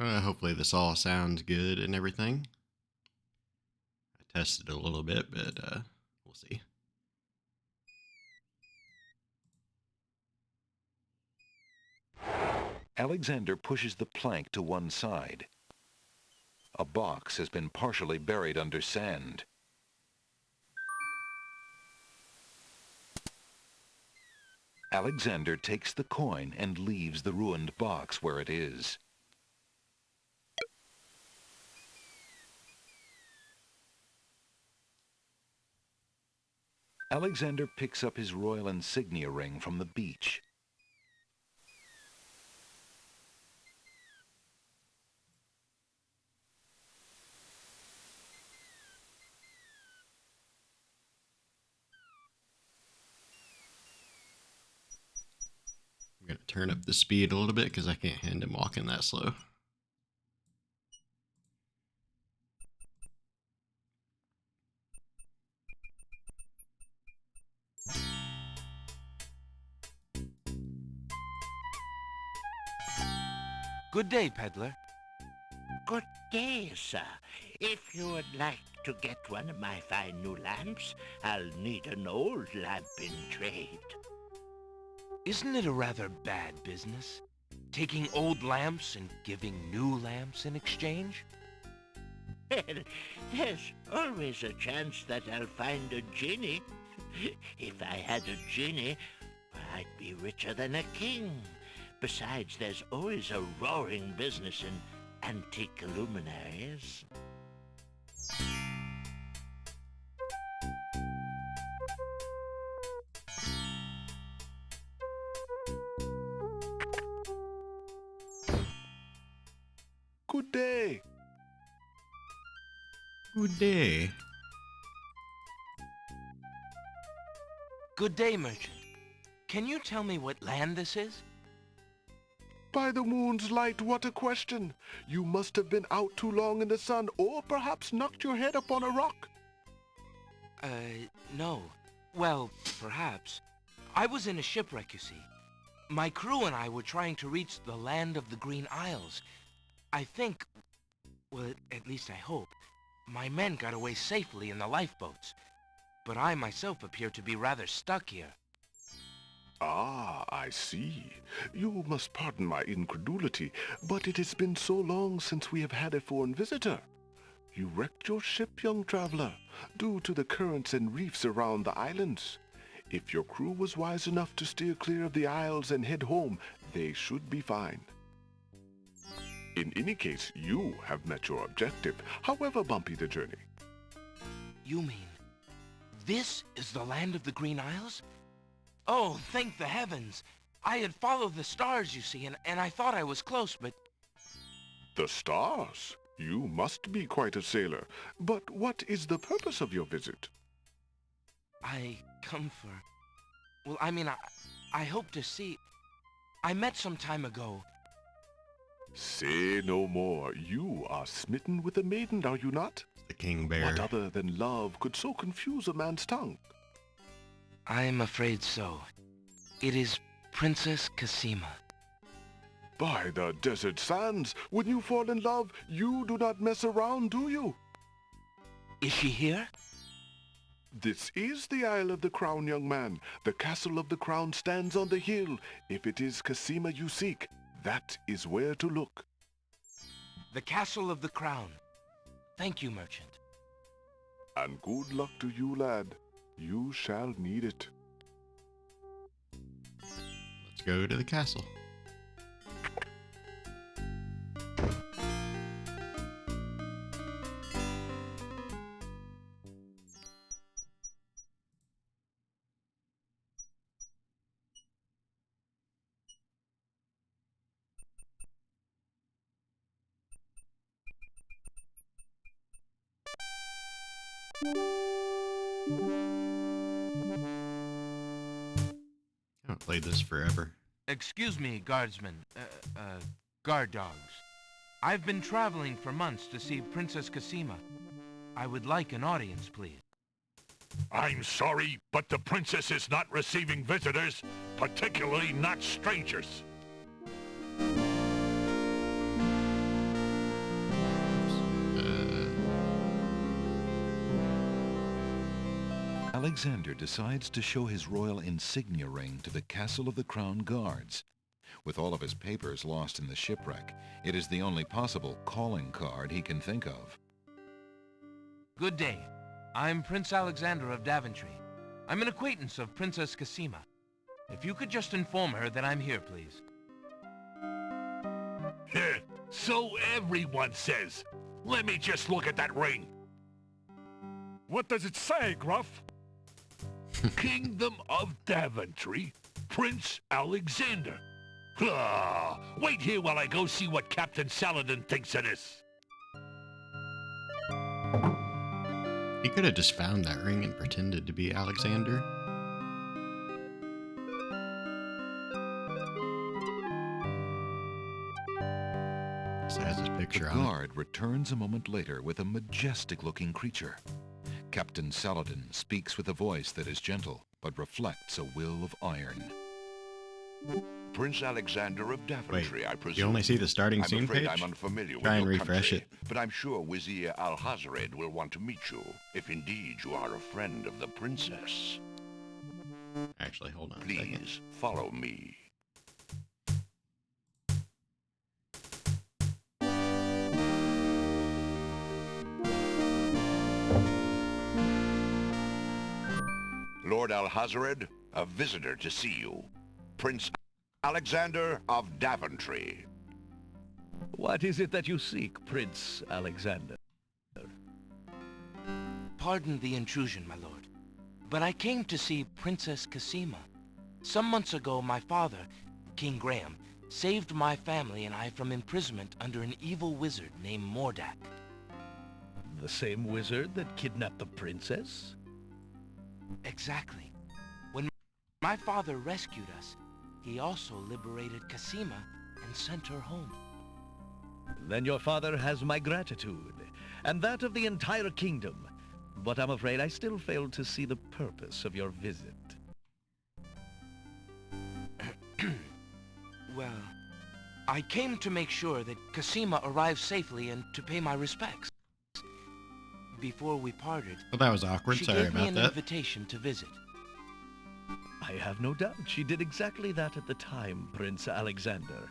Hopefully this all sounds good and everything. I tested a little bit, but we'll see. Alexander pushes the plank to one side. A box has been partially buried under sand. Alexander takes the coin and leaves the ruined box where it is. Alexander picks up his royal insignia ring from the beach. I'm going to turn up the speed a little bit because I can't hand him walking that slow. Good day, peddler. Good day, sir. If you would like to get one of my fine new lamps, I'll need an old lamp in trade. Isn't it a rather bad business? Taking old lamps and giving new lamps in exchange? Well, there's always a chance that I'll find a genie. If I had a genie, I'd be richer than a king. Besides, there's always a roaring business in antique luminaries. Good day. Good day. Good day, merchant. Can you tell me what land this is? By the moon's light, what a question! You must have been out too long in the sun, or perhaps knocked your head upon a rock. No. Well, perhaps. I was in a shipwreck, you see. My crew and I were trying to reach the land of the Green Isles. I think, well, at least I hope, my men got away safely in the lifeboats. But I myself appear to be rather stuck here. Ah, I see. You must pardon my incredulity, but it has been so long since we have had a foreign visitor. You wrecked your ship, young traveler, due to the currents and reefs around the islands. If your crew was wise enough to steer clear of the isles and head home, they should be fine. In any case, you have met your objective, however bumpy the journey. You mean, this is the land of the Green Isles? Oh, thank the heavens! I had followed the stars, you see, and I thought I was close, but... The stars? You must be quite a sailor. But what is the purpose of your visit? I come for... Well, I mean, I hope to see... I met some time ago. Say no more. You are smitten with a maiden, are you not? The king bear. What other than love could so confuse a man's tongue? I'm afraid so. It is Princess Cassima. By the desert sands, when you fall in love, you do not mess around, do you? Is she here? This is the Isle of the Crown, young man. The castle of the Crown stands on the hill. If it is Cassima you seek, that is where to look. The Castle of the Crown. Thank you, merchant. And good luck to you, lad. You shall need it. Let's go to the castle. I haven't played this forever. Excuse me, guardsmen. Guard dogs. I've been traveling for months to see Princess Cassima. I would like an audience, please. I'm sorry, but the princess is not receiving visitors, particularly not strangers. Alexander decides to show his royal insignia ring to the Castle of the Crown Guards. With all of his papers lost in the shipwreck, it is the only possible calling card he can think of. Good day. I'm Prince Alexander of Daventry. I'm an acquaintance of Princess Cassima. If you could just inform her that I'm here, please. So everyone says. Let me just look at that ring. What does it say, Gruff? Kingdom of Daventry, Prince Alexander. Wait here while I go see what Captain Saladin thinks of this. He could have just found that ring and pretended to be Alexander. This has his The picture on it. guard returns a moment later with a majestic-looking creature. Captain Saladin speaks with a voice that is gentle, but reflects a will of iron. Prince Alexander of Daventry, I presume. You only see the starting I'm scene afraid page? I'm unfamiliar with Try and your refresh country, it. but I'm sure Vizier Al-Hazred will want to meet you, if indeed you are a friend of the princess. Actually, hold on a second. Please, follow me. Lord Al-Hazred, a visitor to see you. Prince Alexander of Daventry. What is it that you seek, Prince Alexander? Pardon the intrusion, my lord, but I came to see Princess Cassima. Some months ago, my father, King Graham, saved my family and I from imprisonment under an evil wizard named Mordak. The same wizard that kidnapped the princess? Exactly. When my father rescued us, he also liberated Cassima and sent her home. Then your father has my gratitude, and that of the entire kingdom. But I'm afraid I still fail to see the purpose of your visit. Well, I came to make sure that Cassima arrived safely and to pay my respects. Before we parted, Well, that was awkward. she Sorry gave me about an that. invitation to visit. I have no doubt she did exactly that at the time, Prince Alexander.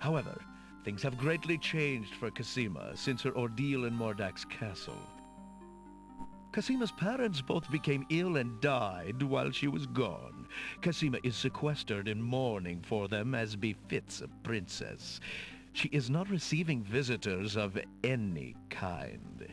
However, things have greatly changed for Cassima since her ordeal in Mordak's castle. Cassima's parents both became ill and died while she was gone. Cassima is sequestered in mourning for them as befits a princess. She is not receiving visitors of any kind.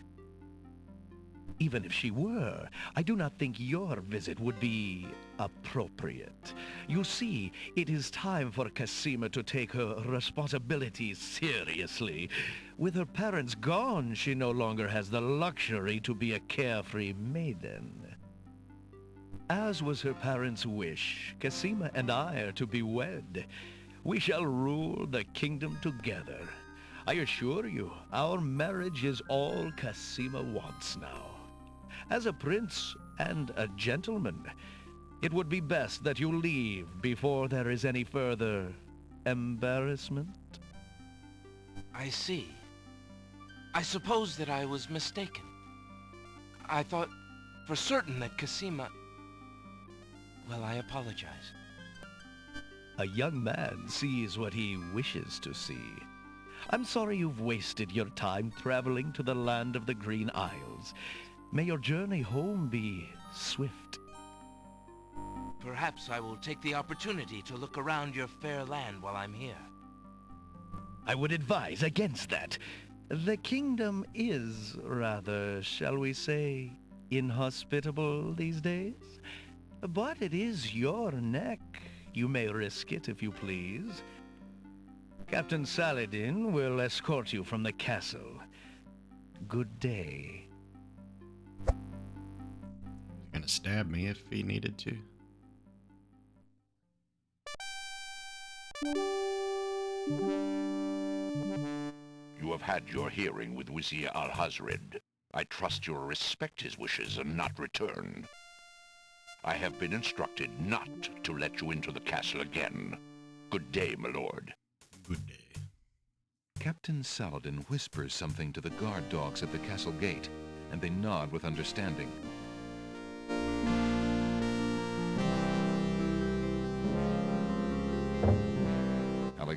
Even if she were, I do not think your visit would be appropriate. You see, it is time for Cassima to take her responsibilities seriously. With her parents gone, she no longer has the luxury to be a carefree maiden. As was her parents' wish, Cassima and I are to be wed. We shall rule the kingdom together. I assure you, our marriage is all Cassima wants now. As a prince and a gentleman, it would be best that you leave before there is any further embarrassment. I see. I suppose that I was mistaken. I thought for certain that Cassima... Well, I apologize. A young man sees what he wishes to see. I'm sorry you've wasted your time traveling to the land of the Green Isles. May your journey home be swift. Perhaps I will take the opportunity to look around your fair land while I'm here. I would advise against that. The kingdom is rather, shall we say, inhospitable these days. But it is your neck. You may risk it if you please. Captain Saladin will escort you from the castle. Good day. He's gonna stab me if he needed to. You have had your hearing with Vizier Al-Hazred. I trust you will respect his wishes and not return. I have been instructed not to let you into the castle again. Good day, my lord. Good day. Captain Saladin whispers something to the guard dogs at the castle gate, and they nod with understanding.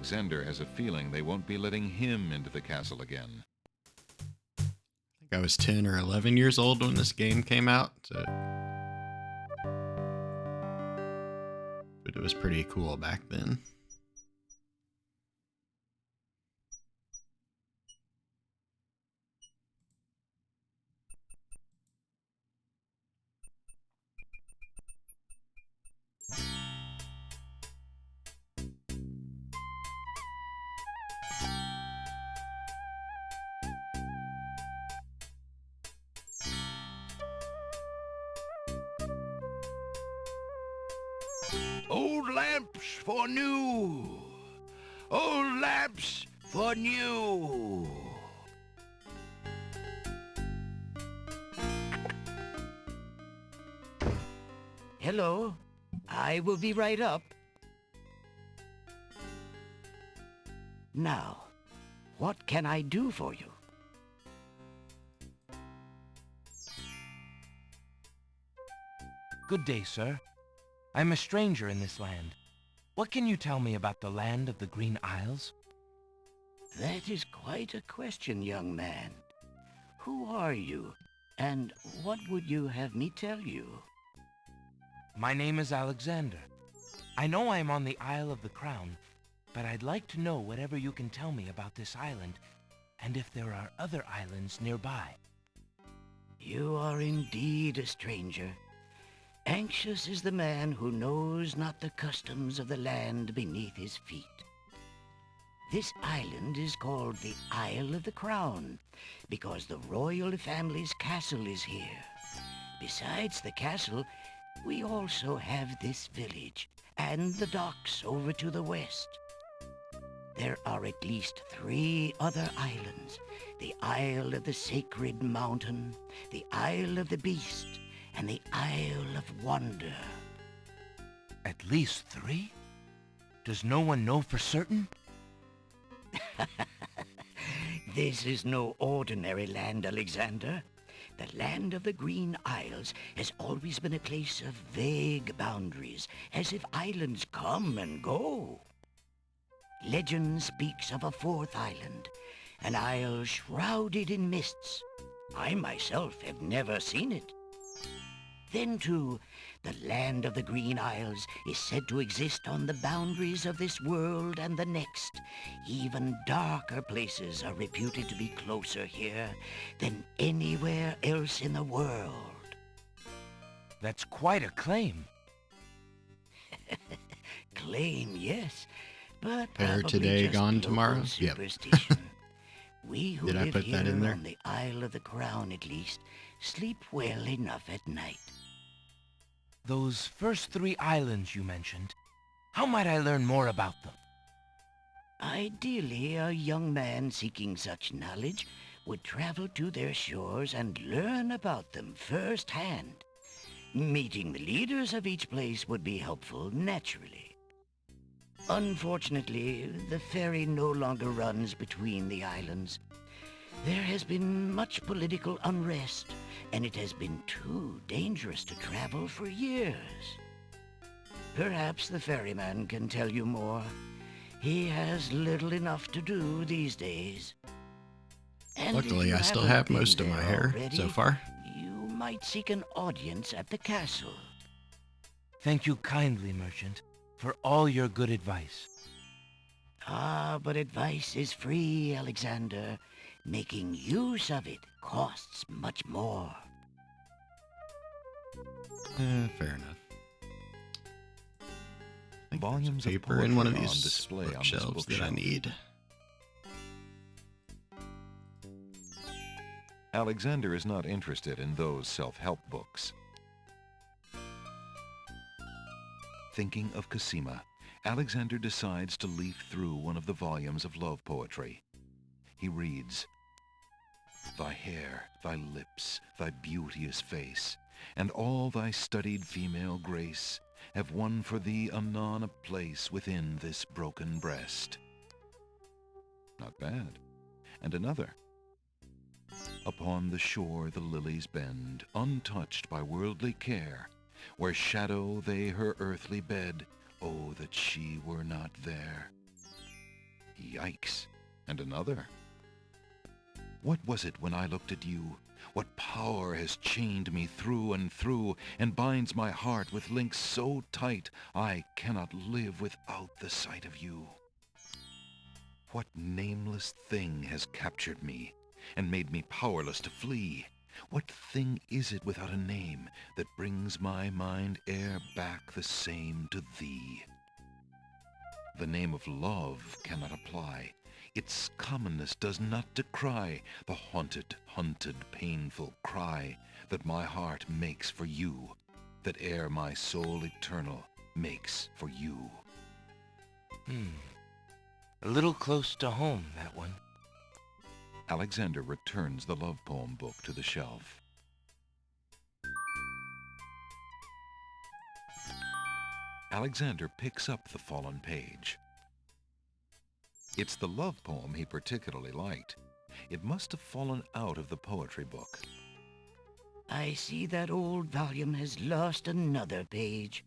Alexander has a feeling they won't be letting him into the castle again. I think I was 10 or 11 years old when this game came out, so, but it was pretty cool back then. Old lamps for new. Old lamps for new. Hello. I will be right up. Now, what can I do for you? Good day, sir. I'm a stranger in this land. What can you tell me about the land of the Green Isles? That is quite a question, young man. Who are you, and what would you have me tell you? My name is Alexander. I know I'm on the Isle of the Crown, but I'd like to know whatever you can tell me about this island, and if there are other islands nearby. You are indeed a stranger. Anxious is the man who knows not the customs of the land beneath his feet. This island is called the Isle of the Crown, because the royal family's castle is here. Besides the castle, we also have this village, and the docks over to the west. There are at least 3 other islands: the Isle of the Sacred Mountain, the Isle of the Beast, and the Isle of Wonder. At least 3? Does no one know for certain? This is no ordinary land, Alexander. The land of the Green Isles has always been a place of vague boundaries, as if islands come and go. Legend speaks of a 4th island, an isle shrouded in mists. I myself have never seen it. Then, too, the land of the Green Isles is said to exist on the boundaries of this world and the next. Even darker places are reputed to be closer here than anywhere else in the world. That's quite a claim. Claim, yes, but Heir probably today, just gone local tomorrow? Yep. superstition. We who Did I live put that here in there? on the Isle of the Crown, at least, sleep well enough at night. Those first 3 islands you mentioned, how might I learn more about them? Ideally, a young man seeking such knowledge would travel to their shores and learn about them firsthand. Meeting the leaders of each place would be helpful, naturally. Unfortunately, the ferry no longer runs between the islands. There has been much political unrest, and it has been too dangerous to travel for years. Perhaps the ferryman can tell you more. He has little enough to do these days. And if Luckily, you I still haven't have been most of my there hair already, so far. you might seek an audience at the castle. Thank you kindly, merchant, for all your good advice. Ah, but advice is free, Alexander. Making use of it costs much more. Fair enough. I think Volumes there's of paper in one of poetry on these display on this bookshelves that I bookshelf. need. Alexander is not interested in those self-help books. Thinking of Cosima, Alexander decides to leaf through one of the volumes of love poetry. He reads, "Thy hair, thy lips, thy beauteous face, and all thy studied female grace have won for thee anon a place within this broken breast." Not bad. And another. "Upon the shore the lilies bend, untouched by worldly care, where shadow they her earthly bed, oh, that she were not there." Yikes. And another. What was it when I looked at you? What power has chained me through and through and binds my heart with links so tight I cannot live without the sight of you? What nameless thing has captured me and made me powerless to flee? What thing is it without a name that brings my mind e'er back the same to thee? The name of love cannot apply. Its commonness does not decry the haunted, hunted, painful cry that my heart makes for you, that e'er my soul eternal makes for you. A little close to home, that one. Alexander returns the love poem book to the shelf. Alexander picks up the fallen page. It's the love poem he particularly liked. It must have fallen out of the poetry book. I see that old volume has lost another page.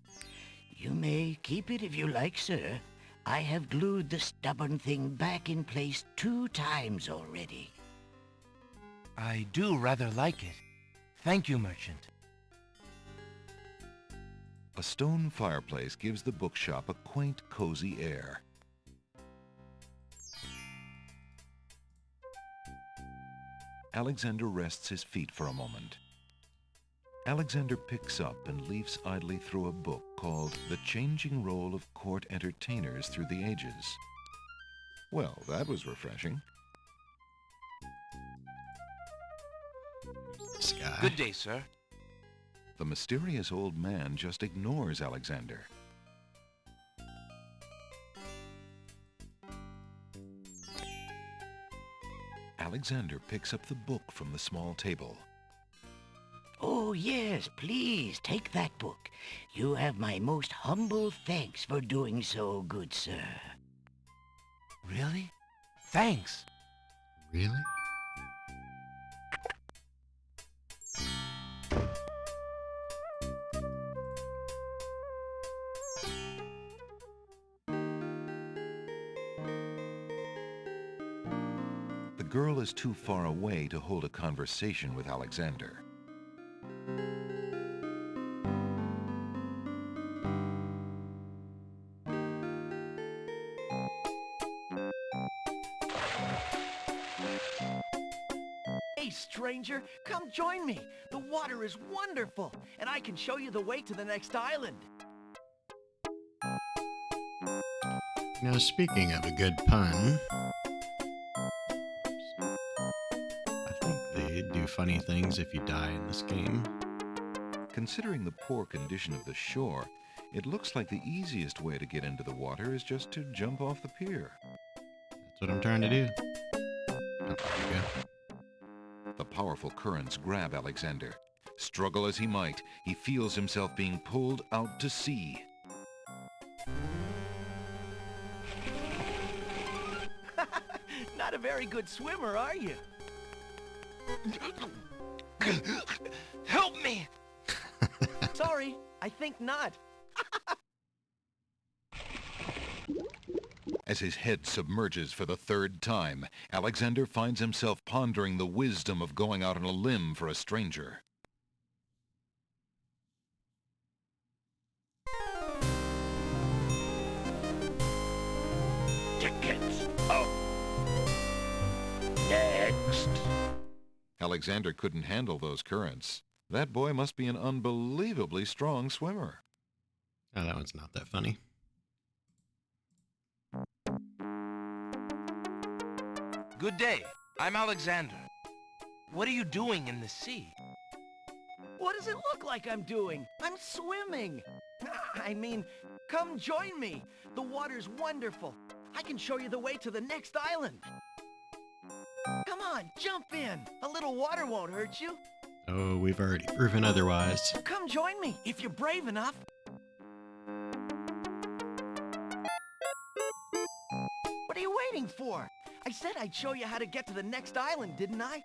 You may keep it if you like, sir. I have glued the stubborn thing back in place 2 times already. I do rather like it. Thank you, merchant. A stone fireplace gives the bookshop a quaint, cozy air. Alexander rests his feet for a moment. Alexander picks up and leafs idly through a book called The Changing Role of Court Entertainers Through the Ages. Well, that was refreshing. This guy. Good day, sir. The mysterious old man just ignores Alexander. Alexander picks up the book from the small table. Oh, yes, please, take that book. You have my most humble thanks for doing so, good sir. Really? Thanks. Really? The girl is too far away to hold a conversation with Alexander. Hey, stranger, come join me. The water is wonderful, and I can show you the way to the next island. Now, speaking of a good pun, I think they do funny things if you die in this game. Considering the poor condition of the shore, it looks like the easiest way to get into the water is just to jump off the pier. That's what I'm trying to do. Oh, there you go. The powerful currents grab Alexander. Struggle as he might, he feels himself being pulled out to sea. Not a very good swimmer, are you? Help me! Sorry, I think not. As his head submerges for the 3rd time, Alexander finds himself pondering the wisdom of going out on a limb for a stranger. Tickets up. Next. Alexander couldn't handle those currents. That boy must be an unbelievably strong swimmer. Oh, that one's not that funny. Good day. I'm Alexander. What are you doing in the sea? What does it look like I'm doing? I'm swimming. I mean, come join me. The water's wonderful. I can show you the way to the next island. Come on, jump in. A little water won't hurt you. Oh, we've already proven otherwise. Come join me if you're brave enough. What are you waiting for? I said I'd show you how to get to the next island, didn't I?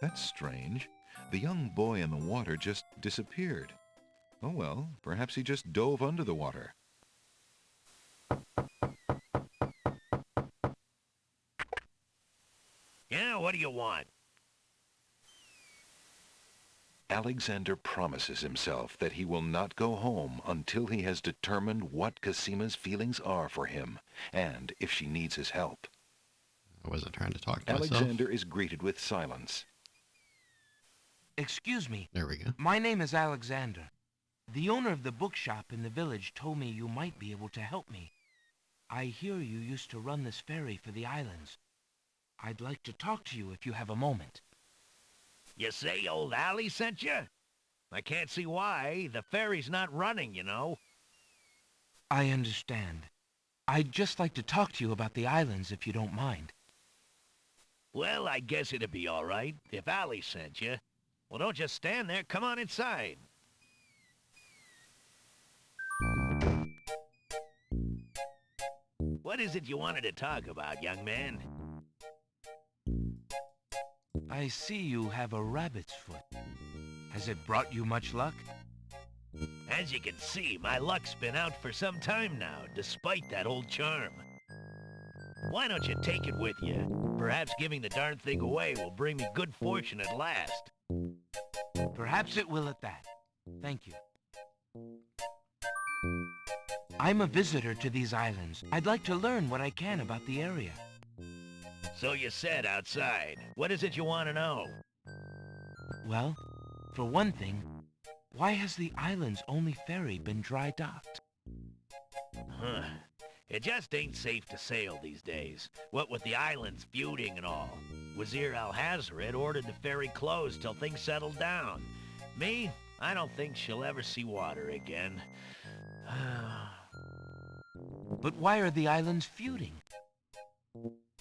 That's strange. The young boy in the water just disappeared. Oh well, perhaps he just dove under the water. Yeah, what do you want? Alexander promises himself that he will not go home until he has determined what Casima's feelings are for him, and if she needs his help. I wasn't trying to talk to myself. Alexander is greeted with silence. Excuse me. There we go. My name is Alexander. The owner of the bookshop in the village told me you might be able to help me. I hear you used to run this ferry for the islands. I'd like to talk to you if you have a moment. You say old Allie sent you? I can't see why. The ferry's not running, you know. I understand. I'd just like to talk to you about the islands if you don't mind. Well, I guess it'd be all right if Allie sent you. Well, don't just stand there. Come on inside. What is it you wanted to talk about, young man? I see you have a rabbit's foot. Has it brought you much luck? As you can see, my luck's been out for some time now, despite that old charm. Why don't you take it with you? Perhaps giving the darn thing away will bring me good fortune at last. Perhaps it will at that. Thank you. I'm a visitor to these islands. I'd like to learn what I can about the area. So you said outside. What is it you want to know? Well, for one thing, why has the island's only ferry been dry docked? Huh. It just ain't safe to sail these days. What with the islands feuding and all. Wazir Al-Hazred ordered the ferry closed till things settled down. Me, I don't think she'll ever see water again. But why are the islands feuding?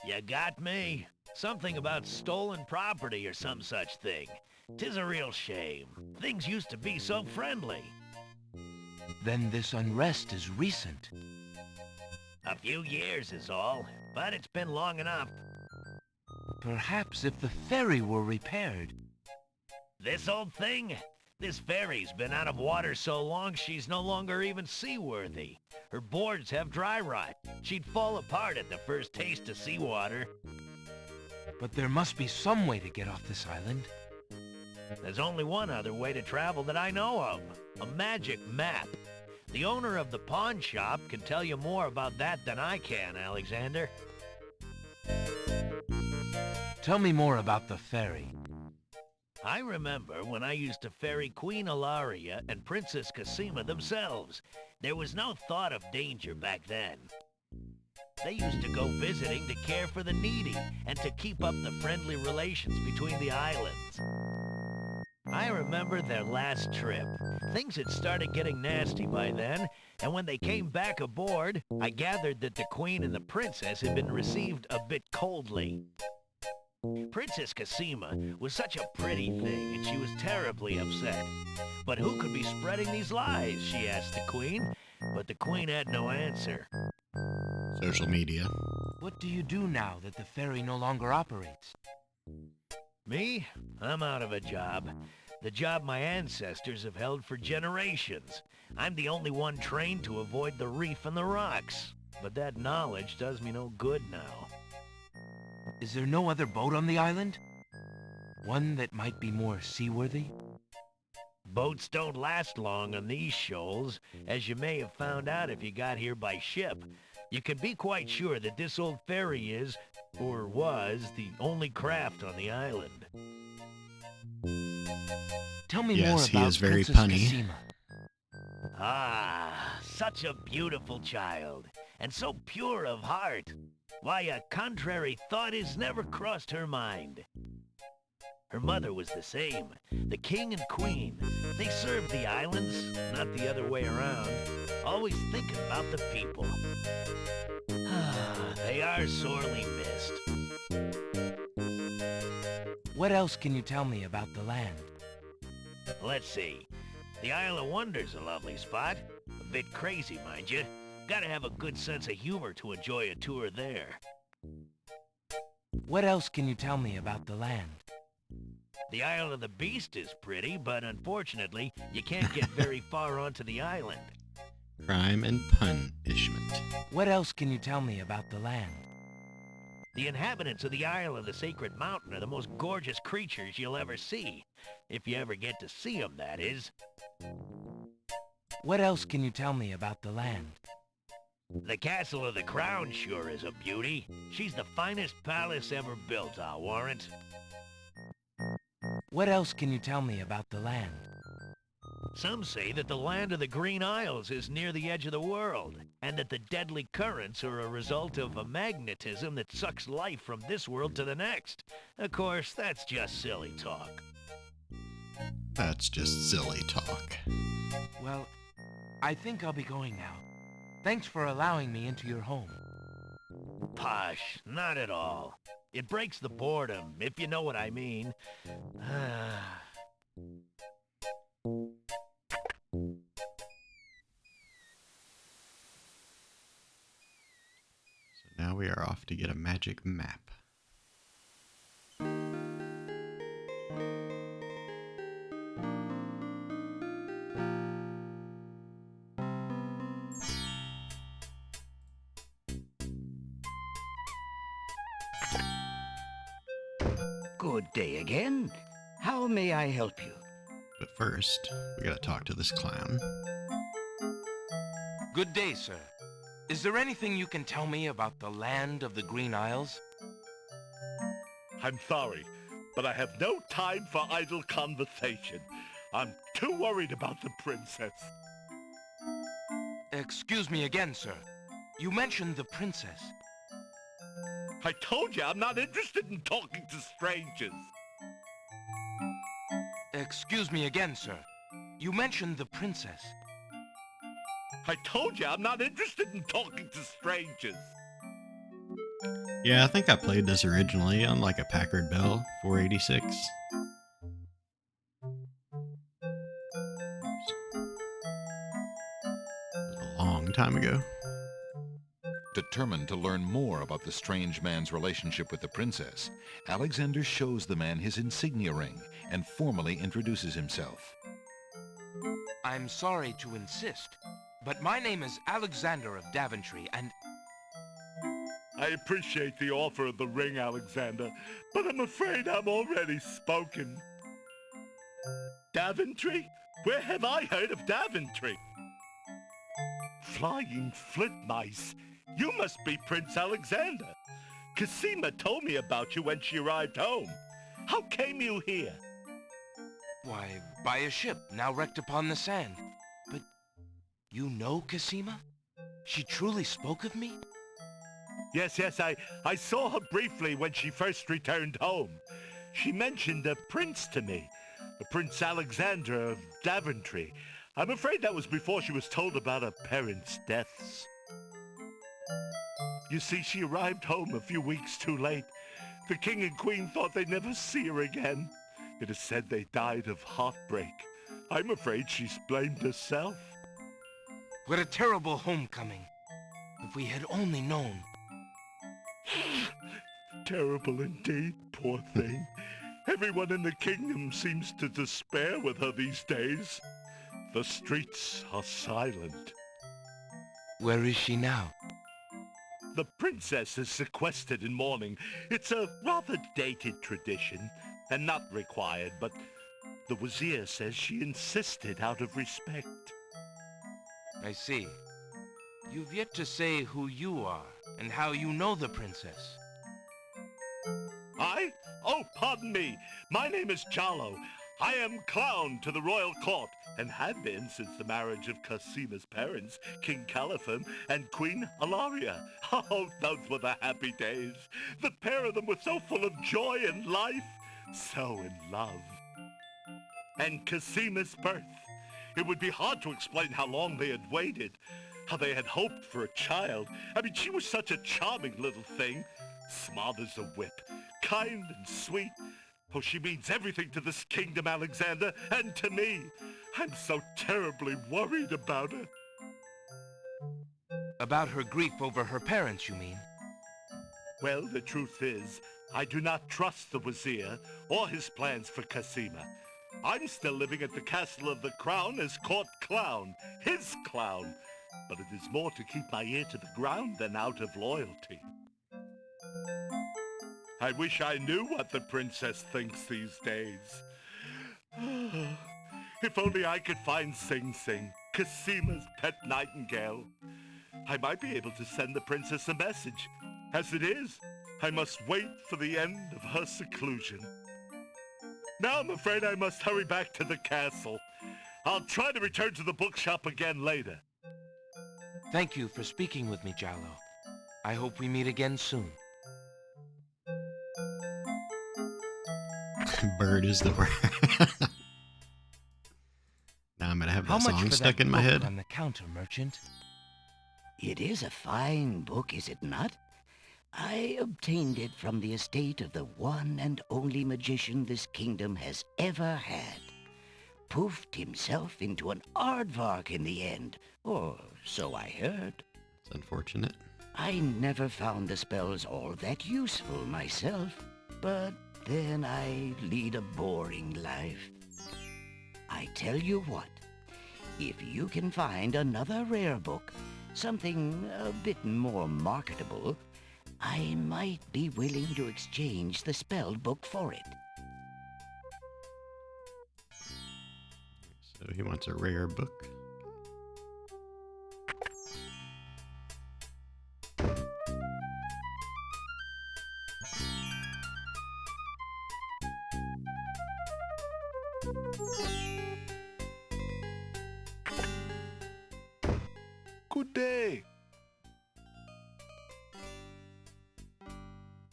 You got me. Something about stolen property or some such thing. 'Tis a real shame. Things used to be so friendly. Then this unrest is recent. A few years is all, but it's been long enough. Perhaps if the ferry were repaired. This old thing? This ferry's been out of water so long she's no longer even seaworthy. Her boards have dry rot. She'd fall apart at the first taste of seawater. But there must be some way to get off this island. There's only one other way to travel that I know of. A magic map. The owner of the pawn shop can tell you more about that than I can, Alexander. Tell me more about the ferry. I remember when I used to ferry Queen Ilaria and Princess Casima themselves. There was no thought of danger back then. They used to go visiting to care for the needy and to keep up the friendly relations between the islands. I remember their last trip. Things had started getting nasty by then, and when they came back aboard, I gathered that the Queen and the Princess had been received a bit coldly. Princess Casima was such a pretty thing, and she was terribly upset. But who could be spreading these lies, she asked the Queen, but the Queen had no answer. Social media. What do you do now that the ferry no longer operates? Me? I'm out of a job. The job my ancestors have held for generations. I'm the only one trained to avoid the reef and the rocks. But that knowledge does me no good now. Is there no other boat on the island? One that might be more seaworthy? Boats don't last long on these shoals, as you may have found out if you got here by ship. You can be quite sure that this old ferry is, or was, the only craft on the island. Tell me Yes, more he about is very Princess punny. Casima. Ah, such a beautiful child, and so pure of heart. Why, a contrary thought has never crossed her mind. Her mother was the same. The king and queen, they served the islands, not the other way around, always thinking about the people. They are sorely missed. What else can you tell me about the land? Let's see. The Isle of Wonder's a lovely spot. A bit crazy, mind you. Gotta have a good sense of humor to enjoy a tour there. What else can you tell me about the land? The Isle of the Beast is pretty, but unfortunately, you can't get very far onto the island. Crime and punishment. What else can you tell me about the land? The inhabitants of the Isle of the Sacred Mountain are the most gorgeous creatures you'll ever see. If you ever get to see them, that is. What else can you tell me about the land? The Castle of the Crown sure is a beauty. She's the finest palace ever built, I'll warrant. What else can you tell me about the land? Some say that the land of the Green Isles is near the edge of the world, and that the deadly currents are a result of a magnetism that sucks life from this world to the next. Of course, that's just silly talk. That's just silly talk. Well, I think I'll be going now. Thanks for allowing me into your home. Posh, not at all. It breaks the boredom, if you know what I mean. So now we are off to get a magic map. Good day again. How may I help you? But first, we gotta talk to this clown. Good day, sir. Is there anything you can tell me about the land of the Green Isles? I'm sorry, but I have no time for idle conversation. I'm too worried about the princess. Excuse me again, sir. You mentioned the princess. I told you I'm not interested in talking to strangers. Excuse me again, sir. You mentioned the princess. I told you I'm not interested in talking to strangers. Yeah, I think I played this originally on like a Packard Bell 486. It was a long time ago. Determined to learn more about the strange man's relationship with the princess, Alexander shows the man his insignia ring and formally introduces himself. I'm sorry to insist, but my name is Alexander of Daventry, and... I appreciate the offer of the ring, Alexander, but I'm afraid I'm already spoken. Daventry? Where have I heard of Daventry? Flying flint mice. You must be Prince Alexander. Cosima told me about you when she arrived home. How came you here? Why, by a ship now wrecked upon the sand. But you know Cosima? She truly spoke of me? Yes, I saw her briefly when she first returned home. She mentioned a prince to me, a Prince Alexander of Daventry. I'm afraid that was before she was told about her parents' deaths. You see, she arrived home a few weeks too late. The king and queen thought they'd never see her again. It is said they died of heartbreak. I'm afraid she's blamed herself. What a terrible homecoming. If we had only known. Terrible indeed, poor thing. Everyone in the kingdom seems to despair with her these days. The streets are silent. Where is she now? The princess is sequestered in mourning. It's a rather dated tradition, and not required, but the Wazir says she insisted out of respect. I see. You've yet to say who you are, and how you know the princess. I? Oh, pardon me. My name is Jallo. I am clown to the royal court, and had been since the marriage of Cosima's parents, King Calipham and Queen Alaria. Oh, those were the happy days. The pair of them were so full of joy and life, so in love. And Cosima's birth. It would be hard to explain how long they had waited, how they had hoped for a child. I mean, she was such a charming little thing, smart as a whip, kind and sweet. Oh, she means everything to this kingdom, Alexander, and to me. I'm so terribly worried about her. About her grief over her parents, you mean? Well, the truth is, I do not trust the Wazir or his plans for Cassima. I'm still living at the Castle of the Crown as court clown, his clown. But it is more to keep my ear to the ground than out of loyalty. I wish I knew what the princess thinks these days. If only I could find Sing Sing, Cassima's pet nightingale. I might be able to send the princess a message. As it is, I must wait for the end of her seclusion. Now I'm afraid I must hurry back to the castle. I'll try to return to the bookshop again later. Thank you for speaking with me, Jallo. I hope we meet again soon. Bird is the word. Now I'm gonna have How that much song for stuck that in my book head. on the counter, merchant? It is a fine book, is it not? I obtained it from the estate of the one and only magician this kingdom has ever had. Poofed himself into an aardvark in the end, or so I heard. It's unfortunate. I never found the spells all that useful myself, but then I lead a boring life. I tell you what, if you can find another rare book, something a bit more marketable, I might be willing to exchange the spelled book for it. So he wants a rare book. Good day.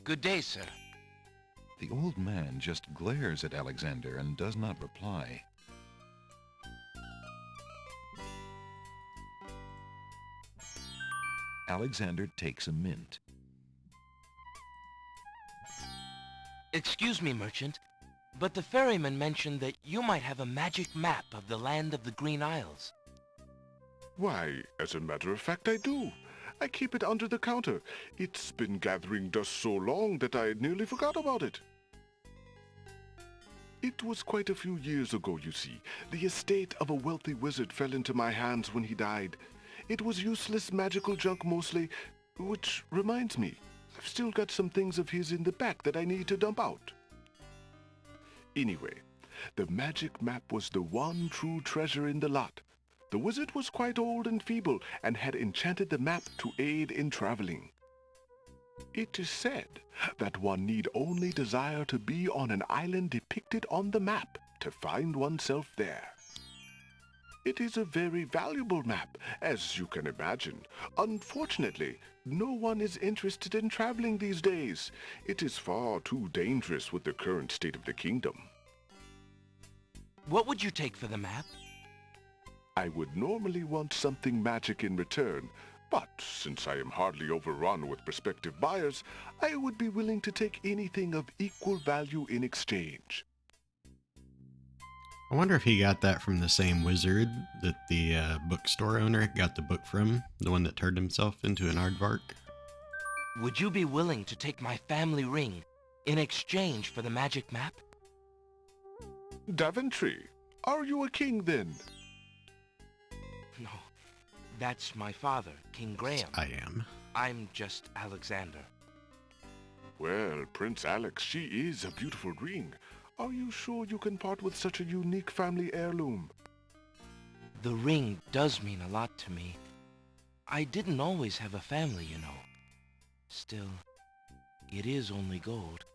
Good day, sir. The old man just glares at Alexander and does not reply. Alexander takes a mint. Excuse me, merchant, but the ferryman mentioned that you might have a magic map of the land of the Green Isles. Why, as a matter of fact, I do. I keep it under the counter. It's been gathering dust so long that I nearly forgot about it. It was quite a few years ago, you see. The estate of a wealthy wizard fell into my hands when he died. It was useless magical junk mostly, which reminds me, I've still got some things of his in the back that I need to dump out. Anyway, the magic map was the one true treasure in the lot. The wizard was quite old and feeble and had enchanted the map to aid in traveling. It is said that one need only desire to be on an island depicted on the map to find oneself there. It is a very valuable map, as you can imagine. Unfortunately, no one is interested in traveling these days. It is far too dangerous with the current state of the kingdom. What would you take for the map? I would normally want something magic in return, but since I am hardly overrun with prospective buyers, I would be willing to take anything of equal value in exchange. I wonder if he got that from the same wizard that the bookstore owner got the book from, the one that turned himself into an aardvark. Would you be willing to take my family ring in exchange for the magic map? Daventry, are you a king then? No, that's my father, King Graham. I am. I'm just Alexander. Well, Prince Alex, she is a beautiful ring. Are you sure you can part with such a unique family heirloom? The ring does mean a lot to me. I didn't always have a family, you know. Still, it is only gold.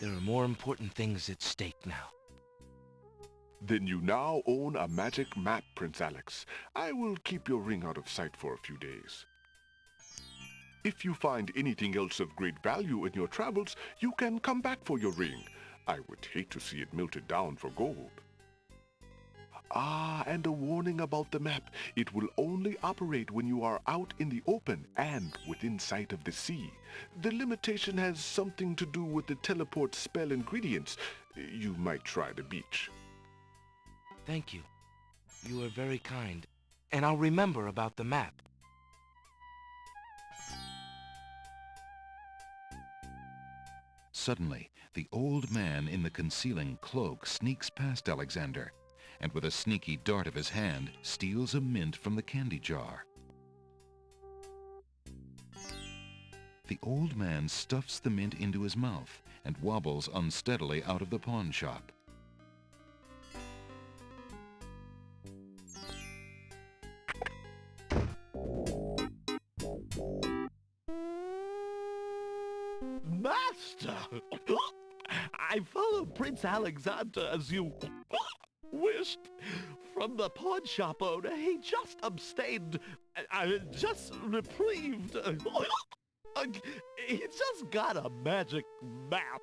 There are more important things at stake now. Then you now own a magic map, Prince Alex. I will keep your ring out of sight for a few days. If you find anything else of great value in your travels, you can come back for your ring. I would hate to see it melted down for gold. Ah, and a warning about the map. It will only operate when you are out in the open and within sight of the sea. The limitation has something to do with the teleport spell ingredients. You might try the beach. Thank you. You are very kind, and I'll remember about the map. Suddenly, the old man in the concealing cloak sneaks past Alexander, and with a sneaky dart of his hand, steals a mint from the candy jar. The old man stuffs the mint into his mouth and wobbles unsteadily out of the pawn shop. Master! I followed Prince Alexander as you wished. From the pawn shop owner, he just abstained, just reprieved. He just got a magic map.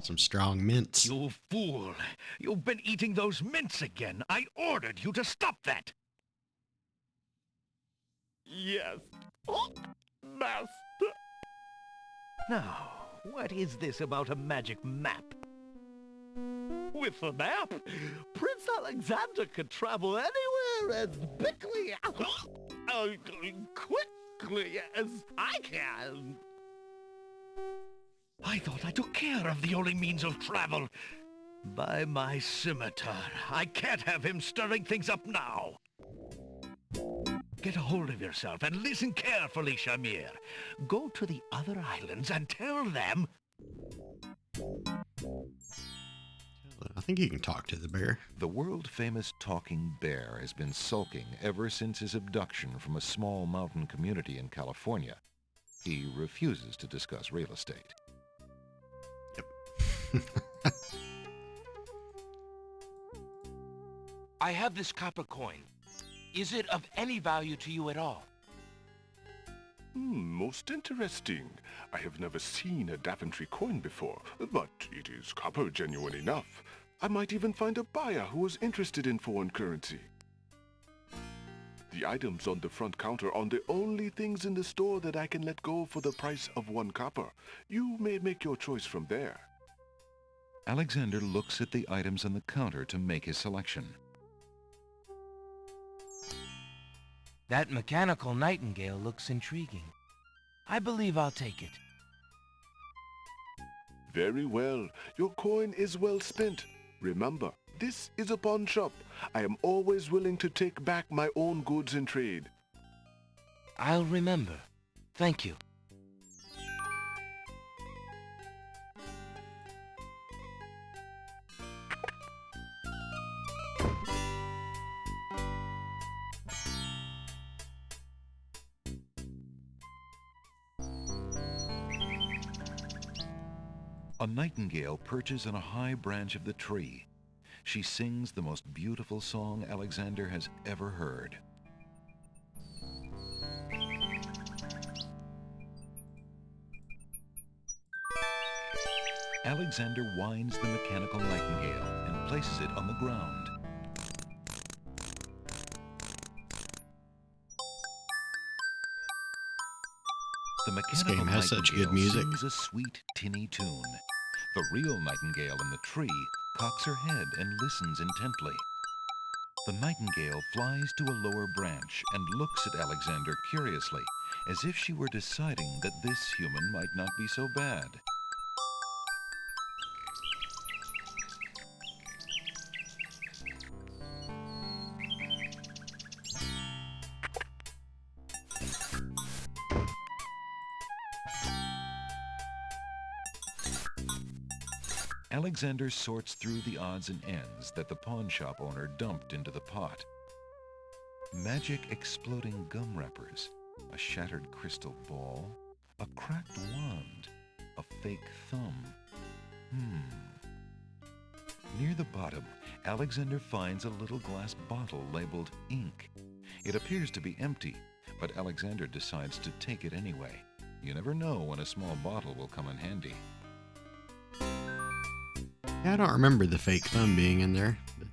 Some strong mints. You fool! You've been eating those mints again. I ordered you to stop that. Yes, Master. Now, what is this about a magic map? With the map, Prince Alexander could travel anywhere as quickly, quickly as I can. I thought I took care of the only means of travel. By my scimitar, I can't have him stirring things up now. Get a hold of yourself and listen carefully, Shamir. Go to the other islands and tell them... I think you can talk to the bear. The world-famous talking bear has been sulking ever since his abduction from a small mountain community in California. He refuses to discuss real estate. Yep. I have this copper coin. Is it of any value to you at all? Most interesting. I have never seen a Daventry coin before, but it is copper genuine enough. I might even find a buyer who is interested in foreign currency. The items on the front counter are the only things in the store that I can let go for the price of 1 copper. You may make your choice from there. Alexander looks at the items on the counter to make his selection. That mechanical nightingale looks intriguing. I believe I'll take it. Very well. Your coin is well spent. Remember, this is a pawn shop. I am always willing to take back my own goods in trade. I'll remember. Thank you. A nightingale perches on a high branch of the tree. She sings the most beautiful song Alexander has ever heard. Alexander winds the mechanical nightingale and places it on the ground. The mechanical game has such good music. sings a sweet, tinny tune. The real nightingale in the tree cocks her head and listens intently. The nightingale flies to a lower branch and looks at Alexander curiously, as if she were deciding that this human might not be so bad. Alexander sorts through the odds and ends that the pawn shop owner dumped into the pot. Magic exploding gum wrappers, a shattered crystal ball, a cracked wand, a fake thumb. Near the bottom, Alexander finds a little glass bottle labeled ink. It appears to be empty, but Alexander decides to take it anyway. You never know when a small bottle will come in handy. Yeah, I don't remember the fake thumb being in there. But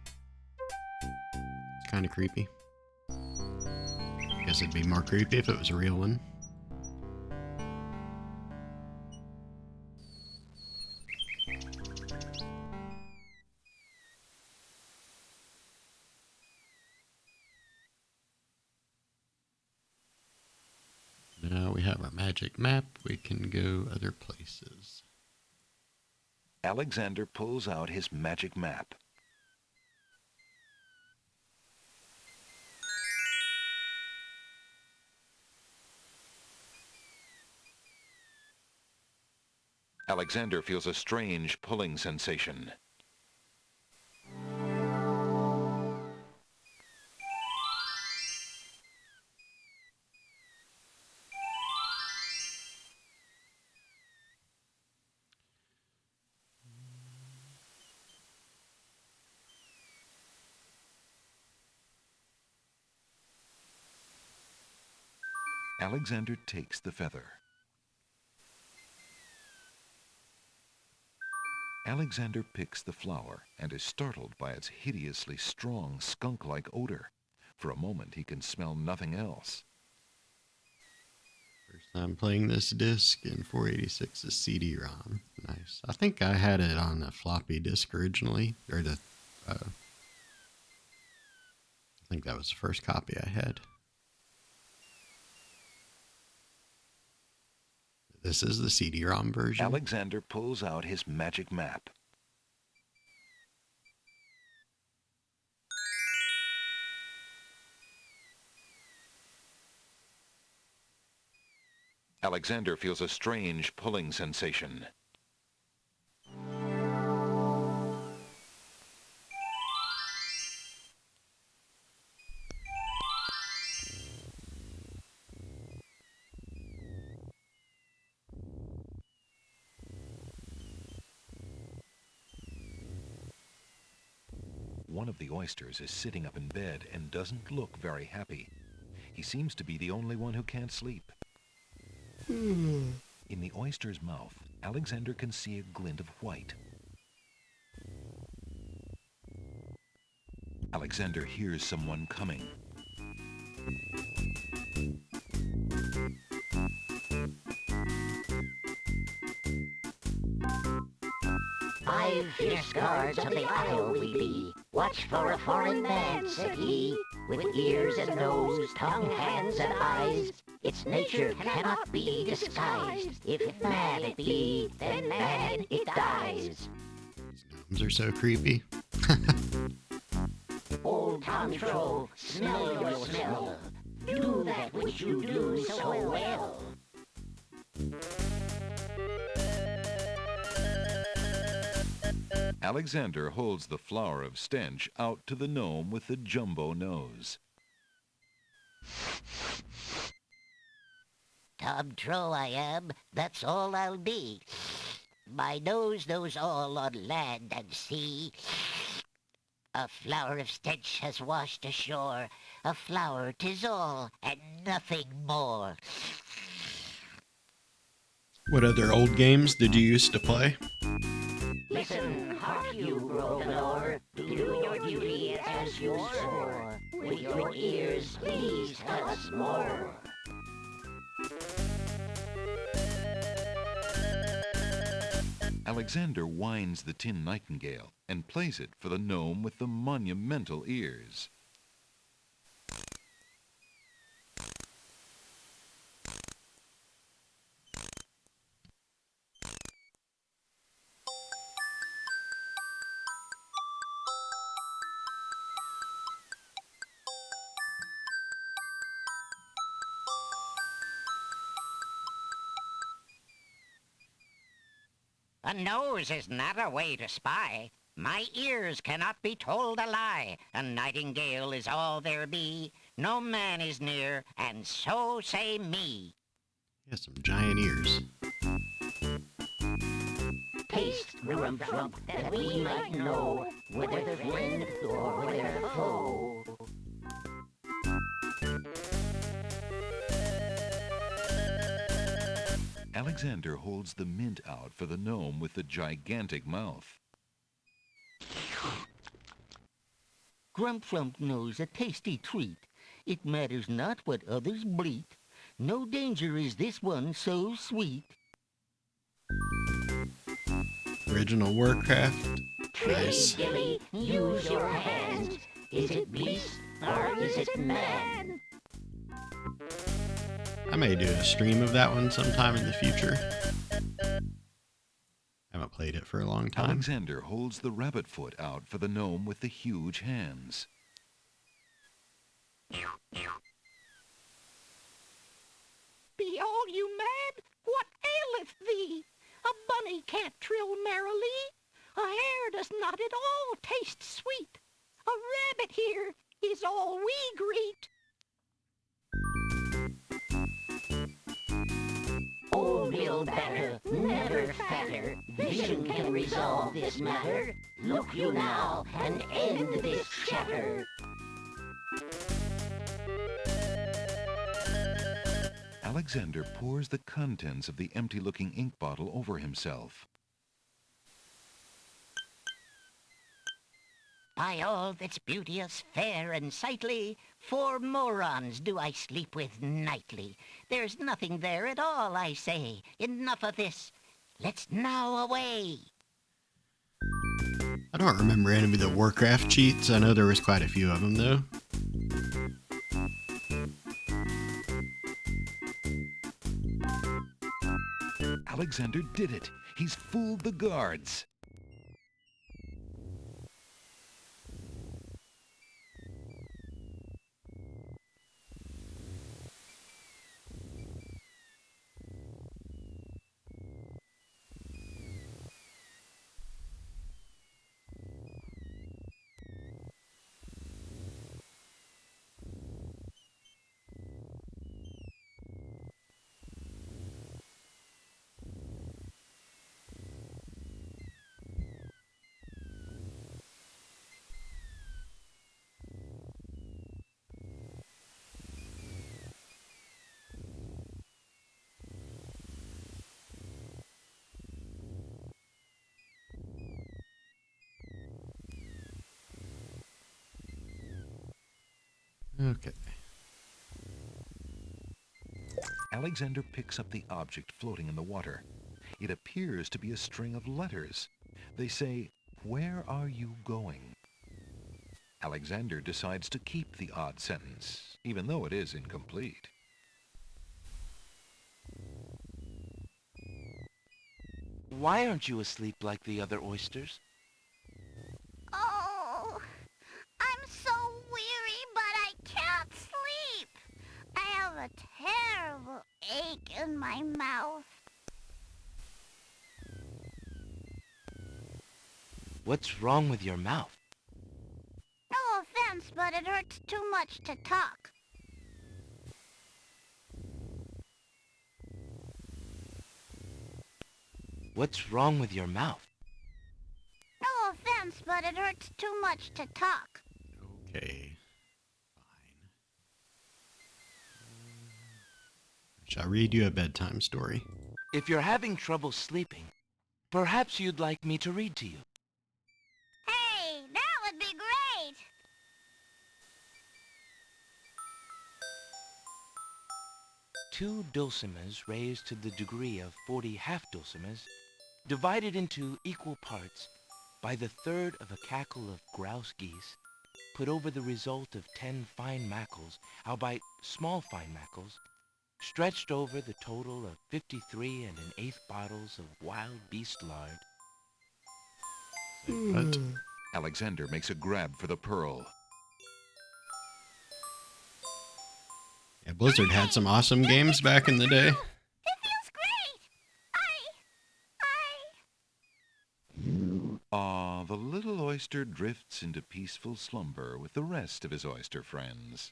it's kind of creepy. Guess it'd be more creepy if it was a real one. Now we have have our magic map, we can go other places. Alexander pulls out his magic map. Alexander feels a strange pulling sensation. Alexander takes the feather. Alexander picks the flower and is startled by its hideously strong skunk-like odor. For a moment, he can smell nothing else. First time playing this disc in 486's CD-ROM. Nice. I think I had it on a floppy disk originally, or I think that was the first copy I had. This is the CD-ROM version. Alexander pulls out his magic map. Alexander feels a strange pulling sensation. One of the oysters is sitting up in bed and doesn't look very happy. He seems to be the only one who can't sleep. In the oyster's mouth, Alexander can see a glint of white. Alexander hears someone coming. "5 fierce guards of the isle we be. Watch for a foreign man," said he, "with ears and nose, tongue, hands, and eyes. Its nature cannot be disguised. If man it be, then man it dies." These gnomes are so creepy. Old Tom Troll, smell your smell. Do that which you do so well. Alexander holds the flower of stench out to the gnome with the jumbo nose. Tom Troll I am, that's all I'll be. My nose knows all on land and sea. A flower of stench has washed ashore. A flower 'tis all, and nothing more. What other old games did you used to play? Listen, hark you, Grovelor, do your duty as you swore. With your ears, please tell us more. Alexander winds the tin nightingale and plays it for the gnome with the monumental ears. A nose is not a way to spy. My ears cannot be told a lie. A nightingale is all there be. No man is near, and so say me. He has some giant ears. Taste, Grump, that we might know whether friend or whether foe. Alexander holds the mint out for the gnome with the gigantic mouth. Grump knows a tasty treat. It matters not what others bleat. No danger is this one so sweet. Original Warcraft. Nice. Dilly, use your hands. Is it beast or is it man? I may do a stream of that one sometime in the future. Haven't played it for a long time. Alexander holds the rabbit foot out for the gnome with the huge hands. Be all you mad? What aileth thee? A bunny can't trill merrily. A hare does not at all taste sweet. A rabbit here is all we greet. Old Bill Batter, never fatter. Vision can resolve this matter. Look you now and end this chatter. Alexander pours the contents of the empty-looking ink bottle over himself. By all that's beauteous, fair, and sightly, 4 morons do I sleep with nightly. There's nothing there at all, I say. Enough of this. Let's now away. I don't remember any of the Warcraft cheats. I know there was quite a few of them, though. Alexander did it. He's fooled the guards. Okay. Alexander picks up the object floating in the water. It appears to be a string of letters. They say, "Where are you going?" Alexander decides to keep the odd sentence, even though it is incomplete. Why aren't you asleep like the other oysters? Oh, I'm so weary, but I can't sleep. I have a terrible ache in my mouth. What's wrong with your mouth? No offense, but it hurts too much to talk. What's wrong with your mouth? No offense, but it hurts too much to talk. Okay. Fine. Shall I read you a bedtime story? If you're having trouble sleeping, perhaps you'd like me to read to you. Hey, that would be great. Two dulcimers raised to the degree of 40 half-dulcimers, divided into equal parts by the third of a cackle of grouse geese, put over the result of 10 fine mackles, albeit small fine mackles, stretched over the total of 53 and an eighth bottles of wild beast lard. What? Alexander makes a grab for the pearl. Yeah, Blizzard had some awesome games back in the day. It feels great. The little oyster drifts into peaceful slumber with the rest of his oyster friends.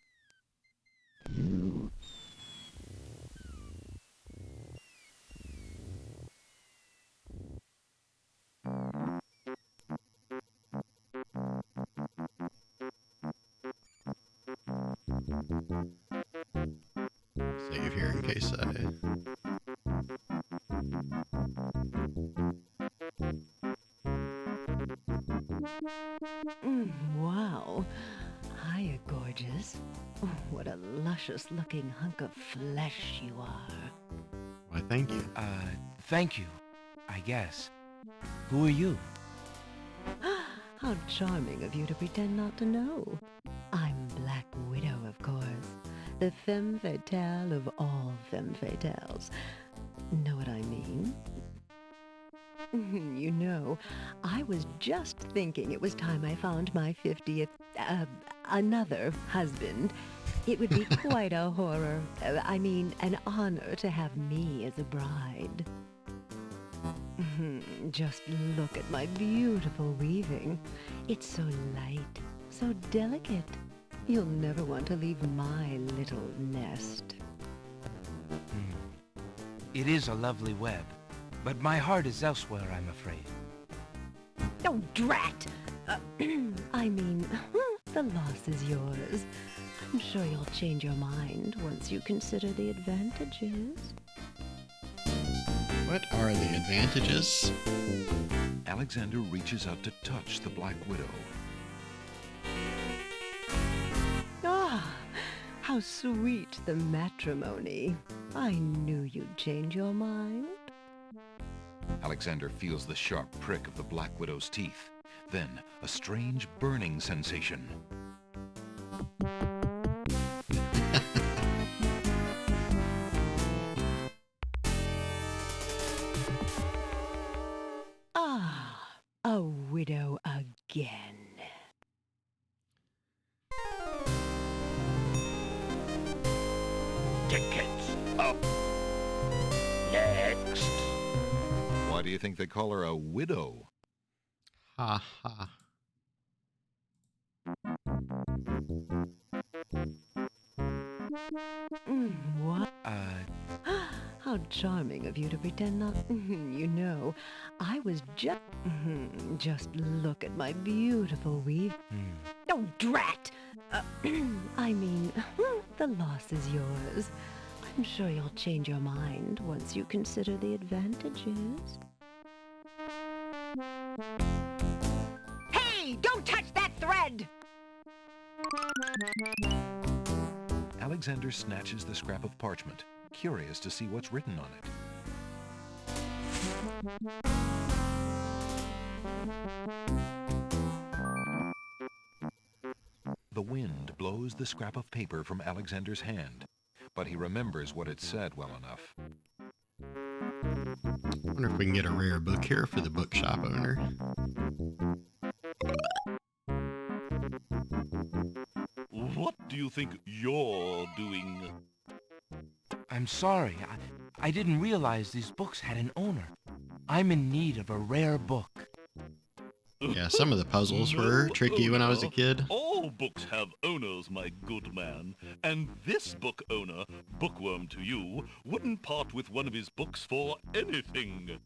Save here in case I... Wow. Hiya, gorgeous. Oh, what a luscious-looking hunk of flesh you are. Why, thank you. Thank you, I guess. Who are you? How charming of you to pretend not to know. I'm Black Widow, of course. The femme fatale of all femme fatales. Know what I mean? You know, I was just thinking it was time I found my 50th, another husband. It would be quite a horror, an honor to have me as a bride. Just look at my beautiful weaving. It's so light, so delicate. You'll never want to leave my little nest. It is a lovely web, but my heart is elsewhere, I'm afraid. Oh, drat! The loss is yours. I'm sure you'll change your mind once you consider the advantages. What are the advantages? Alexander reaches out to touch the Black Widow. Ah, how sweet the matrimony. I knew you'd change your mind. Alexander feels the sharp prick of the Black Widow's teeth. Then, a strange burning sensation. Ah, a widow again. Tickets up. Next. Why do you think they call her a widow? Ha ha. What? How charming of you to pretend not... You know, I was just... Just look at my beautiful weave. Oh, drat! The loss is yours. I'm sure you'll change your mind once you consider the advantages. Hey, don't touch that thread! Alexander snatches the scrap of parchment, curious to see what's written on it. The wind blows the scrap of paper from Alexander's hand, but he remembers what it said well enough. I wonder if we can get a rare book here for the bookshop owner. What do you think you're doing? I'm sorry. I didn't realize these books had an owner. I'm in need of a rare book. Yeah, some of the puzzles were tricky when I was a kid. All books have owners, my good man. And this book owner, bookworm to you, wouldn't part with one of his books for anything.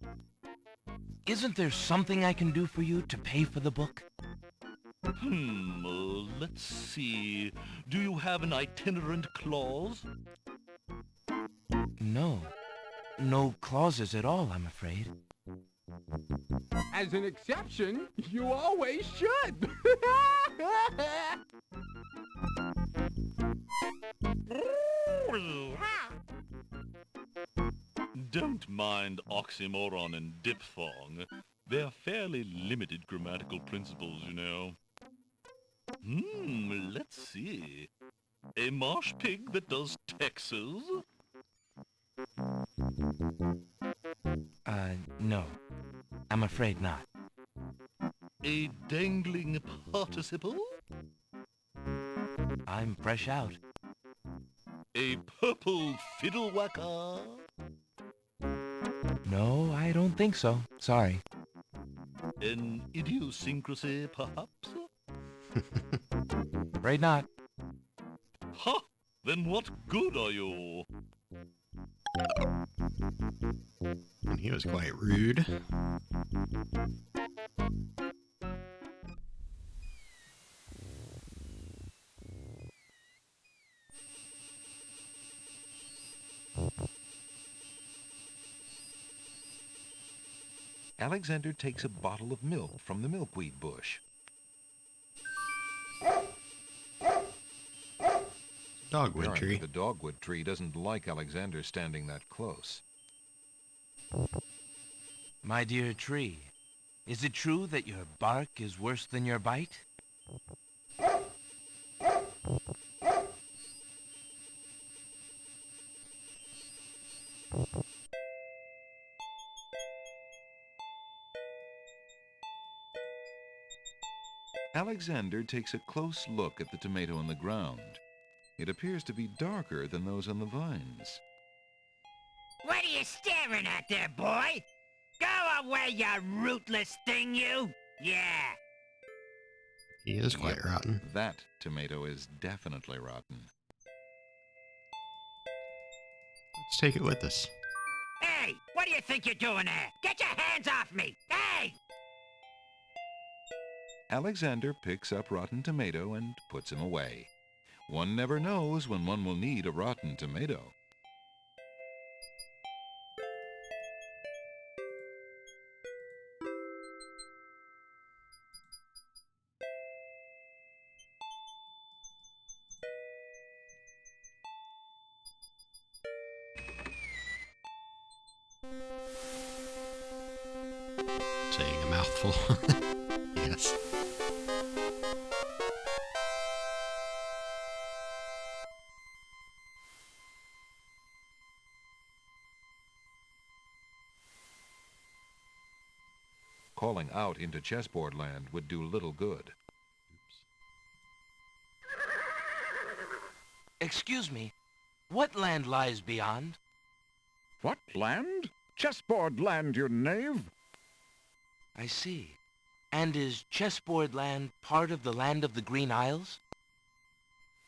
Isn't there something I can do for you to pay for the book? Let's see. Do you have an itinerant clause? No. No clauses at all, I'm afraid. As an exception, you always should. Don't mind oxymoron and diphthong. They're fairly limited grammatical principles, you know. Let's see. A marsh pig that does Texas? No. I'm afraid not. A dangling participle? I'm fresh out. A purple fiddle whacker? No, I don't think so. Sorry. An idiosyncrasy, perhaps? Afraid not. Ha! Then what good are you? And he was quite rude. Alexander takes a bottle of milk from the milkweed bush. Dogwood Apparently, tree. the dogwood tree doesn't like Alexander standing that close. My dear tree, is it true that your bark is worse than your bite? Alexander takes a close look at the tomato on the ground. It appears to be darker than those on the vines. What are you staring at there, boy? Go away, you rootless thing, you! Yeah! He is quite rotten. That tomato is definitely rotten. Let's take it with us. Hey! What do you think you're doing there? Get your hands off me! Hey! Alexander picks up rotten tomato and puts him away. One never knows when one will need a rotten tomato. Saying a mouthful. Yes. Calling out into chessboard land would do little good. Excuse me, what land lies beyond? What land? Chessboard land, you knave. I see. And is chessboard land part of the land of the Green Isles?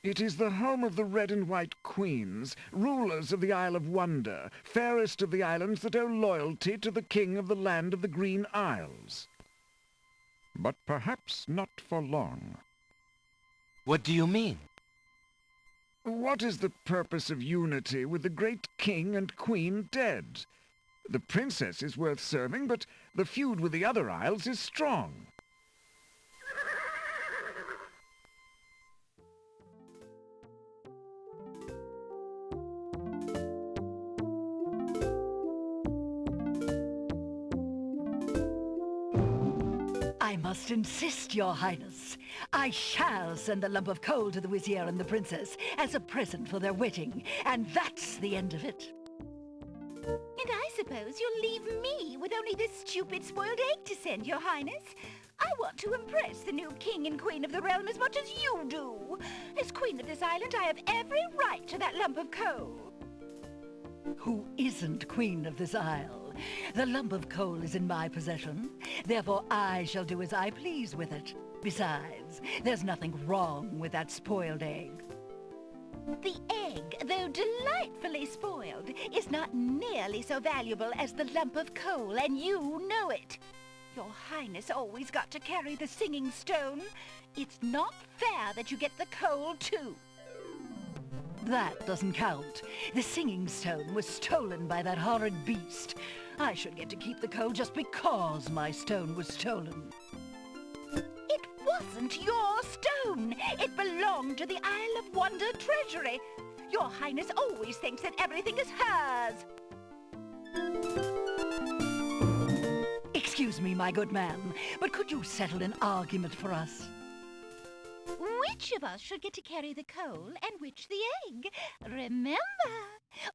It is the home of the red and white queens, rulers of the Isle of Wonder, fairest of the islands that owe loyalty to the king of the land of the Green Isles. But perhaps not for long. What do you mean? What is the purpose of unity with the great king and queen dead? The princess is worth serving, but the feud with the other isles is strong. I must insist, Your Highness. I shall send the lump of coal to the Vizier and the Princess as a present for their wedding, and that's the end of it. And I suppose you'll leave me with only this stupid spoiled egg to send, Your Highness. I want to impress the new king and queen of the realm as much as you do. As queen of this island, I have every right to that lump of coal. Who isn't queen of this isle? The lump of coal is in my possession. Therefore, I shall do as I please with it. Besides, there's nothing wrong with that spoiled egg. The egg, though delightfully spoiled, is not nearly so valuable as the lump of coal, and you know it. Your Highness always got to carry the singing stone. It's not fair that you get the coal, too. That doesn't count. The singing stone was stolen by that horrid beast. I should get to keep the coal just because my stone was stolen. It wasn't your stone. It belonged to the Isle of Wonder treasury. Your Highness always thinks that everything is hers. Excuse me, my good man, but could you settle an argument for us? Which of us should get to carry the coal and which the egg? Remember,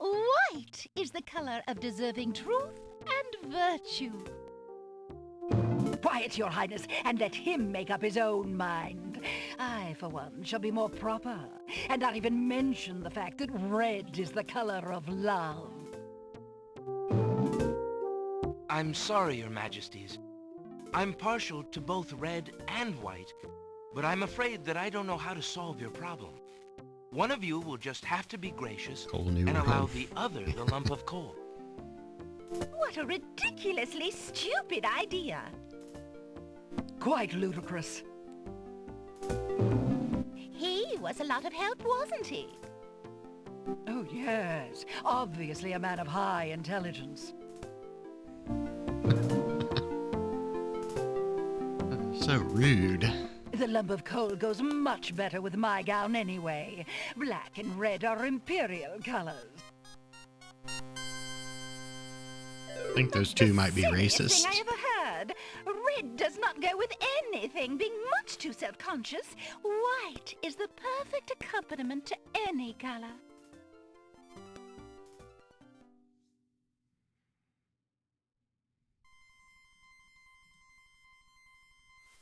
white is the color of deserving truth and virtue. Quiet, Your Highness, and let him make up his own mind. I, for one, shall be more proper, and not even mention the fact that red is the color of love. I'm sorry, Your Majesties. I'm partial to both red and white, but I'm afraid that I don't know how to solve your problem. One of you will just have to be gracious and allow the other the lump of coal. What a ridiculously stupid idea. Quite ludicrous. He was a lot of help, wasn't he? Oh, yes. Obviously a man of high intelligence. So rude. The lump of coal goes much better with my gown anyway. Black and red are imperial colors. I think those two might be Silliest racist. thing I ever heard. Red does not go with anything, being much too self-conscious. White is the perfect accompaniment to any color.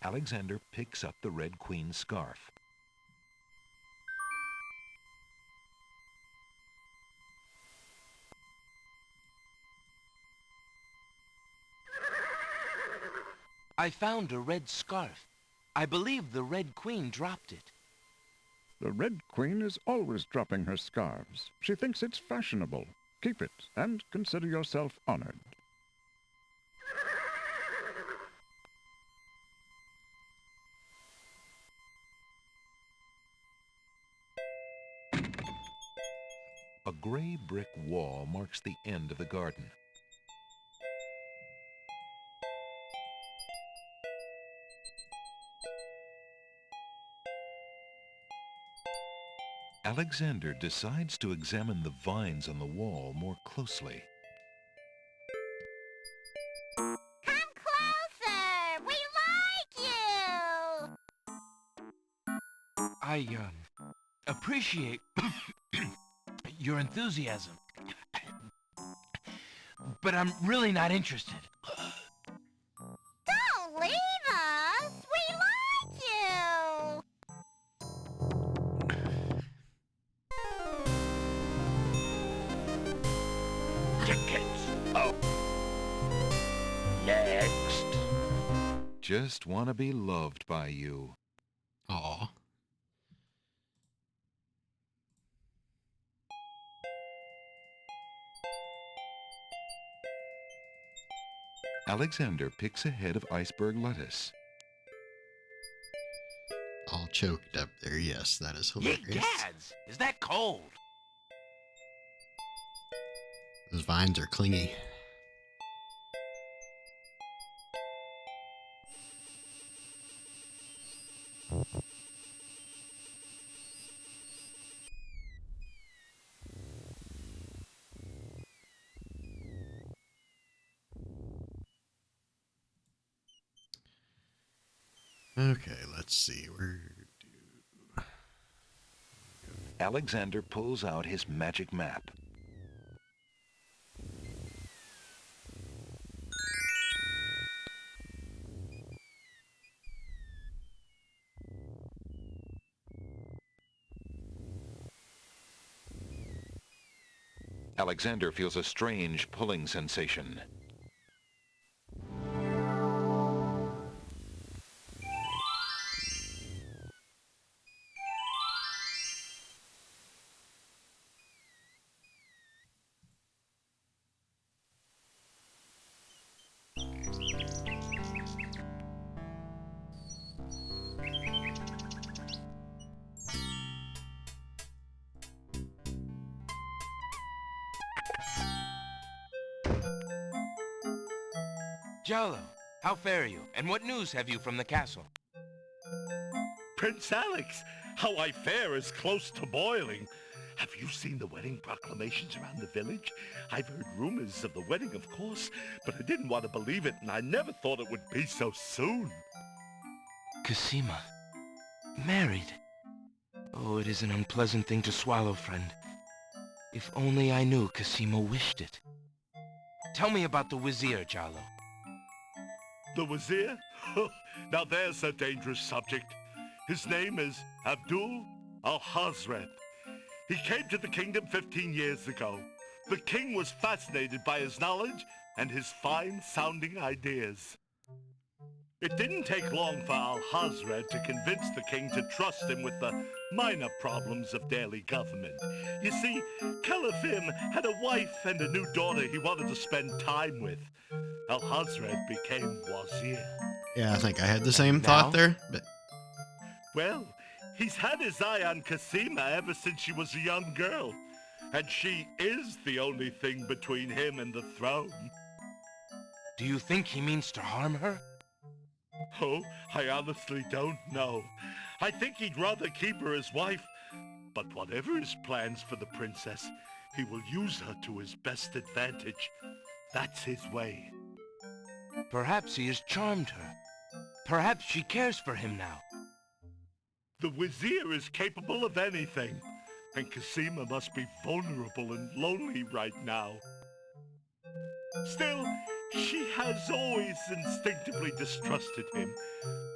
Alexander picks up the Red Queen's scarf. I found a red scarf. I believe the Red Queen dropped it. The Red Queen is always dropping her scarves. She thinks it's fashionable. Keep it, and consider yourself honored. A gray brick wall marks the end of the garden. Alexander decides to examine the vines on the wall more closely. Come closer! We like you! I, appreciate your enthusiasm. But I'm really not interested. Don't leave us! We like you! Tickets up. Next. Just want to be loved by you. Aw. Alexander picks a head of iceberg lettuce. All choked up there. Yes, that is Ye hilarious. gads! Is that cold? Those vines are clingy. Okay, let's see. Alexander pulls out his magic map. Alexander feels a strange pulling sensation. Jalo, how fare you? And what news have you from the castle? Prince Alex, how I fare is close to boiling. Have you seen the wedding proclamations around the village? I've heard rumors of the wedding, of course, but I didn't want to believe it, and I never thought it would be so soon. Cosima. Married. Oh, it is an unpleasant thing to swallow, friend. If only I knew Cosima wished it. Tell me about the Vizier, Jalo. The Vizier? Now there's a dangerous subject. His name is Abdul al-Hazred. He came to the kingdom 15 years ago. The king was fascinated by his knowledge and his fine-sounding ideas. It didn't take long for al-Hazred to convince the king to trust him with the minor problems of daily government. You see, Caliph had a wife and a new daughter he wanted to spend time with. Al-Hazred became Wazir. Yeah, I think I had the same thought there. But Well, he's had his eye on Cosima ever since she was a young girl. And she is the only thing between him and the throne. Do you think he means to harm her? Oh, I honestly don't know. I think he'd rather keep her as wife. But whatever his plans for the princess, he will use her to his best advantage. That's his way. Perhaps he has charmed her. Perhaps she cares for him now. The Vizier is capable of anything. And Cosima must be vulnerable and lonely right now. Still, She has always instinctively distrusted him.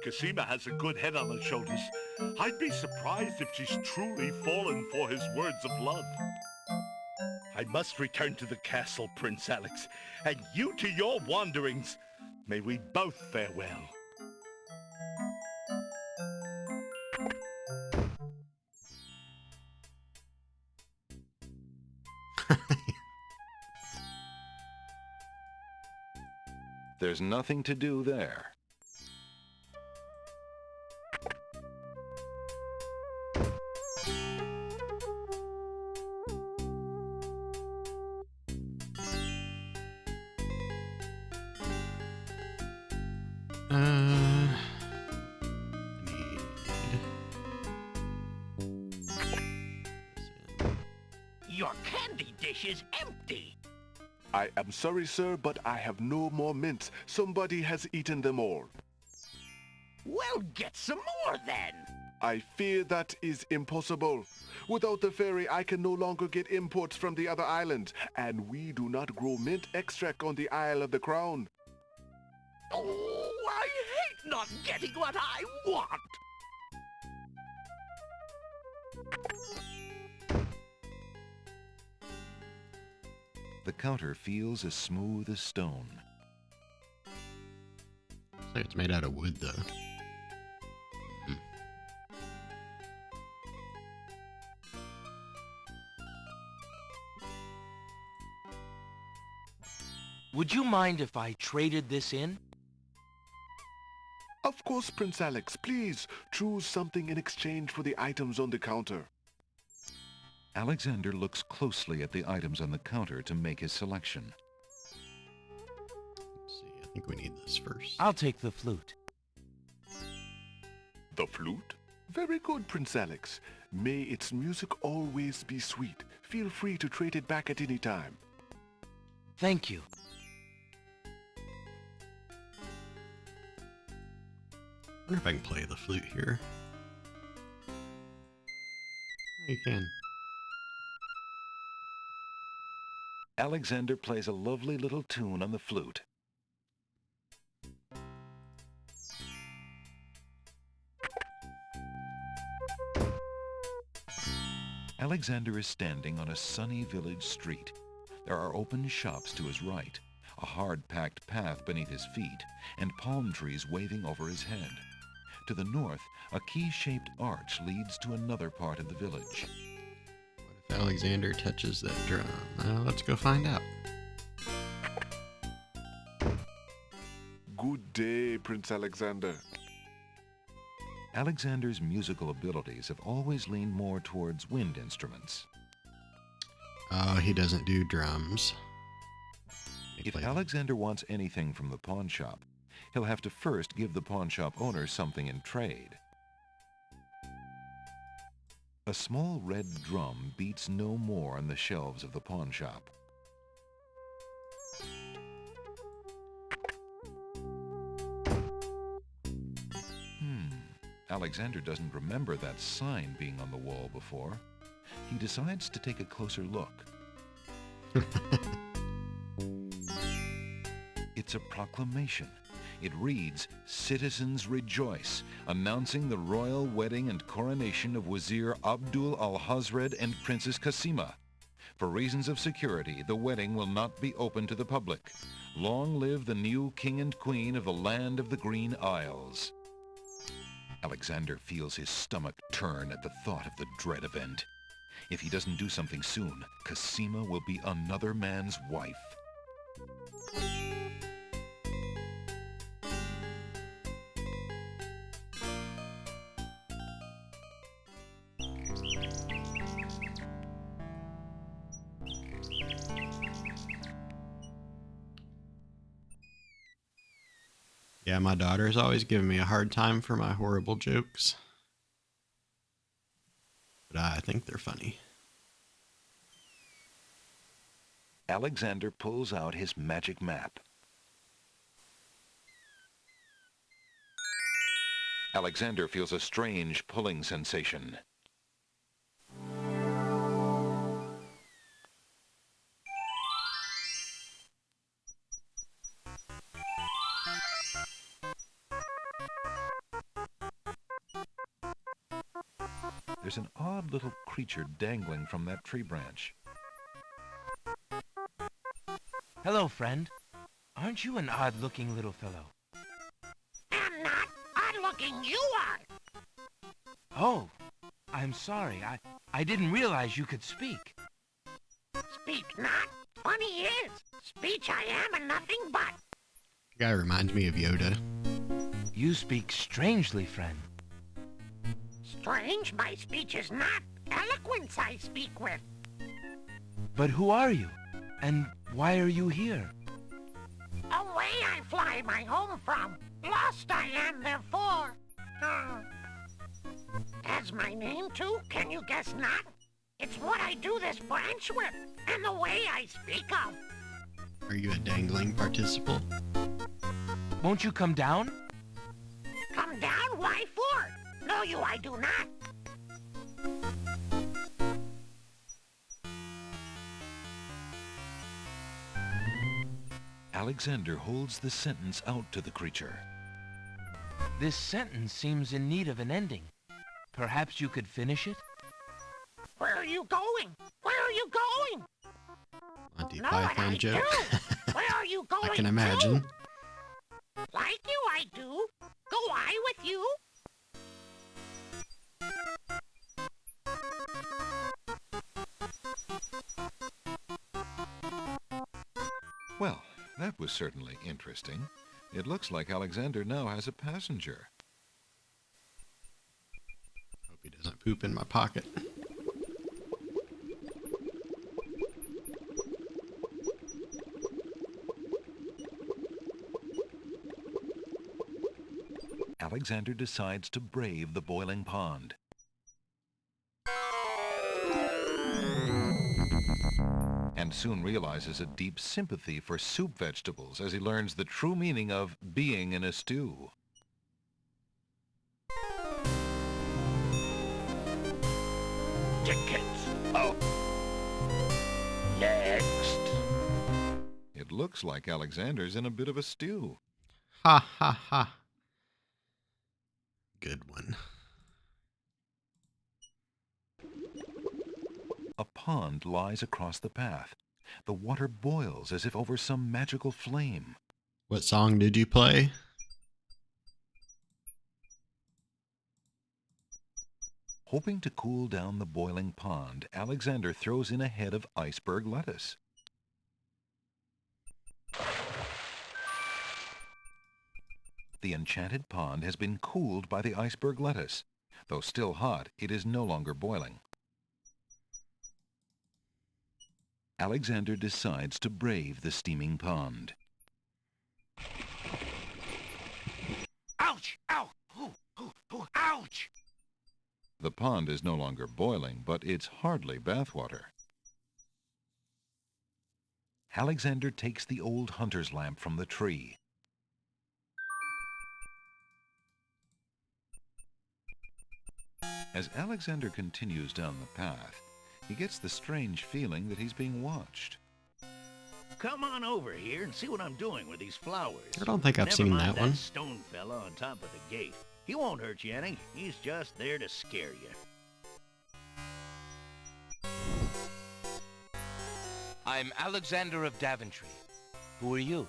Cosima has a good head on her shoulders. I'd be surprised if she's truly fallen for his words of love. I must return to the castle, Prince Alex, and you to your wanderings. May we both fare well. There's nothing to do there. Your candy dish is empty. I am sorry, sir, but I have no more mints. Somebody has eaten them all. Well, get some more then. I fear that is impossible. Without the ferry, I can no longer get imports from the other islands, and we do not grow mint extract on the Isle of the Crown. Oh, I hate not getting what I want. The counter feels as smooth as stone. Looks like it's made out of wood, though. Would you mind if I traded this in? Of course, Prince Alex. Please choose something in exchange for the items on the counter. Alexander looks closely at the items on the counter to make his selection. Let's see, I think we need this first. I'll take the flute. The flute? Very good, Prince Alex. May its music always be sweet. Feel free to trade it back at any time. Thank you. I wonder if I can play the flute here. Oh, you can. Alexander plays a lovely little tune on the flute. Alexander is standing on a sunny village street. There are open shops to his right, a hard-packed path beneath his feet, and palm trees waving over his head. To the north, a key-shaped arch leads to another part of the village. What if Alexander touches that drum? Let's go find out. Good day, Prince Alexander. Alexander's musical abilities have always leaned more towards wind instruments. Oh, he doesn't do drums. If Alexander wants anything from the pawn shop, he'll have to first give the pawn shop owner something in trade. A small red drum beats no more on the shelves of the pawn shop. Alexander doesn't remember that sign being on the wall before. He decides to take a closer look. It's a proclamation. It reads, "Citizens rejoice, announcing the royal wedding and coronation of Wazir Abdul al-Hazred and Princess Cosima. For reasons of security, the wedding will not be open to the public. Long live the new king and queen of the land of the Green Isles." Alexander feels his stomach turn at the thought of the dread event. If he doesn't do something soon, Cosima will be another man's wife. Yeah, my daughter's always giving me a hard time for my horrible jokes. But I think they're funny. Alexander pulls out his magic map. Alexander feels a strange pulling sensation. there's an odd little creature dangling from that tree branch. Hello, friend. Aren't you an odd-looking little fellow? I'm not odd-looking, you are. Oh, I'm sorry. I didn't realize you could speak. Speak not. Funny is, speech I am and nothing but. The guy reminds me of Yoda. You speak strangely, friend. Strange, my speech is not. Eloquence I speak with. But who are you? And why are you here? Away I fly my home from. Lost I am therefore. As my name too, can you guess not? It's what I do this branch with, and the way I speak of. Are you a dangling participle? Won't you come down? Come down? Why for? No, you I do not. Alexander holds the sentence out to the creature. This sentence seems in need of an ending. Perhaps you could finish it? Where are you going? Where are you going? Monty No, Python I joke. do. Where are you going I can imagine. to? Like you I do. Go I with you? Well, that was certainly interesting. It looks like Alexander now has a passenger. Hope he doesn't poop in my pocket. Alexander decides to brave the boiling pond. And soon realizes a deep sympathy for soup vegetables as he learns the true meaning of being in a stew. Tickets. Oh. Next. It looks like Alexander's in a bit of a stew. Ha ha ha. Good one. A pond lies across the path. The water boils as if over some magical flame. What song did you play? Hoping to cool down the boiling pond, Alexander throws in a head of iceberg lettuce. The enchanted pond has been cooled by the iceberg lettuce. Though still hot, it is no longer boiling. Alexander decides to brave the steaming pond. Ouch! Ow! Ooh, ooh, ooh, ouch! The pond is no longer boiling, but it's hardly bathwater. Alexander takes the old hunter's lamp from the tree. As Alexander continues down the path, he gets the strange feeling that he's being watched. Come on over here and see what I'm doing with these flowers. I don't think I've Never seen mind that one. Stone fella on top of the gate. He won't hurt you any. He's just there to scare you. I'm Alexander of Daventry. Who are you?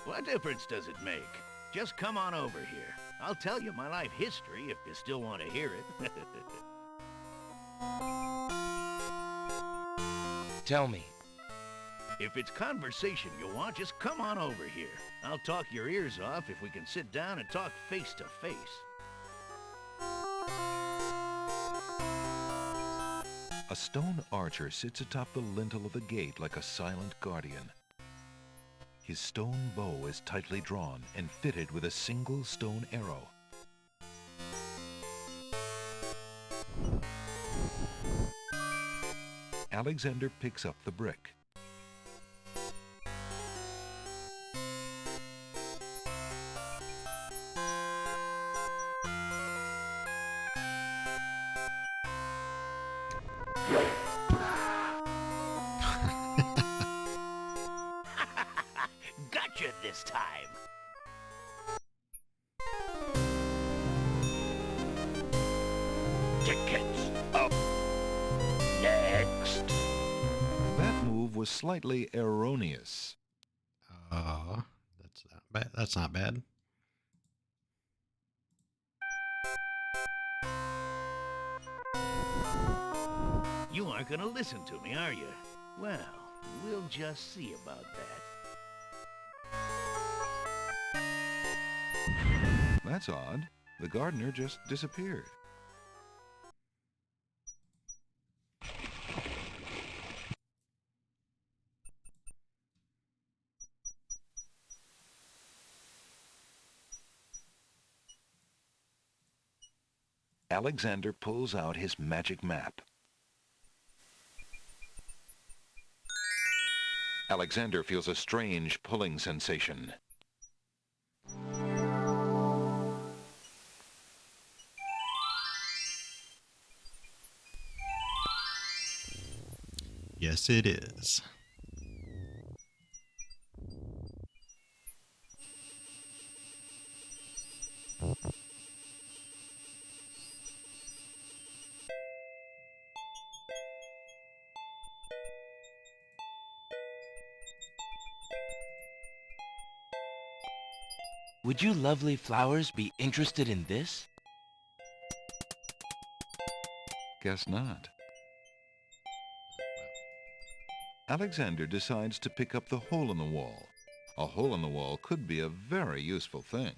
What difference does it make? Just come on over here. I'll tell you my life history if you still want to hear it. Tell me. If it's conversation you want, just come on over here. I'll talk your ears off if we can sit down and talk face to face. A stone archer sits atop the lintel of the gate like a silent guardian. His stone bow is tightly drawn and fitted with a single stone arrow. Alexander picks up the brick. Gotcha this time. was slightly erroneous. That's not bad. That's not bad. You aren't going to listen to me, are you? Well, we'll just see about that. That's odd. The gardener just disappeared. Alexander pulls out his magic map. Alexander feels a strange pulling sensation. Yes, it is. Would you lovely flowers be interested in this? Guess not. Alexander decides to pick up the hole in the wall. A hole in the wall could be a very useful thing.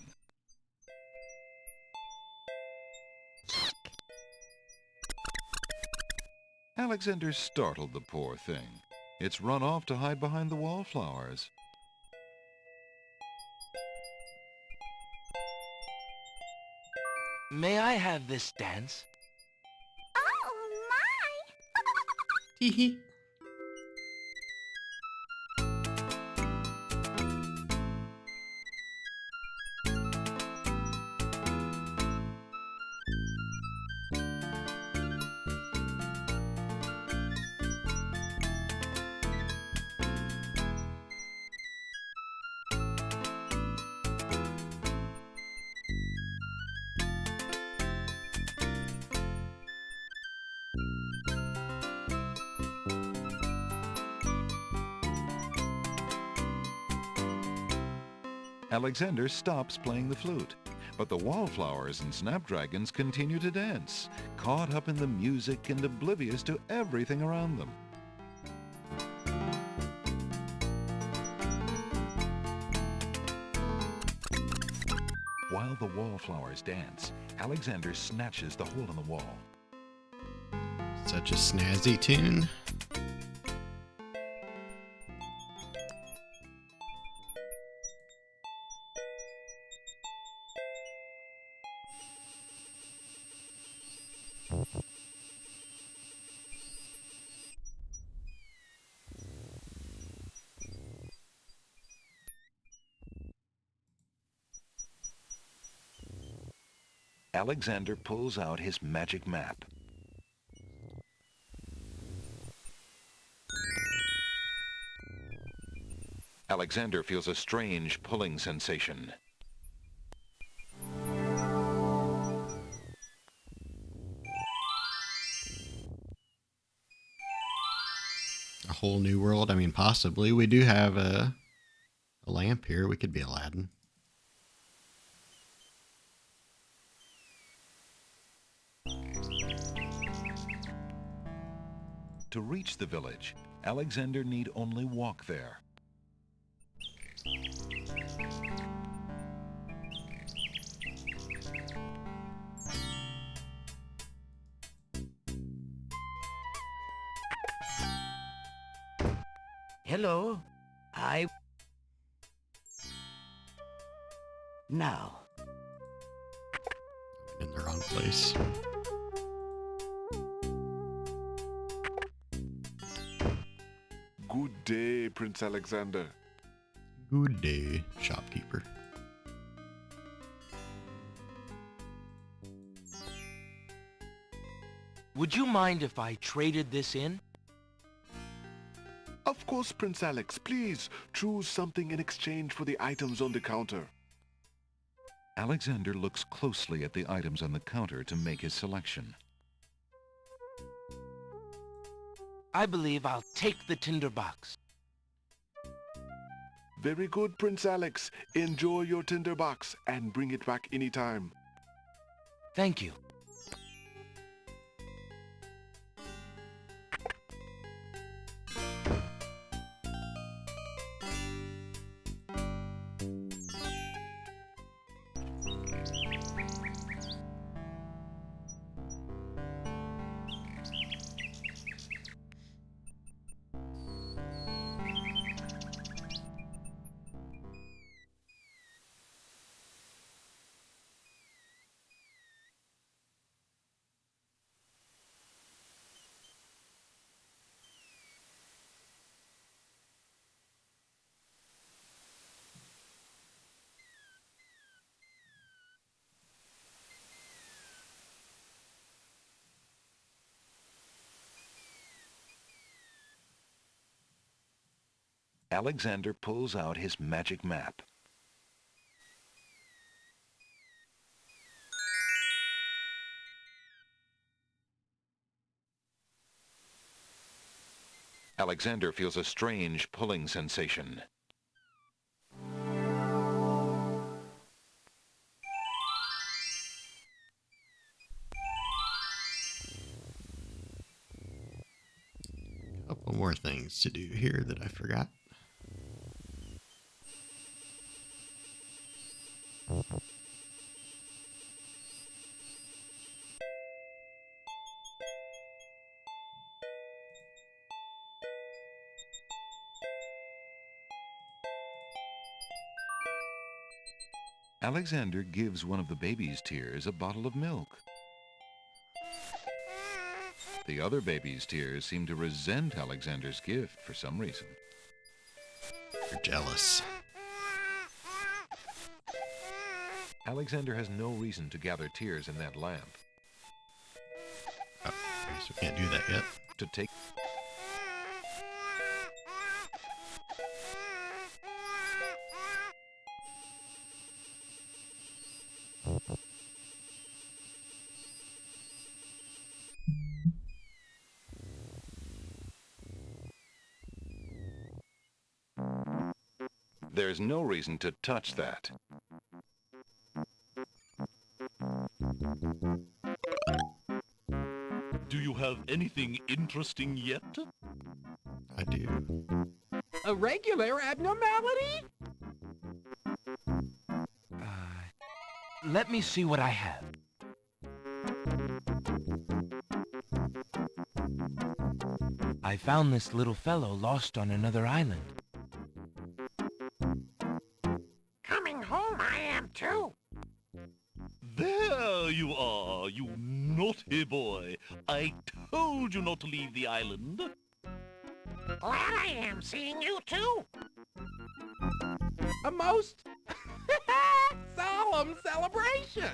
Alexander startled the poor thing. It's run off to hide behind the wallflowers. May I have this dance? Oh, my! Hee hee. Alexander stops playing the flute, but the wallflowers and snapdragons continue to dance, caught up in the music and oblivious to everything around them. While the wallflowers dance, Alexander snatches the hole in the wall. Such a snazzy tune. Alexander pulls out his magic map. Alexander feels a strange pulling sensation. A whole new world. I mean, possibly. We do have a lamp here. We could be Aladdin. To reach the village, Alexander need only walk there. Hello? Now. In the wrong place. Good day, Prince Alexander. Good day, shopkeeper. Would you mind if I traded this in? Of course, Prince Alex. Please choose something in exchange for the items on the counter. Alexander looks closely at the items on the counter to make his selection. I believe I'll take the tinderbox. Very good, Prince Alex. Enjoy your tinderbox and bring it back anytime. Thank you. Alexander pulls out his magic map. Alexander feels a strange pulling sensation. Couple more things to do here that I forgot. Alexander gives one of the baby's tears a bottle of milk. The other baby's tears seem to resent Alexander's gift for some reason. They're jealous. Alexander has no reason to gather tears in that lamp. Oh, I guess we can't do that yet. To take... There's no reason to touch that. Do you have anything interesting yet? I do. A regular abnormality? Let me see what I have. I found this little fellow lost on another island. Coming home I am too. There you are, you naughty boy. I told you not to leave the island. Glad I am seeing you too. A most solemn celebration.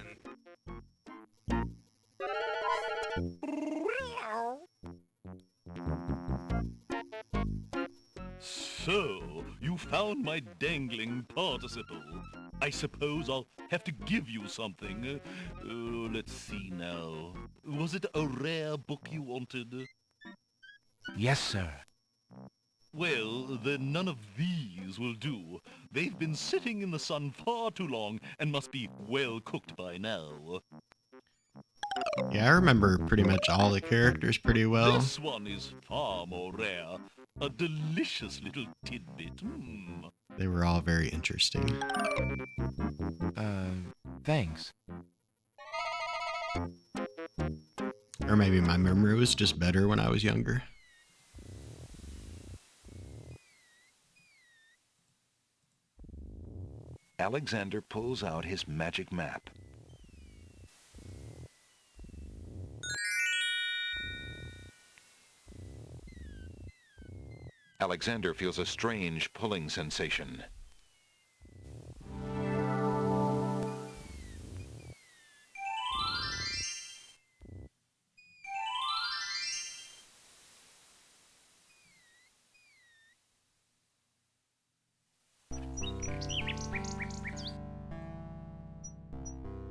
So, you found my dangling participle. I suppose I'll have to give you something. Let's see now. Was it a rare book you wanted? Yes, sir. Well, then none of these will do. They've been sitting in the sun far too long and must be well cooked by now. Yeah, I remember pretty much all the characters pretty well. This one is far more rare. A delicious little tidbit. They were all very interesting. Thanks. Or maybe my memory was just better when I was younger. Alexander pulls out his magic map. Alexander feels a strange pulling sensation.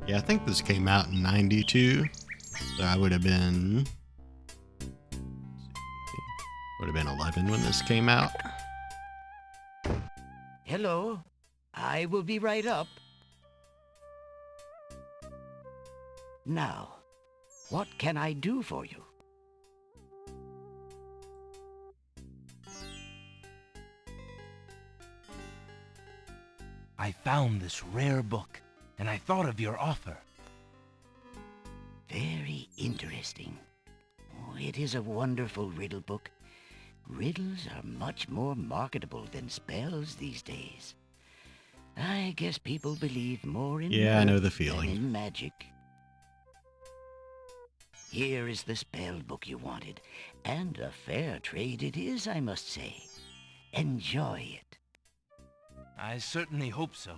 Yeah, I think this came out in 92. So I would have been 11 when this came out. Hello. I will be right up. Now, what can I do for you? I found this rare book, and I thought of your offer. Very interesting. Oh, it is a wonderful riddle book. Riddles are much more marketable than spells these days. I guess people believe more in Yeah, I know luck the than feeling. in magic. Here is the spell book you wanted, and a fair trade it is, I must say. Enjoy it. I certainly hope so.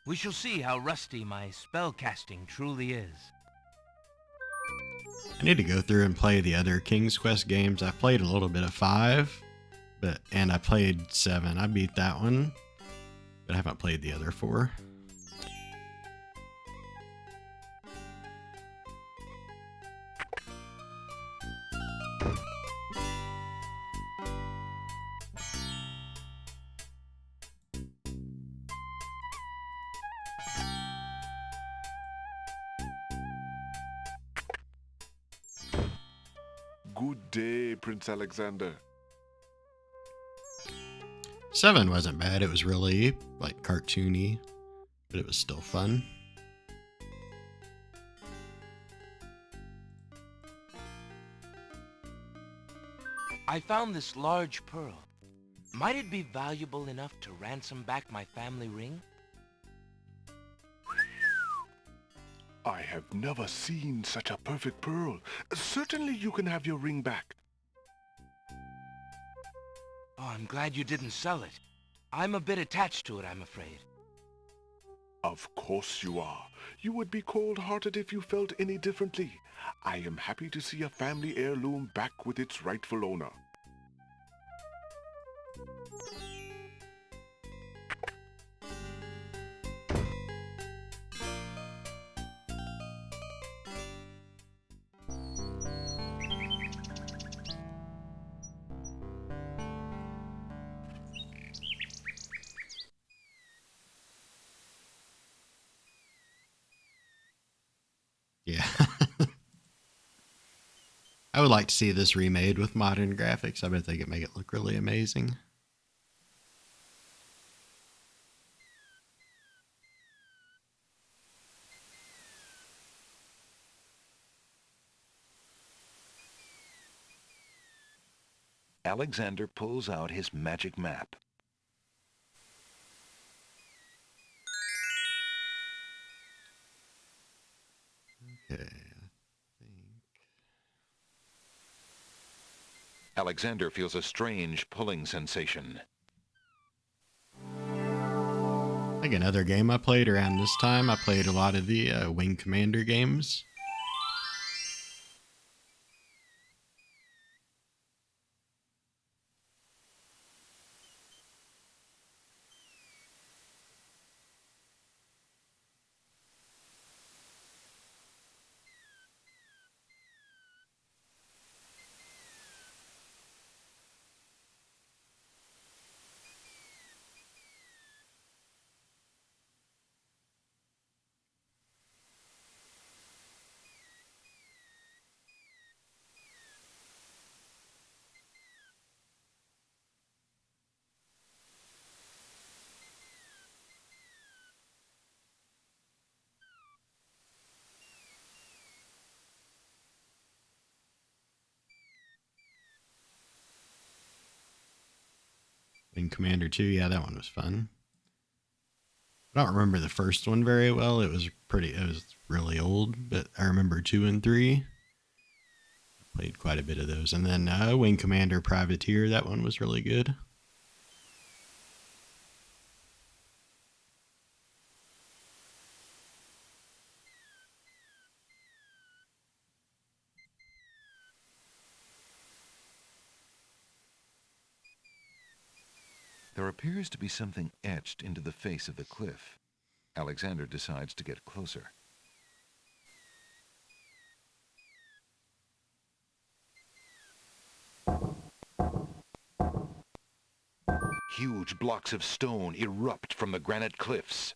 We shall see how rusty my spellcasting truly is. I need to go through and play the other King's Quest games. I played a little bit of 5, and I played 7. I beat that one, but I haven't played the other 4. Good day, Prince Alexander. 7 wasn't bad. It was really, like, cartoony, but it was still fun. I found this large pearl. Might it be valuable enough to ransom back my family ring? I have never seen such a perfect pearl. Certainly you can have your ring back. Oh, I'm glad you didn't sell it. I'm a bit attached to it, I'm afraid. Of course you are. You would be cold-hearted if you felt any differently. I am happy to see a family heirloom back with its rightful owner. Yeah. I would like to see this remade with modern graphics. I bet they could make it look really amazing. Alexander pulls out his magic map. Okay, I think. Alexander feels a strange pulling sensation. I think another game I played around this time, I played a lot of the Wing Commander games. Wing Commander 2, yeah, that one was fun. I don't remember the first one very well. It was really old, but I remember 2 and 3. Played quite a bit of those. And then Wing Commander Privateer, that one was really good. There appears to be something etched into the face of the cliff. Alexander decides to get closer. Huge blocks of stone erupt from the granite cliffs.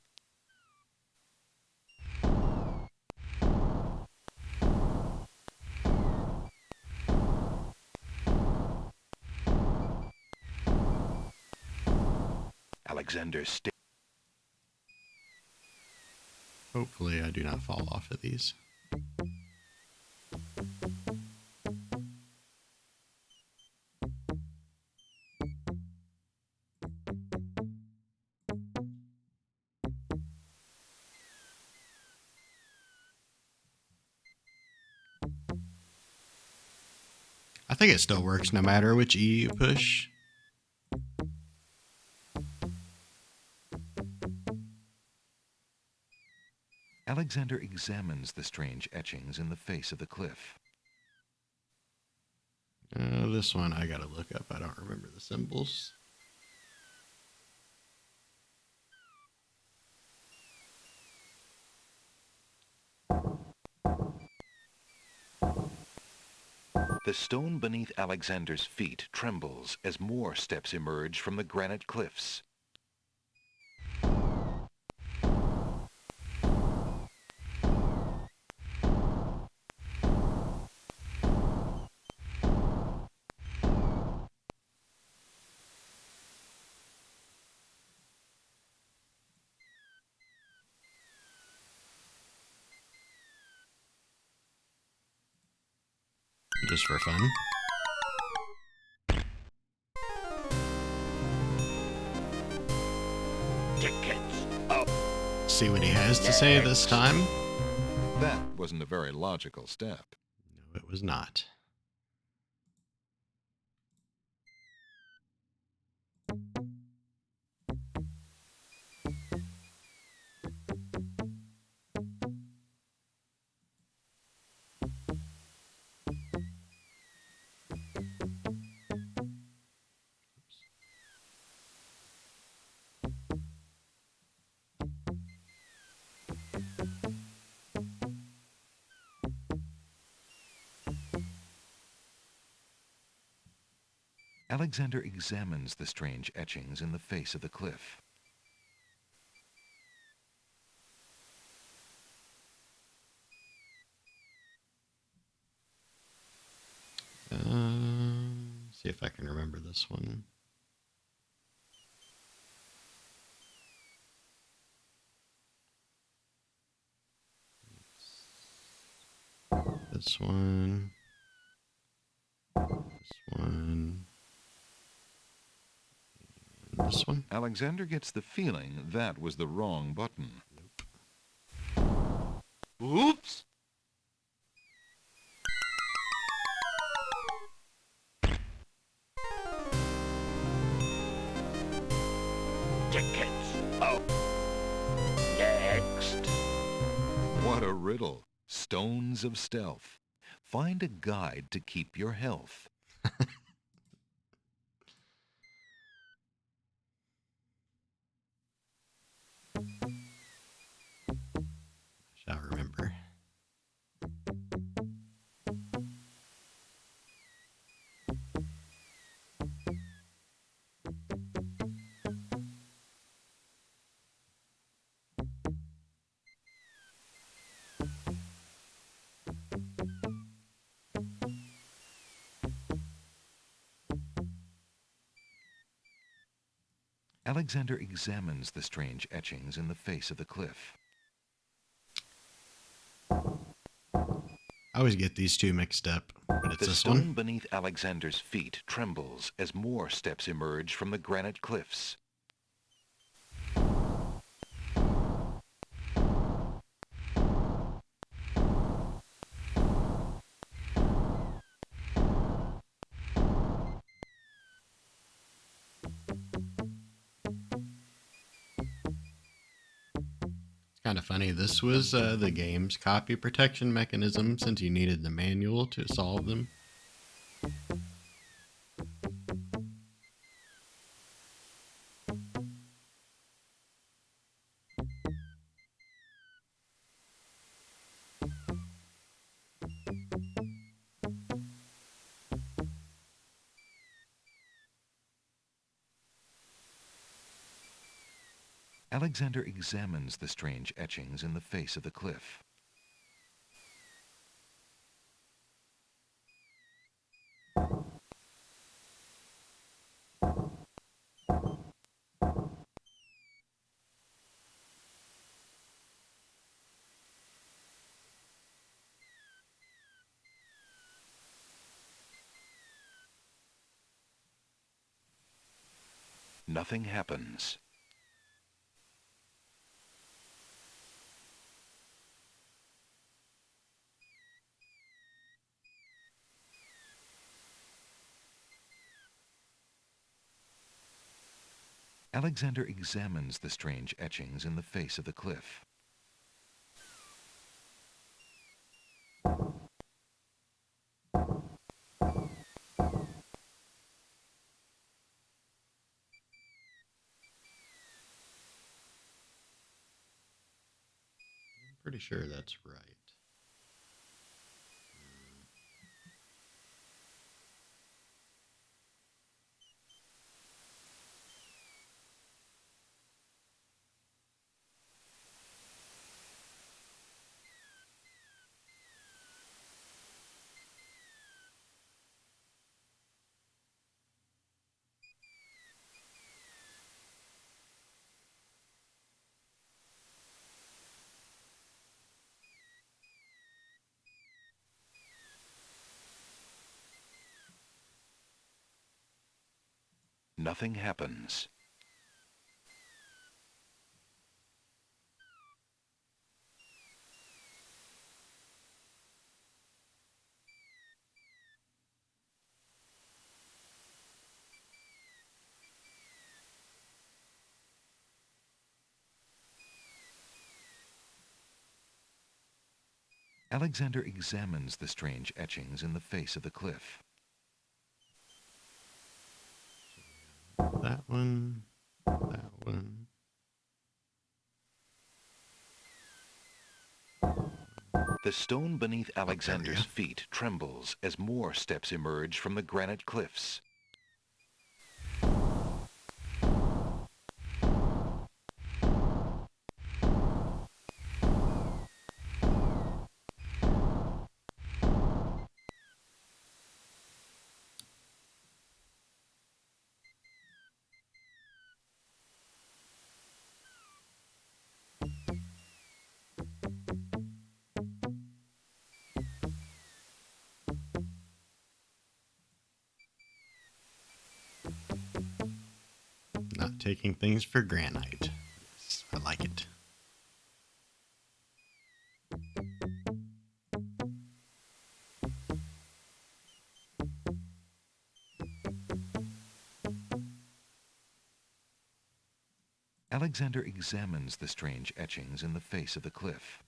Alexander Hopefully I do not fall off of these. I think it still works no matter which E you push. Alexander examines the strange etchings in the face of the cliff. This one I gotta look up. I don't remember the symbols. The stone beneath Alexander's feet trembles as more steps emerge from the granite cliffs. Just for fun. Tickets up. See what he has to say this time. That wasn't a very logical step. No, it was not. Alexander examines the strange etchings in the face of the cliff. See if I can remember this one. This one. This one. And this one. Alexander gets the feeling that was the wrong button. Oops! Tickets up. Next. What a riddle. Stones of stealth. Find a guide to keep your health. Shall remember. Alexander examines the strange etchings in the face of the cliff. I always get these two mixed up, but it's The this stone one. beneath Alexander's feet trembles as more steps emerge from the granite cliffs. Kind of funny. This was the game's copy protection mechanism since you needed the manual to solve them. Alexander examines the strange etchings in the face of the cliff. Nothing happens. Alexander examines the strange etchings in the face of the cliff. I'm pretty sure that's right. Nothing happens. Alexander examines the strange etchings in the face of the cliff. That one. That one. The stone beneath Alexander's feet trembles as more steps emerge from the granite cliffs. Not taking things for granite. Yes, I like it. Alexander examines the strange etchings in the face of the cliff.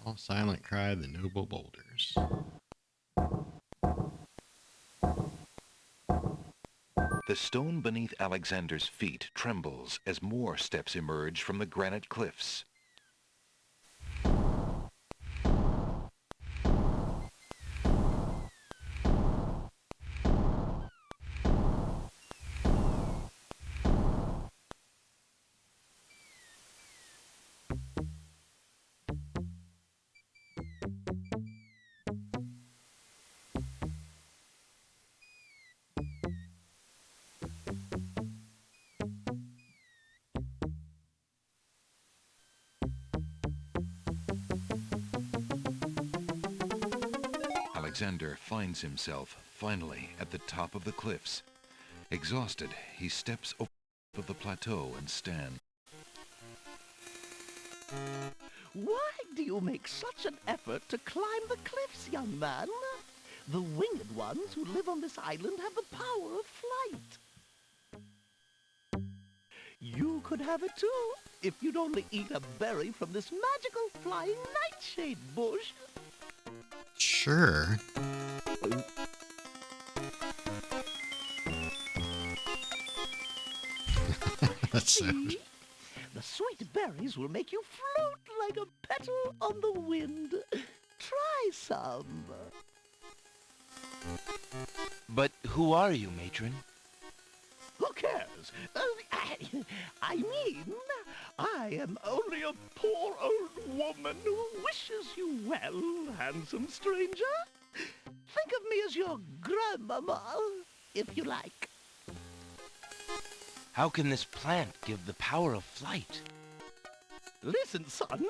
All silent cry the noble boulders. The stone beneath Alexander's feet trembles as more steps emerge from the granite cliffs. Alexander finds himself finally at the top of the cliffs. Exhausted, he steps over the plateau and stands. Why do you make such an effort to climb the cliffs, young man? The winged ones who live on this island have the power of flight. You could have it too, if you'd only eat a berry from this magical flying nightshade bush. Sure. That's so... See? The sweet berries will make you float like a petal on the wind. Try some. But who are you, matron? I mean, I am only a poor old woman who wishes you well, handsome stranger. Think of me as your grandmama, if you like. How can this plant give the power of flight? Listen, son,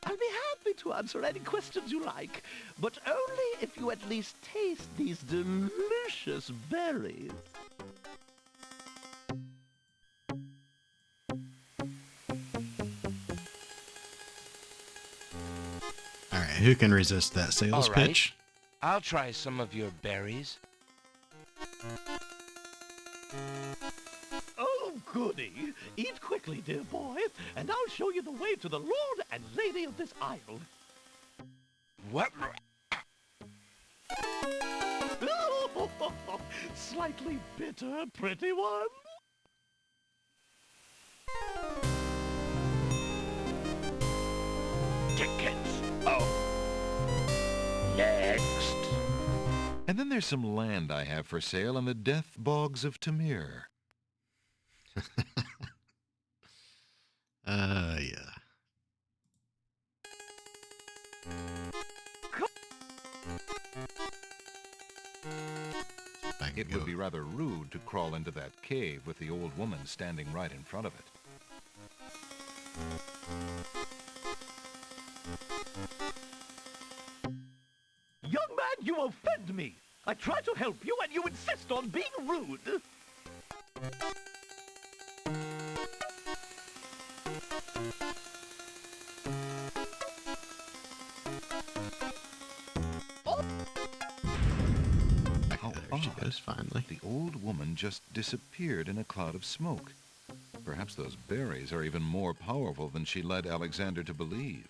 I'll be happy to answer any questions you like, but only if you at least taste these delicious berries. All right, who can resist that sales All right. pitch? I'll try some of your berries. Oh, goody. Eat quickly, dear boy, and I'll show you the way to the Lord and Lady of this isle. What? Slightly bitter, pretty one. Tickets. Oh. Next. And then there's some land I have for sale in the death bogs of Tamir. Yeah. It would be rather rude to crawl into that cave with the old woman standing right in front of it. Young man, you offend me. I try to help you and you insist on being rude. There she goes, finally. The old woman just disappeared in a cloud of smoke. Perhaps those berries are even more powerful than she led Alexander to believe.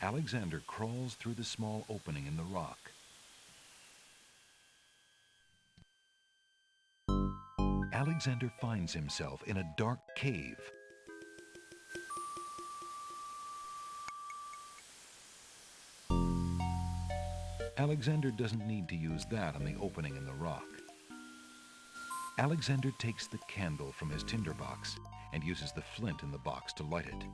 Alexander crawls through the small opening in the rock. Alexander finds himself in a dark cave. Alexander doesn't need to use that on the opening in the rock. Alexander takes the candle from his tinderbox and uses the flint in the box to light it.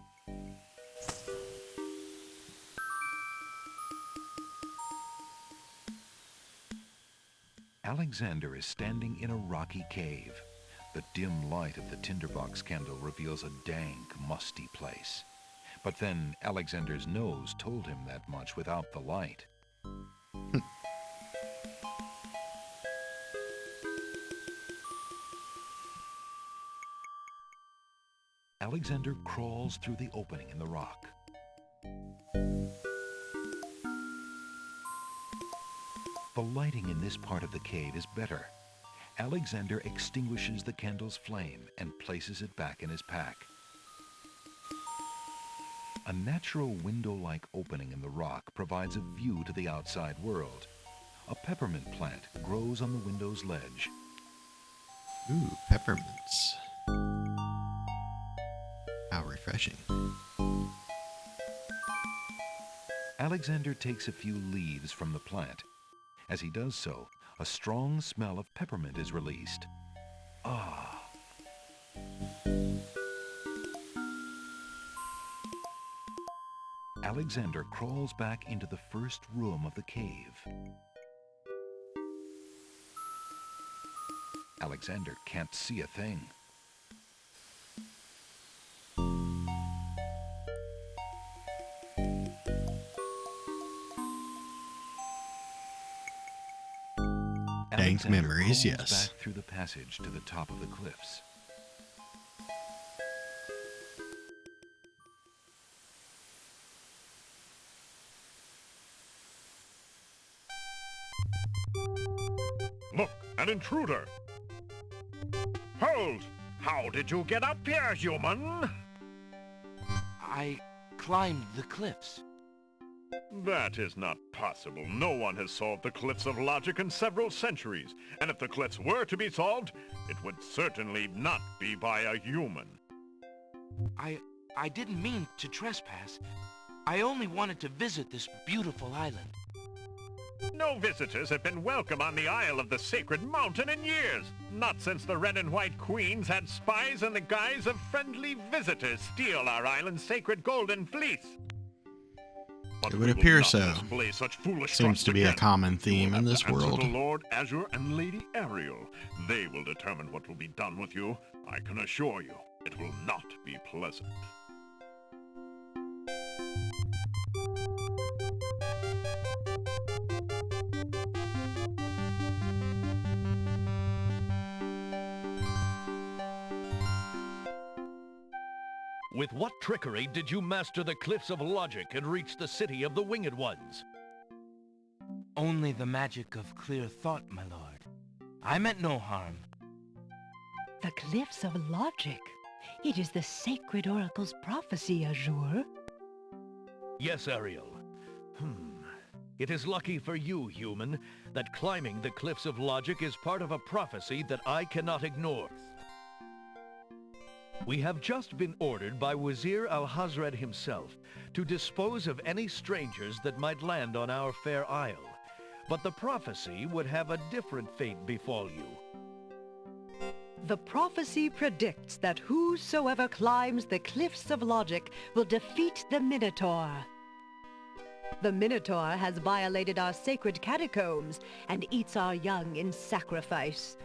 Alexander is standing in a rocky cave. The dim light of the tinderbox candle reveals a dank, musty place. But then Alexander's nose told him that much without the light. Alexander crawls through the opening in the rock. The lighting in this part of the cave is better. Alexander extinguishes the candle's flame and places it back in his pack. A natural window-like opening in the rock provides a view to the outside world. A peppermint plant grows on the window's ledge. Ooh, peppermints. How refreshing. Alexander takes a few leaves from the plant. As he does so, a strong smell of peppermint is released. Ah! Alexander crawls back into the first room of the cave. Alexander can't see a thing. Dank memories, crawls yes. back through the passage to the top of the cliffs. Look, an intruder! Hold! How did you get up here, human? I climbed the cliffs. That is not possible. No one has solved the cliffs of logic in several centuries, and if the cliffs were to be solved, it would certainly not be by a human. I didn't mean to trespass. I only wanted to visit this beautiful island. No visitors have been welcome on the Isle of the Sacred Mountain in years. Not since the Red and White Queens had spies in the guise of friendly visitors steal our island's sacred golden fleece. But It we would will appear not so. display such foolish Seems to be a again. common theme in You will this have to answer world. to Lord Azure and Lady Ariel. They will determine what will be done with you. I can assure you, it will not be pleasant. With what trickery did you master the cliffs of logic and reach the city of the Winged Ones? Only the magic of clear thought, my lord. I meant no harm. The cliffs of logic. It is the sacred oracle's prophecy, Azure. Yes, Ariel. It is lucky for you, human, that climbing the cliffs of logic is part of a prophecy that I cannot ignore. We have just been ordered by Wazir Al-Hazred himself to dispose of any strangers that might land on our fair isle. But the prophecy would have a different fate befall you. The prophecy predicts that whosoever climbs the cliffs of logic will defeat the Minotaur. The Minotaur has violated our sacred catacombs and eats our young in sacrifice.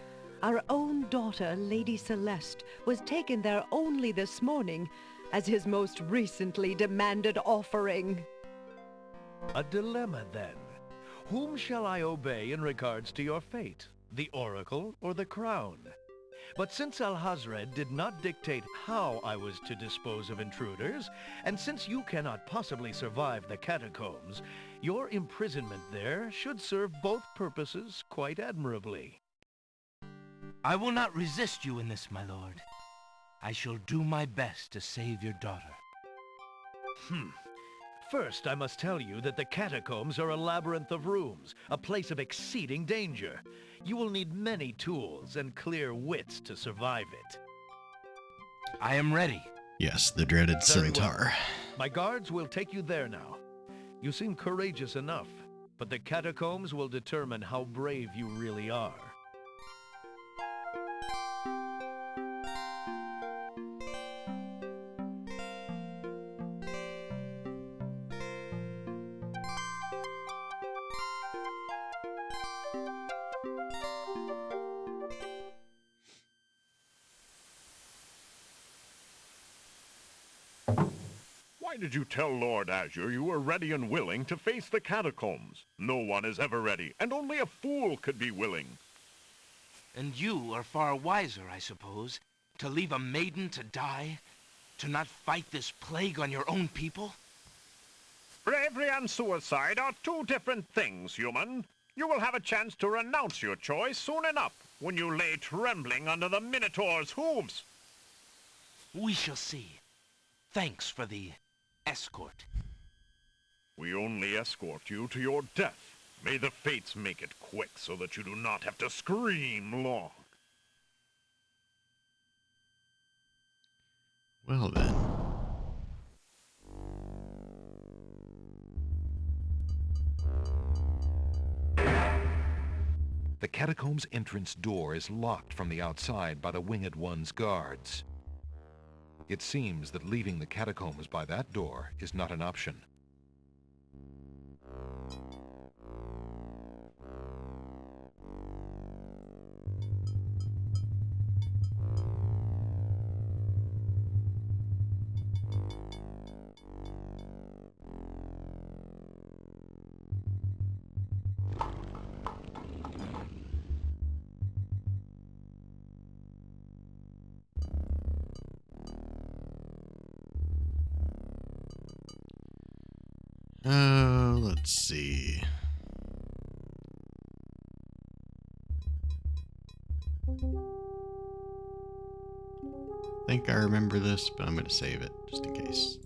Our own daughter, Lady Celeste, was taken there only this morning as his most recently demanded offering. A dilemma, then. Whom shall I obey in regards to your fate? The Oracle or the Crown? But since Al-Hazred did not dictate how I was to dispose of intruders, and since you cannot possibly survive the catacombs, your imprisonment there should serve both purposes quite admirably. I will not resist you in this, my lord. I shall do my best to save your daughter. First, I must tell you that the catacombs are a labyrinth of rooms, a place of exceeding danger. You will need many tools and clear wits to survive it. I am ready. Yes, the dreaded Very well. centaur. My guards will take you there now. You seem courageous enough, but the catacombs will determine how brave you really are. Why did you tell Lord Azure you were ready and willing to face the catacombs? No one is ever ready, and only a fool could be willing. And you are far wiser, I suppose, to leave a maiden to die? To not fight this plague on your own people? Bravery and suicide are two different things, human. You will have a chance to renounce your choice soon enough, when you lay trembling under the Minotaur's hooves. We shall see. Thanks for the escort. We only escort you to your death. May the fates make it quick so that you do not have to scream long. Well then. The catacomb's entrance door is locked from the outside by the Winged One's guards. It seems that leaving the catacombs by that door is not an option. Let's see. I think I remember this, but I'm going to save it just in case.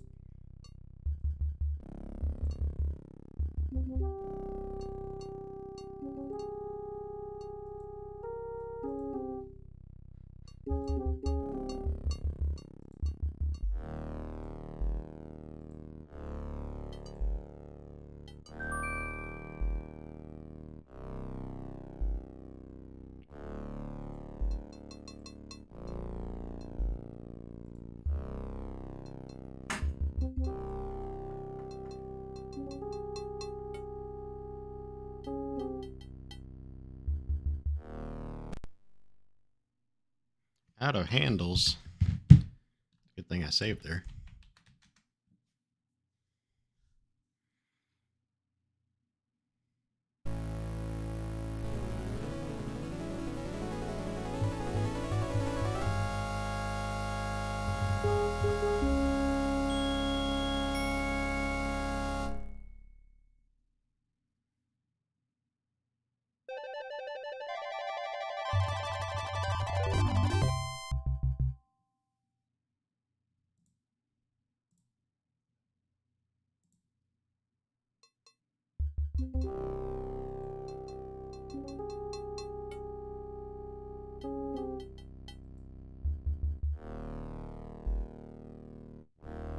out of handles. Good thing I saved there.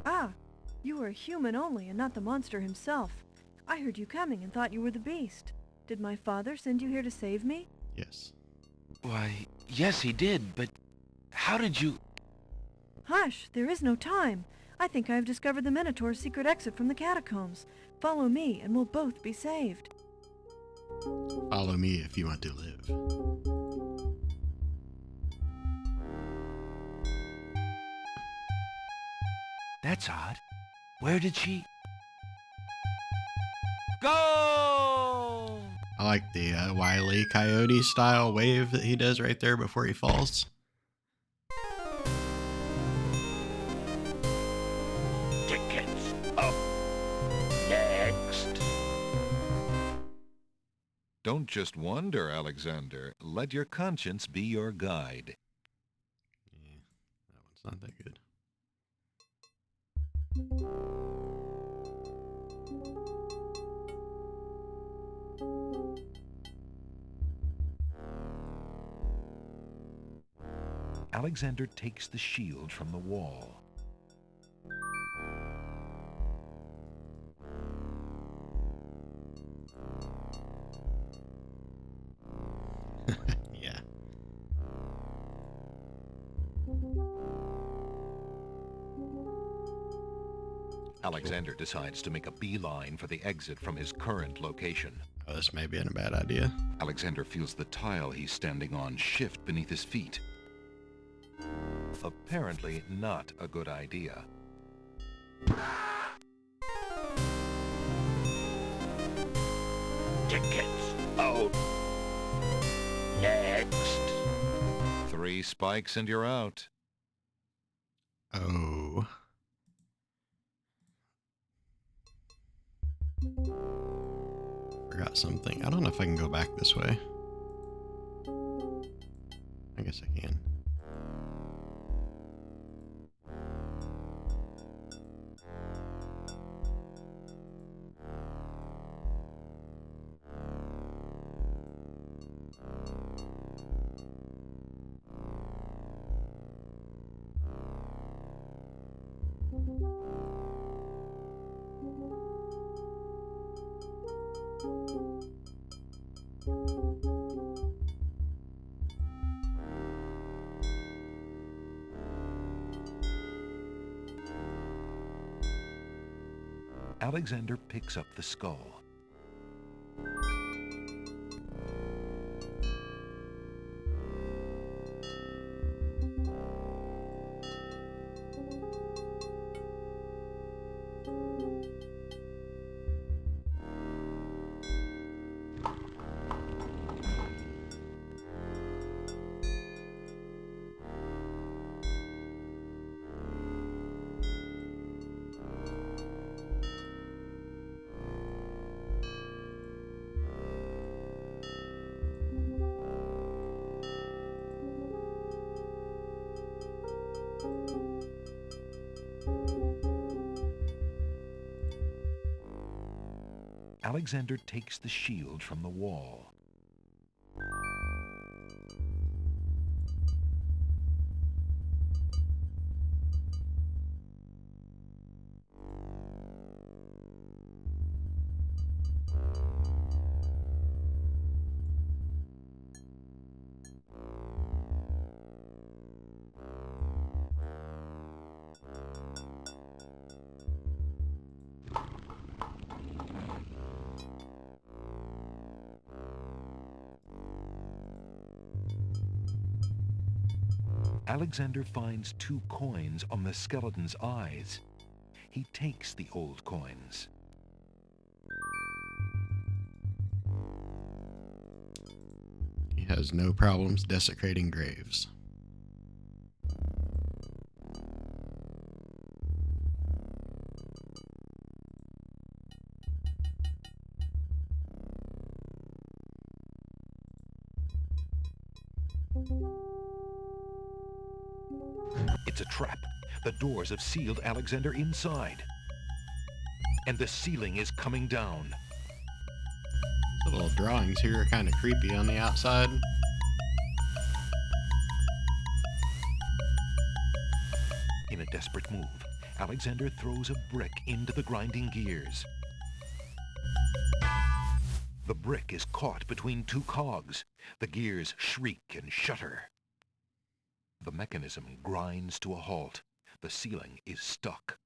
Ah, you were a human only and not the monster himself. I heard you coming and thought you were the beast. Did my father send you here to save me? Yes. Why, yes, he did, but how did you... Hush, there is no time. I think I have discovered the Minotaur's secret exit from the catacombs. Follow me and we'll both be saved. Follow me if you want to live. That's odd. Where did she... Go! I like the Wile E. Coyote style wave that he does right there before he falls. Tickets up next. Don't just wander, Alexander. Let your conscience be your guide. Yeah, that one's not that good. Alexander takes the shield from the wall. Yeah. Alexander decides to make a beeline for the exit from his current location. Oh, this may be a bad idea. Alexander feels the tile he's standing on shift beneath his feet. Apparently not a good idea. Tickets out next. 3 spikes and you're out. Oh. Forgot something. I don't know if I can go back this way. I guess I can. Alexander picks up the skull. Alexander takes the shield from the wall. Alexander finds 2 coins on the skeleton's eyes. He takes the old coins. He has no problems desecrating graves. It's a trap. The doors have sealed Alexander inside. And the ceiling is coming down. These little drawings here are kind of creepy on the outside. In a desperate move, Alexander throws a brick into the grinding gears. The brick is caught between 2 cogs. The gears shriek and shudder. The mechanism grinds to a halt. The ceiling is stuck.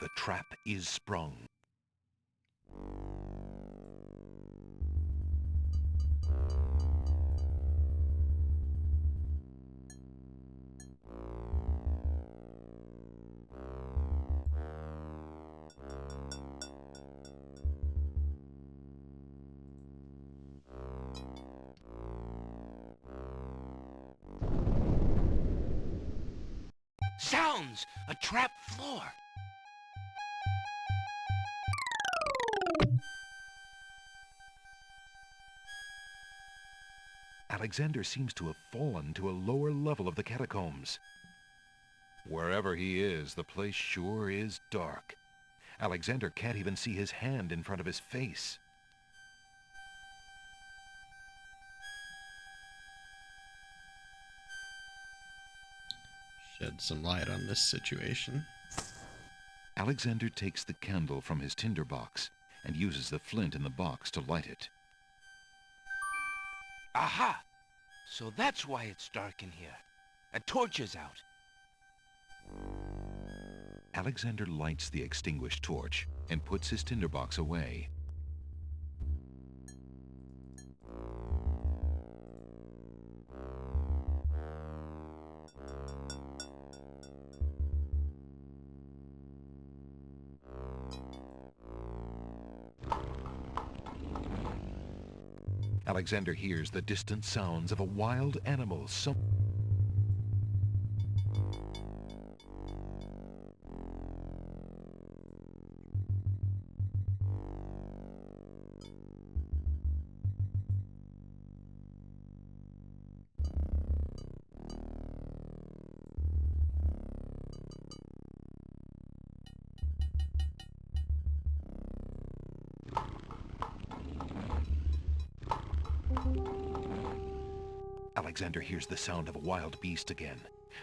The trap is sprung. Sounds! A trap floor! Alexander seems to have fallen to a lower level of the catacombs. Wherever he is, the place sure is dark. Alexander can't even see his hand in front of his face. Shed some light on this situation. Alexander takes the candle from his tinderbox and uses the flint in the box to light it. Aha! So that's why it's dark in here. A torch is out. Alexander lights the extinguished torch and puts his tinderbox away. Alexander hears the distant sounds of a wild animal. Alexander hears the sound of a wild beast again,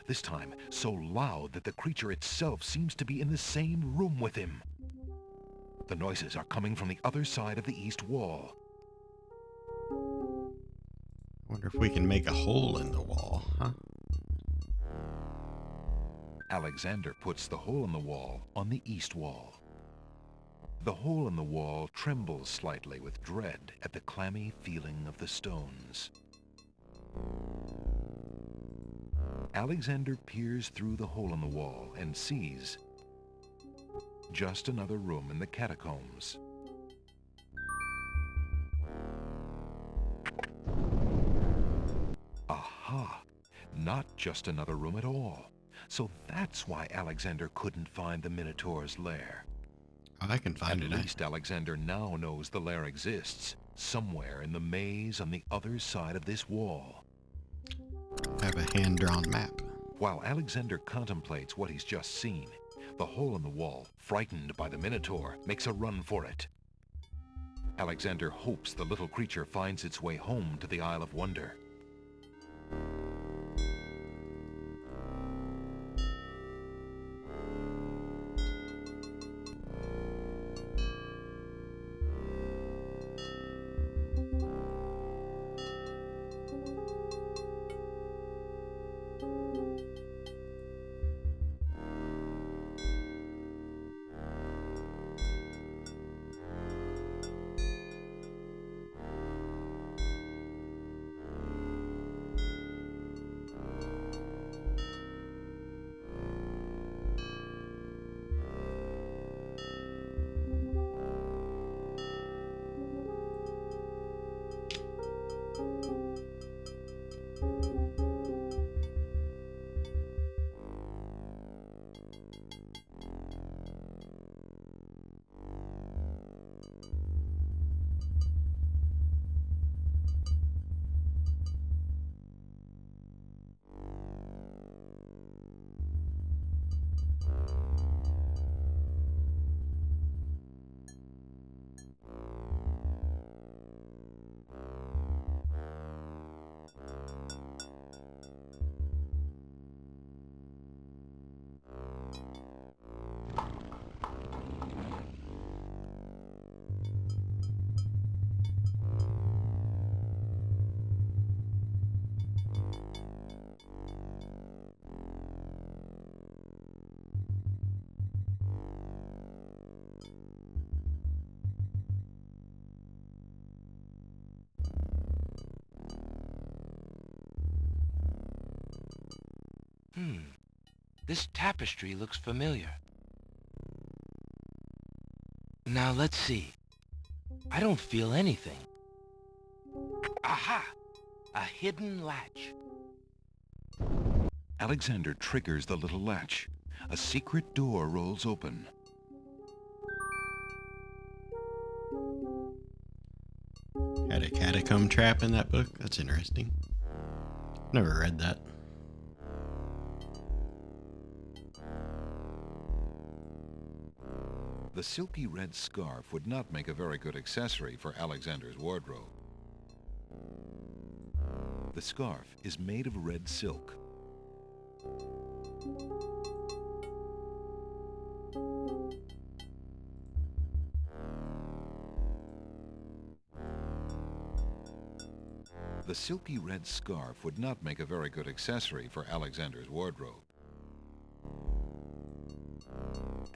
this time so loud that the creature itself seems to be in the same room with him. The noises are coming from the other side of the east wall. I wonder if we can make a hole in the wall, huh? Alexander puts the hole in the wall on the east wall. The hole in the wall trembles slightly with dread at the clammy feeling of the stones. Alexander peers through the hole in the wall and sees just another room in the catacombs. Aha! Not just another room at all. So that's why Alexander couldn't find the Minotaur's lair. I can find it. At least Alexander now knows the lair exists, somewhere in the maze on the other side of this wall. I have a hand-drawn map. While Alexander contemplates what he's just seen, the hole in the wall, frightened by the Minotaur, makes a run for it. Alexander hopes the little creature finds its way home to the Isle of Wonder. This tapestry looks familiar. Now let's see. I don't feel anything. Aha! A hidden latch. Alexander triggers the little latch. A secret door rolls open. Had a catacomb trap in that book? That's interesting. Never read that. The silky red scarf would not make a very good accessory for Alexander's wardrobe. The scarf is made of red silk. The silky red scarf would not make a very good accessory for Alexander's wardrobe.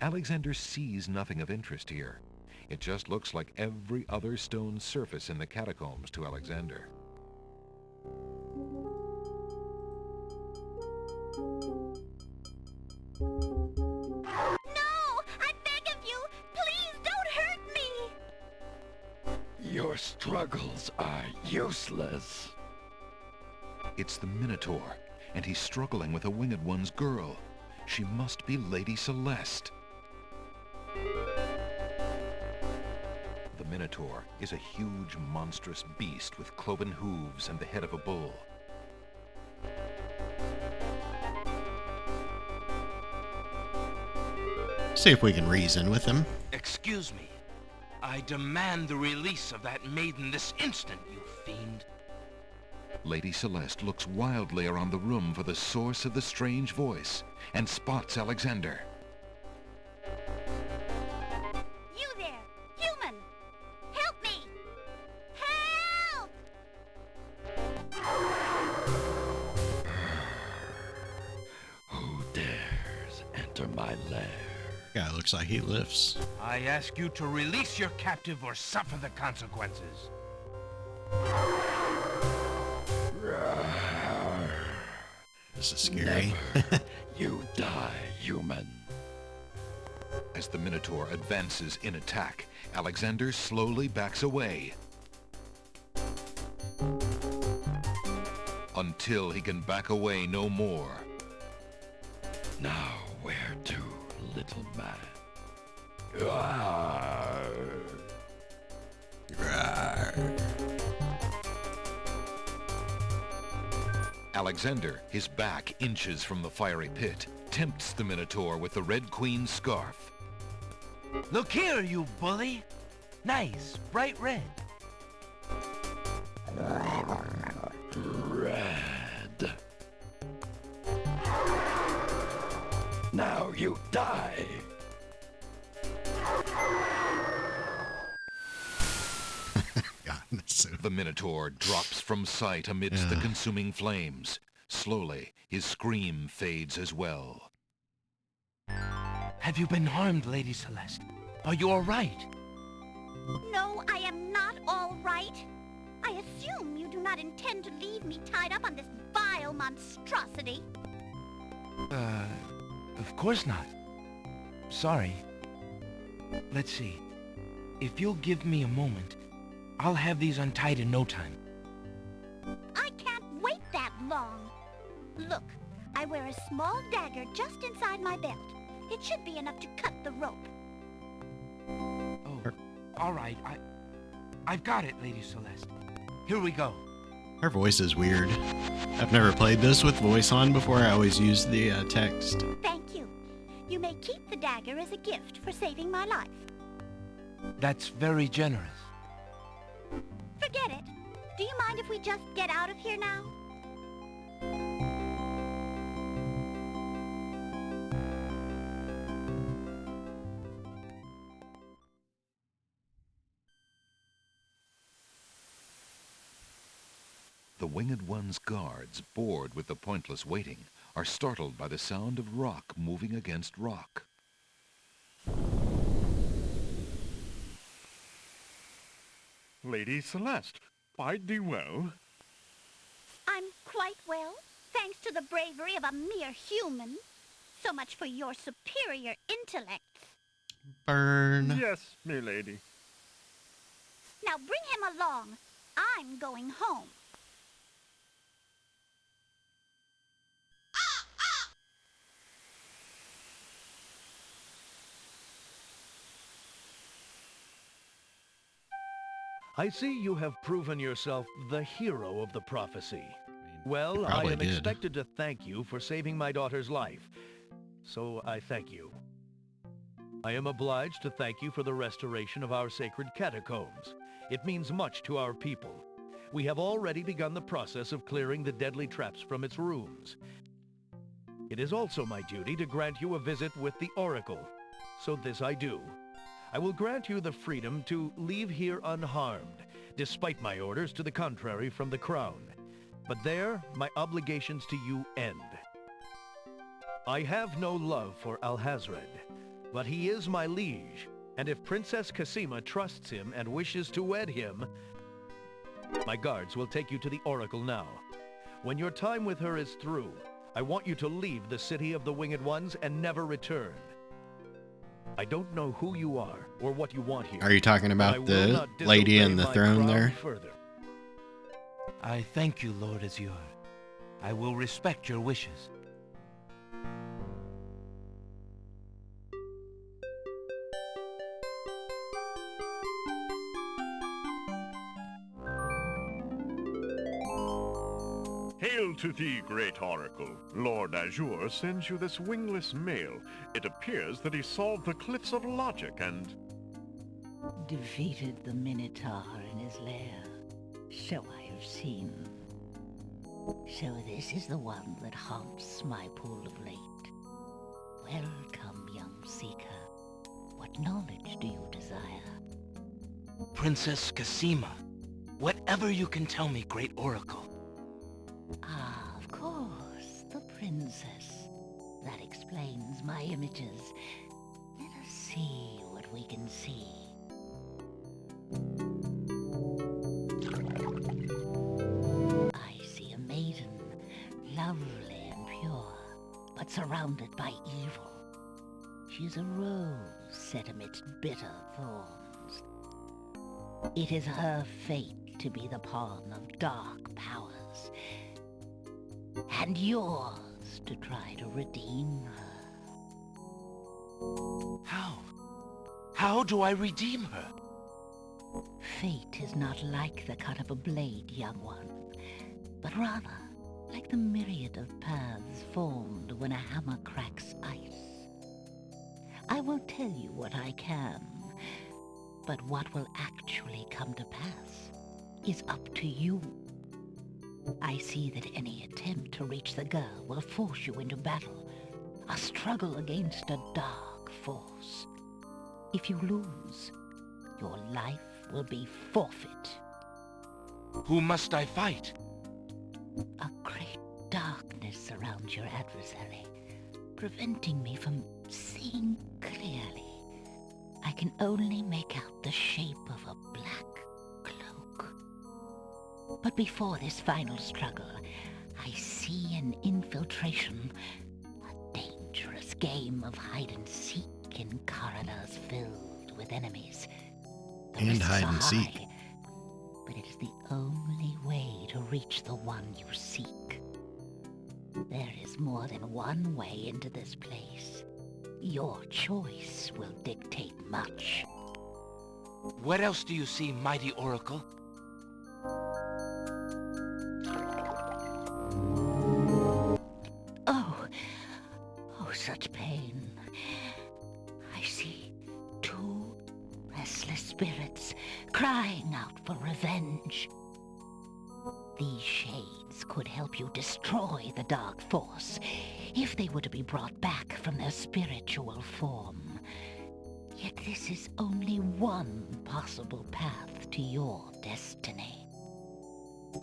Alexander sees nothing of interest here. It just looks like every other stone surface in the catacombs to Alexander. No! I beg of you! Please don't hurt me! Your struggles are useless. It's the Minotaur, and he's struggling with a Winged One's girl. She must be Lady Celeste. The Minotaur is a huge, monstrous beast with cloven hooves and the head of a bull. See if we can reason with him. Excuse me. I demand the release of that maiden this instant, you fiend. Lady Celeste looks wildly around the room for the source of the strange voice and spots Alexander. You there! Human! Help me! Help! Who dares enter my lair? Guy looks like he lifts. I ask you to release your captive or suffer the consequences. This is scary. Never. You die, human. As the Minotaur advances in attack, Alexander slowly backs away. Until he can back away no more. Now where to, little man? Alexander, his back inches from the fiery pit, tempts the Minotaur with the Red Queen's scarf. Look here, you bully. Nice, bright red. Red. Now you die. God, that's so... The Minotaur drops from sight amidst the consuming flames. Slowly, his scream fades as well. Have you been harmed, Lady Celeste? Are you all right? No, I am not all right. I assume you do not intend to leave me tied up on this vile monstrosity. Of course not. Sorry. Let's see. If you'll give me a moment, I'll have these untied in no time. I can't wait that long. Look, I wear a small dagger just inside my belt. It should be enough to cut the rope. Oh, all right. I've got it, Lady Celeste. Here we go. Her voice is weird. I've never played this with voice on before. I always use the text. Thank you. You may keep the dagger as a gift for saving my life. That's very generous. Forget it. Do you mind if we just get out of here now? The Winged One's guards, bored with the pointless waiting, are startled by the sound of rock moving against rock. Lady Celeste, fight thee well. I'm quite well, thank thanks to the bravery of a mere human. So much for your superior intellects. Burn. Yes, milady. Now bring him along. I'm going home. I see you have proven yourself the hero of the prophecy. Well, I probably am did. expected to thank you for saving my daughter's life, so I thank you. I am obliged to thank you for the restoration of our sacred catacombs. It means much to our people. We have already begun the process of clearing the deadly traps from its rooms. It is also my duty to grant you a visit with the Oracle, so this I do. I will grant you the freedom to leave here unharmed, despite my orders to the contrary from the Crown. But there, my obligations to you end. I have no love for Alhazred, but he is my liege, and if Princess Cassima trusts him and wishes to wed him, my guards will take you to the Oracle now. When your time with her is through, I want you to leave the City of the Winged Ones and never return. I don't know who you are or what you want here. Are you talking but I about will the not lady disobey in the my throne crown there? Further. I thank you, Lord Azure. I will respect your wishes. Hail to thee, great oracle. Lord Azure sends you this wingless mail. It appears that he solved the cliffs of logic and... Defeated the Minotaur in his lair. So I have seen. So this is the one that haunts my pool of late. Welcome, young seeker. What knowledge do you desire? Princess Cassima, whatever you can tell me, great oracle. Ah, of course, the princess. That explains my images. Let us see what we can see. I see a maiden, lovely and pure, but surrounded by evil. She's a rose set amidst bitter thorns. It is her fate to be the pawn of dark powers, and yours to try to redeem her. How? How do I redeem her? Fate is not like the cut of a blade, young one, but rather like the myriad of paths formed when a hammer cracks ice. I will tell you what I can, but what will actually come to pass is up to you. I see that any attempt to reach the girl will force you into battle, a struggle against a dark force. If you lose, your life will be forfeit. Who must I fight? A great darkness surrounds your adversary, preventing me from seeing clearly. I can only make out the shape of a black cloak. But before this final struggle, I see an infiltration, a dangerous game of hide-and-seek in corridors filled with enemies. The And risks hide are and seek. high, but it is the only way to reach the one you seek. There is more than one way into this place. Your choice will dictate much. What else do you see, mighty oracle? Oh, such pain. I see two restless spirits crying out for revenge. These shades could help you destroy the dark force if they were to be brought back from their spiritual form. Yet this is only one possible path to your destiny.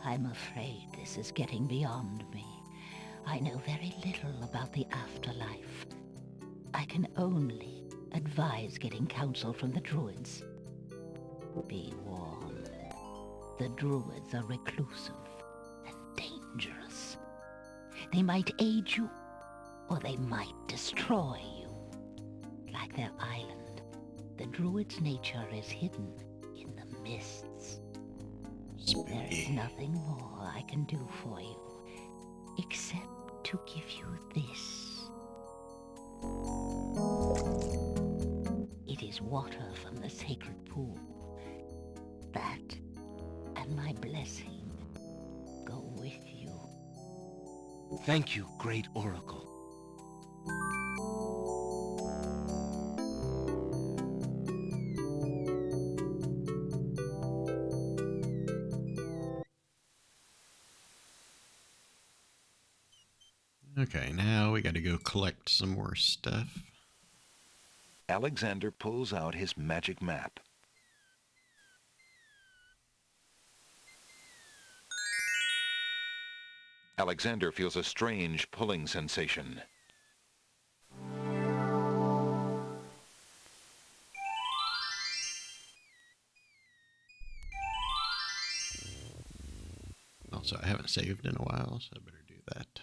I'm afraid this is getting beyond me. I know very little about the afterlife. I can only advise getting counsel from the druids. Be warned. The druids are reclusive and dangerous. They might aid you, or they might destroy you. Like their island, the druid's nature is hidden in the mists. There is nothing more I can do for you, except to give you this. It is water from the sacred pool. That and my blessing go with you. Thank you, great oracle. Okay, now we got to go collect some more stuff. Alexander pulls out his magic map. Alexander feels a strange pulling sensation. Also, I haven't saved in a while, so I better do that.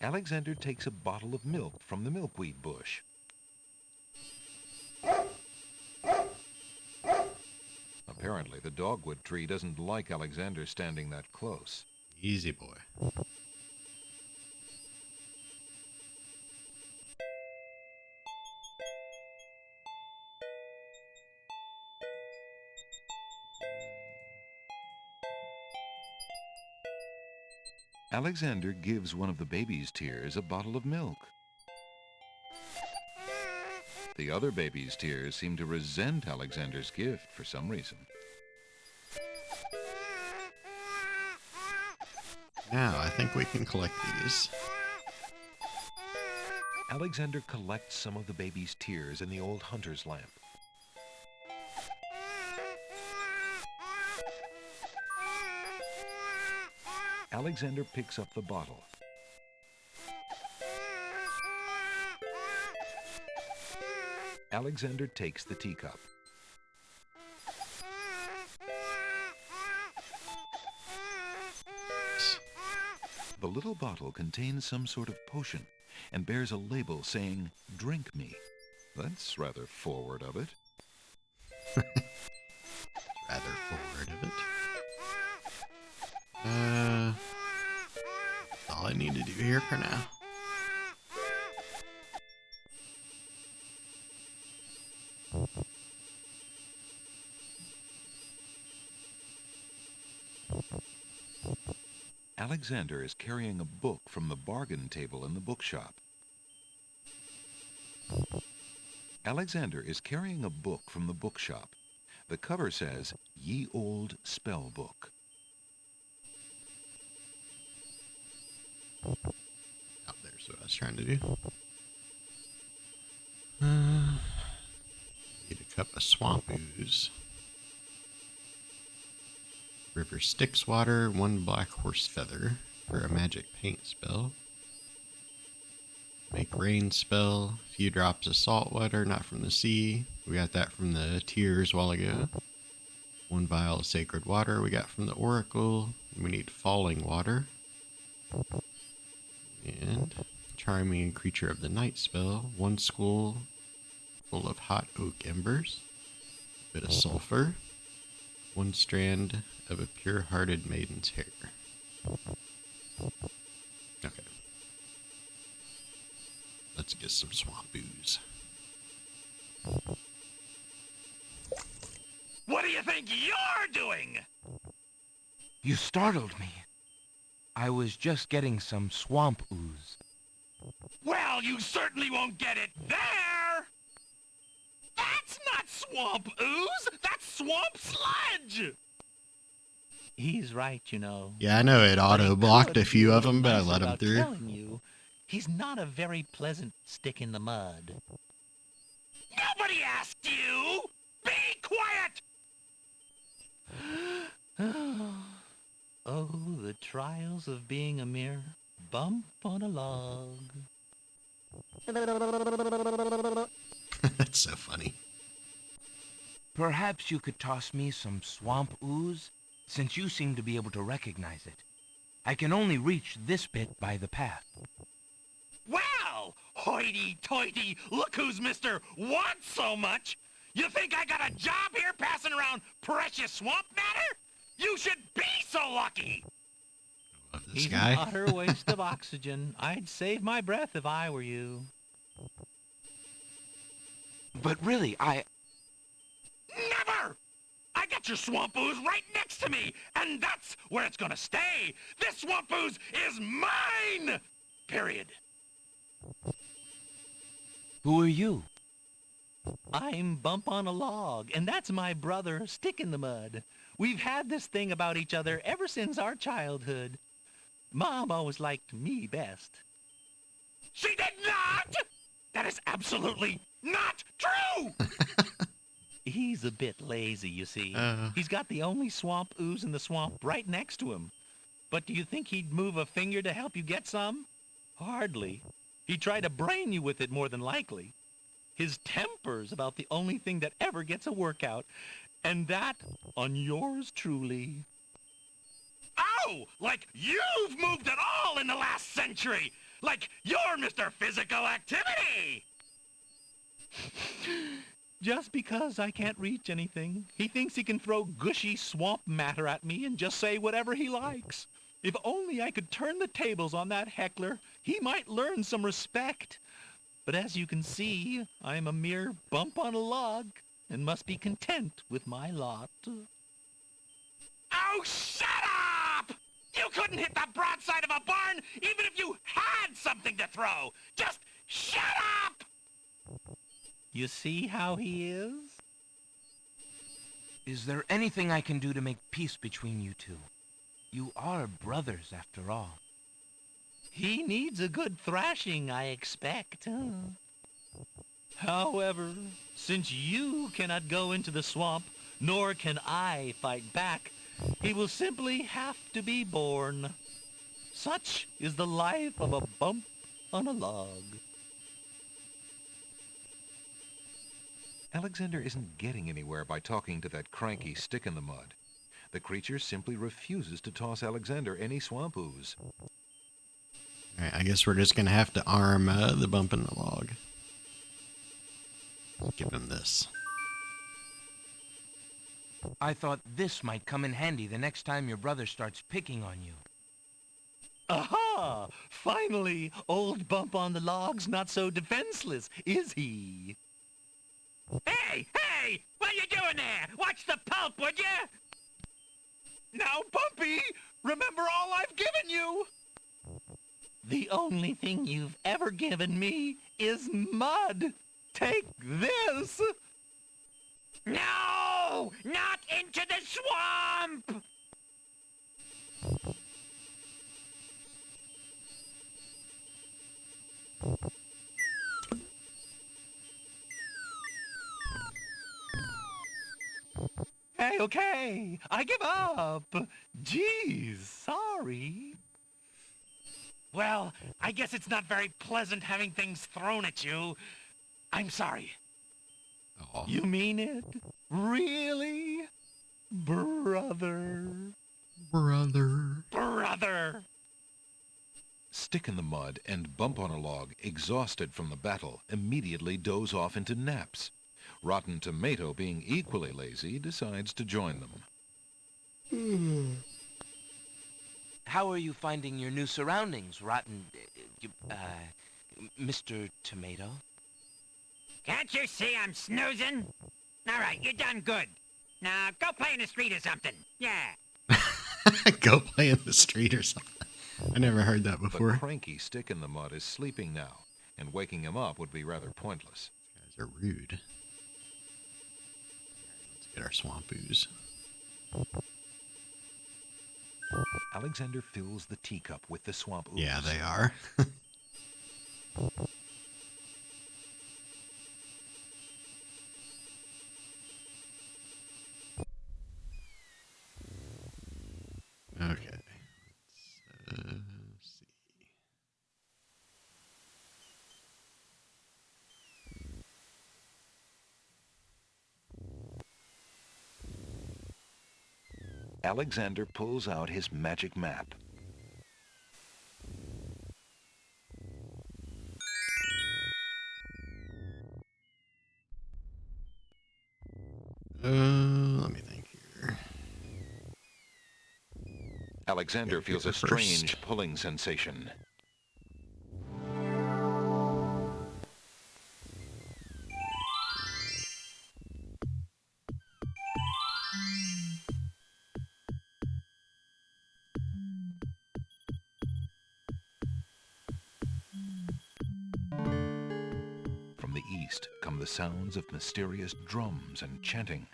Alexander takes a bottle of milk from the milkweed bush. Apparently, the dogwood tree doesn't like Alexander standing that close. Easy boy. Alexander gives one of the baby's tears a bottle of milk. The other baby's tears seem to resent Alexander's gift for some reason. Now, I think we can collect these. Alexander collects some of the baby's tears in the old hunter's lamp. Alexander picks up the bottle. Alexander takes the teacup. The little bottle contains some sort of potion and bears a label saying, "Drink me." That's rather forward of it. Rather forward of it. That's all I need to do here for now. Alexander is carrying a book from the bargain table in the bookshop. Alexander is carrying a book from the bookshop. The cover says, "Ye Old Spell Book." Oh, there's what I was trying to do. Need a cup of swamp ooze. River Styx water, 1 black horse feather for a magic paint spell. Make rain spell, a few drops of salt water, not from the sea. We got that from the tears a while ago. 1 vial of sacred water we got from the oracle. We need falling water. And charming creature of the night spell, 1 skull full of hot oak embers. A bit of sulfur. 1 strand of a pure-hearted maiden's hair. Okay. Let's get some swamp ooze. What do you think you're doing? You startled me. I was just getting some swamp ooze. Well, you certainly won't get it there! That's not swamp ooze! That's swamp sludge! He's right, you know. Yeah, I know it auto-blocked a few of them, but I let him About through. telling you, he's not a very pleasant stick in the mud. Nobody asked you! Be quiet! Oh, the trials of being a mere bump on a log. That's so funny. Perhaps you could toss me some swamp ooze, since you seem to be able to recognize it. I can only reach this bit by the path. Well, hoity-toity, look who's Mr. Wants so much. You think I got a job here passing around precious swamp matter? You should be so lucky. This He's guy. an utter waste of oxygen. I'd save my breath if I were you. But really, Never! I got your swamp ooze right next to me, and that's where it's gonna stay. This swamp ooze is mine! Period. Who are you? I'm Bump on a Log, and that's my brother, Stick in the Mud. We've had this thing about each other ever since our childhood. Mom always liked me best. She did not! That is absolutely not true! He's a bit lazy, you see. He's got the only swamp ooze in the swamp right next to him. But do you think he'd move a finger to help you get some? Hardly. He'd try to brain you with it more than likely. His temper's about the only thing that ever gets a workout, and that on yours truly. Oh, like you've moved at all in the last century! Like you're Mr. Physical Activity! Just because I can't reach anything, he thinks he can throw gushy swamp matter at me and just say whatever he likes. If only I could turn the tables on that heckler, he might learn some respect. But as you can see, I'm a mere bump on a log and must be content with my lot. Oh, shut up! You couldn't hit the broadside of a barn even if you had something to throw! Just shut up! You see how he is? Is there anything I can do to make peace between you two? You are brothers, after all. He needs a good thrashing, I expect. However, since you cannot go into the swamp, nor can I fight back, he will simply have to be born. Such is the life of a bump on a log. Alexander isn't getting anywhere by talking to that cranky Stick in the Mud. The creature simply refuses to toss Alexander any swamp ooze. All right, I guess we're just going to have to arm the Bump in the Log. Give him this. I thought this might come in handy the next time your brother starts picking on you. Aha! Finally, old Bump on the Log's not so defenseless, is he? Hey! Hey! What you doing there? Watch the pulp, would you? Now, Bumpy, remember all I've given you! The only thing you've ever given me is mud. Take this! No! Not into the swamp! Hey, okay, I give up. Geez, sorry. Well, I guess it's not very pleasant having things thrown at you. I'm sorry. Oh. You mean it? Really? Brother. Brother! Stick in the Mud and Bump on a Log, exhausted from the battle, immediately doze off into naps. Rotten Tomato, being equally lazy, decides to join them. How are you finding your new surroundings, Mr. Tomato? Can't you see I'm snoozing? All right, you're done good. Now, go play in the street or something. Yeah. Go play in the street or something. I never heard that before. The cranky Stick in the Mud is sleeping now, and waking him up would be rather pointless. These guys are rude. Let's get our swamp ooze. Alexander fills the teacup with the swamp ooze. Yeah, they are. Okay. Alexander pulls out his magic map. Let me think here. Alexander feels a strange pulling sensation. From the east come the sounds of mysterious drums and chanting.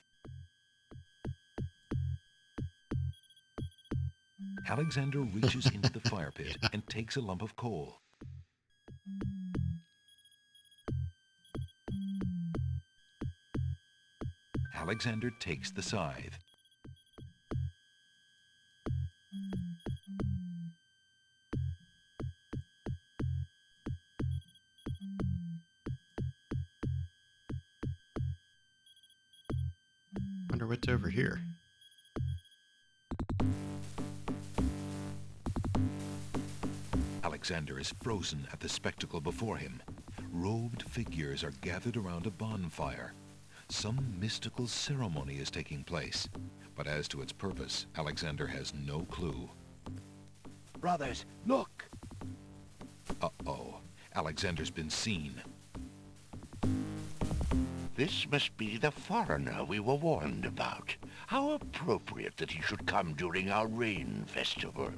Alexander reaches into the fire pit and takes a lump of coal. Alexander takes the scythe. Wonder what's over here. Alexander is frozen at the spectacle before him. Robed figures are gathered around a bonfire. Some mystical ceremony is taking place, but as to its purpose, Alexander has no clue. Brothers, look! Uh-oh. Alexander's been seen. This must be the foreigner we were warned about. How appropriate that he should come during our rain festival.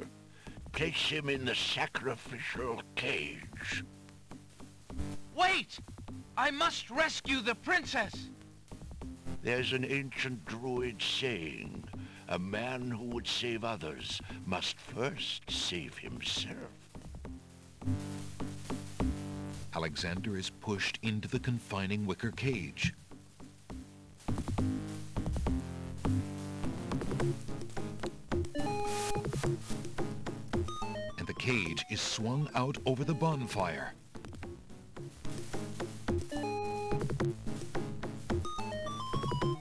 Place him in the sacrificial cage. Wait! I must rescue the princess! There's an ancient druid saying, a man who would save others must first save himself. Alexander is pushed into the confining wicker cage. And the cage is swung out over the bonfire.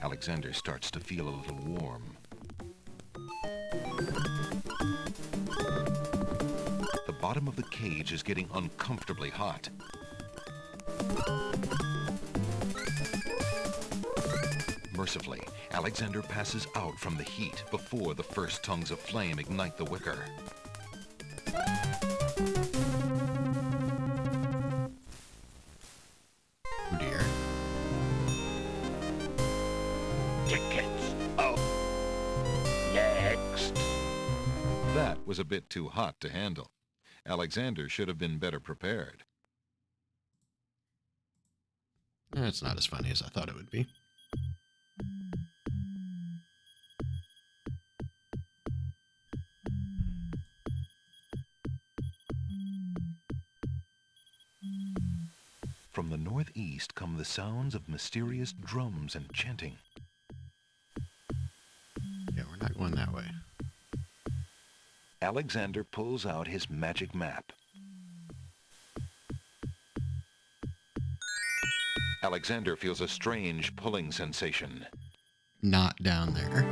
Alexander starts to feel a little warm. The bottom of the cage is getting uncomfortably hot. Mercifully, Alexander passes out from the heat before the first tongues of flame ignite the wicker. Oh dear. Tickets. Oh. Next. That was a bit too hot to handle. Alexander should have been better prepared. It's not as funny as I thought it would be. From the northeast come the sounds of mysterious drums and chanting. Yeah, we're not going that way. Alexander pulls out his magic map. Alexander feels a strange pulling sensation. Not down there.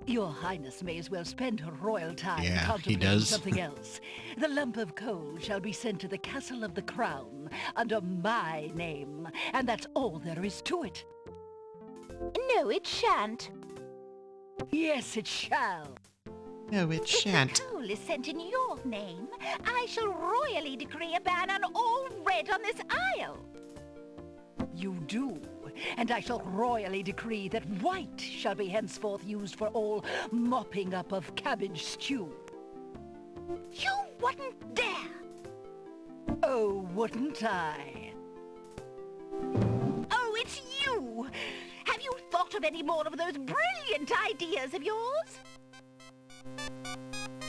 Your Highness may as well spend her royal time Yeah, he contemplating does. something else. The lump of coal shall be sent to the Castle of the Crown under my name, and that's all there is to it. No, it shan't. Yes, it shall. No, it shan't. Coal is sent in your name. I shall royally decree a ban on all red on this isle. You do and I shall royally decree that white shall be henceforth used for all mopping up of cabbage stew. You wouldn't dare! Oh, wouldn't I? Oh, it's you! Have you thought of any more of those brilliant ideas of yours?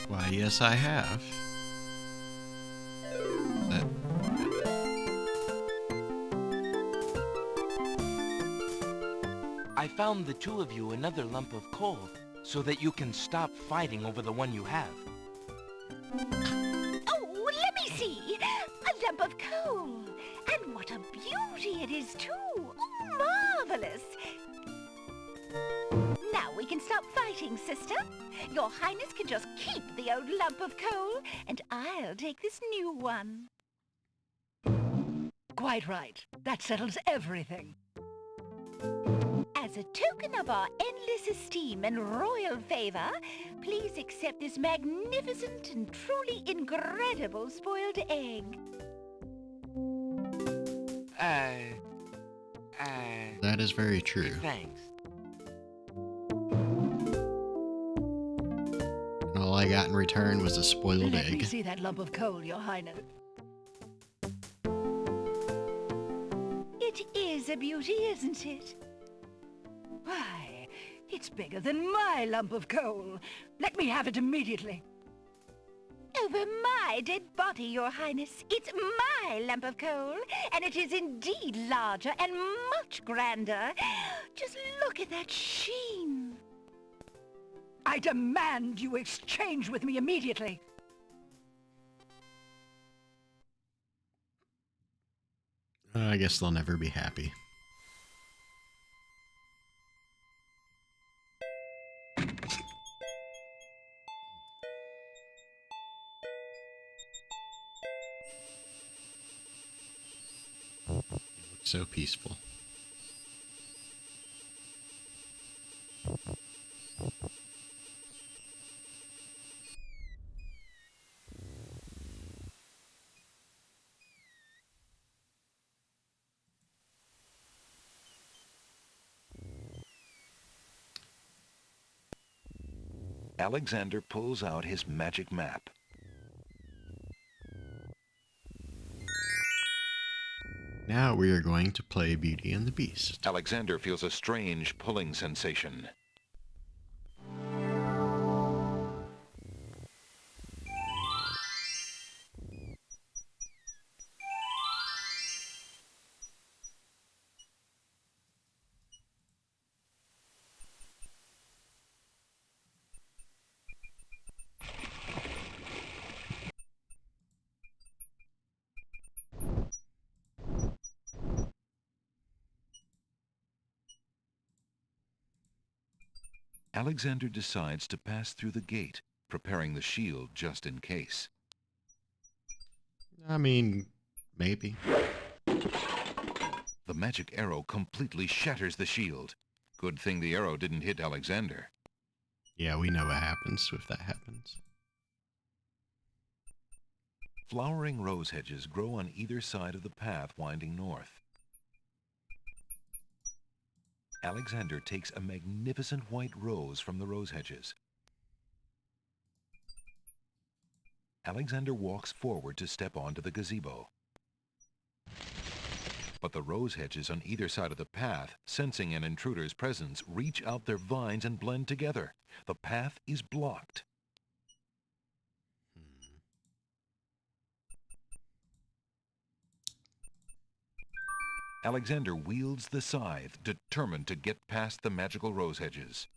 Why, yes, I have. That... I found the two of you another lump of coal so that you can stop fighting over the one you have. Oh, let me see! A lump of coal! And what a beauty it is, too! Oh, marvelous! Now we can stop fighting, sister. Your Highness can just keep the old lump of coal, and I'll take this new one. Quite right. That settles everything. As a token of our endless esteem and royal favor, please accept this magnificent and truly incredible spoiled egg. That is very true. Thanks. And all I got in return was a spoiled Let egg. me see that lump of coal, Your Highness. It is a beauty, isn't it? Why, it's bigger than my lump of coal. Let me have it immediately. Over my dead body, Your Highness. It's my lump of coal, and it is indeed larger and much grander. Just look at that sheen. I demand you exchange with me immediately. I guess they'll never be happy. So peaceful. Alexander pulls out his magic map. Now we are going to play Beauty and the Beast. Alexander feels a strange pulling sensation. Alexander decides to pass through the gate, preparing the shield just in case. I mean, maybe. The magic arrow completely shatters the shield. Good thing the arrow didn't hit Alexander. Yeah, we know what happens if that happens. Flowering rose hedges grow on either side of the path winding north. Alexander takes a magnificent white rose from the rose hedges. Alexander walks forward to step onto the gazebo. But the rose hedges on either side of the path, sensing an intruder's presence, reach out their vines and blend together. The path is blocked. Alexander wields the scythe, determined to get past the magical rose hedges.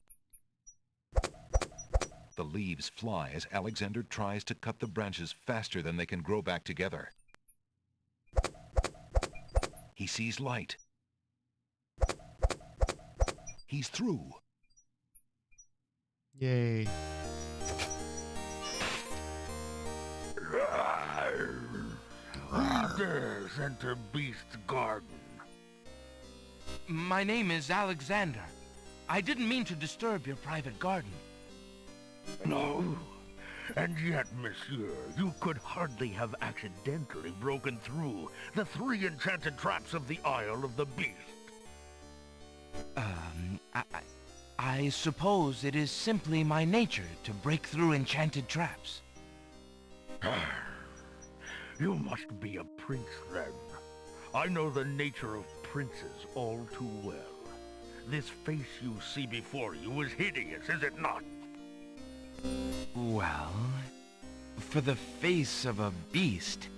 The leaves fly as Alexander tries to cut the branches faster than they can grow back together. He sees light. He's through. Yay. Who dares enter Beast's garden? My name is Alexander. I didn't mean to disturb your private garden. No. And yet, monsieur, you could hardly have accidentally broken through the 3 enchanted traps of the Isle of the Beast. I suppose it is simply my nature to break through enchanted traps. You must be a prince, then. I know the nature of princes all too well. This face you see before you is hideous, is it not? Well, for the face of a beast,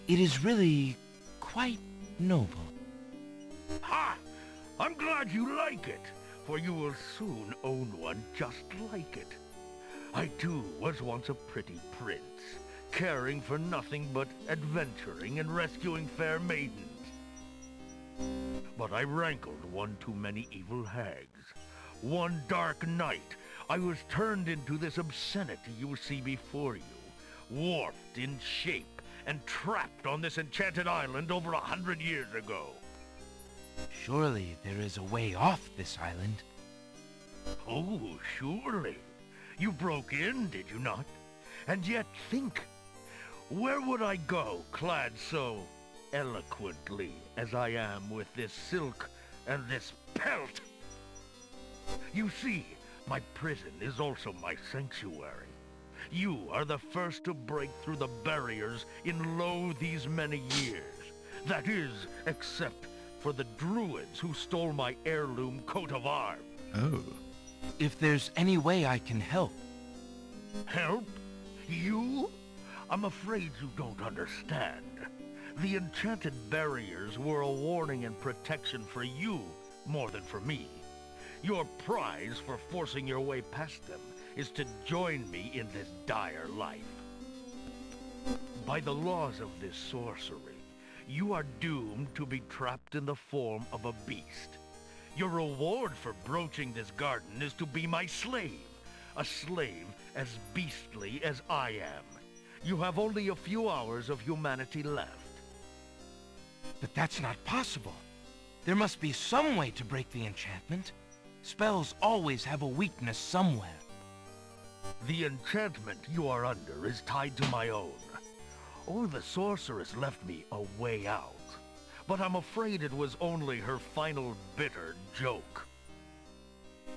it is really quite noble. Ha! I'm glad you like it, for you will soon own one just like it. I too was once a pretty prince, caring for nothing but adventuring and rescuing fair maidens. But I rankled one too many evil hags. One dark night, I was turned into this obscenity you see before you, warped in shape and trapped on this enchanted island over 100 years ago. Surely there is a way off this island. Oh, surely. You broke in, did you not? And yet think, where would I go clad so eloquently as I am with this silk and this pelt? You see, my prison is also my sanctuary. You are the first to break through the barriers in lo these many years. That is, except for the druids who stole my heirloom coat of arms. Oh. If there's any way I can help. Help? You? I'm afraid you don't understand. The enchanted barriers were a warning and protection for you more than for me. Your prize for forcing your way past them is to join me in this dire life. By the laws of this sorcery, you are doomed to be trapped in the form of a beast. Your reward for broaching this garden is to be my slave, a slave as beastly as I am. You have only a few hours of humanity left. But that's not possible. There must be some way to break the enchantment. Spells always have a weakness somewhere. The enchantment you are under is tied to my own. Oh, the sorceress left me a way out. But I'm afraid it was only her final bitter joke.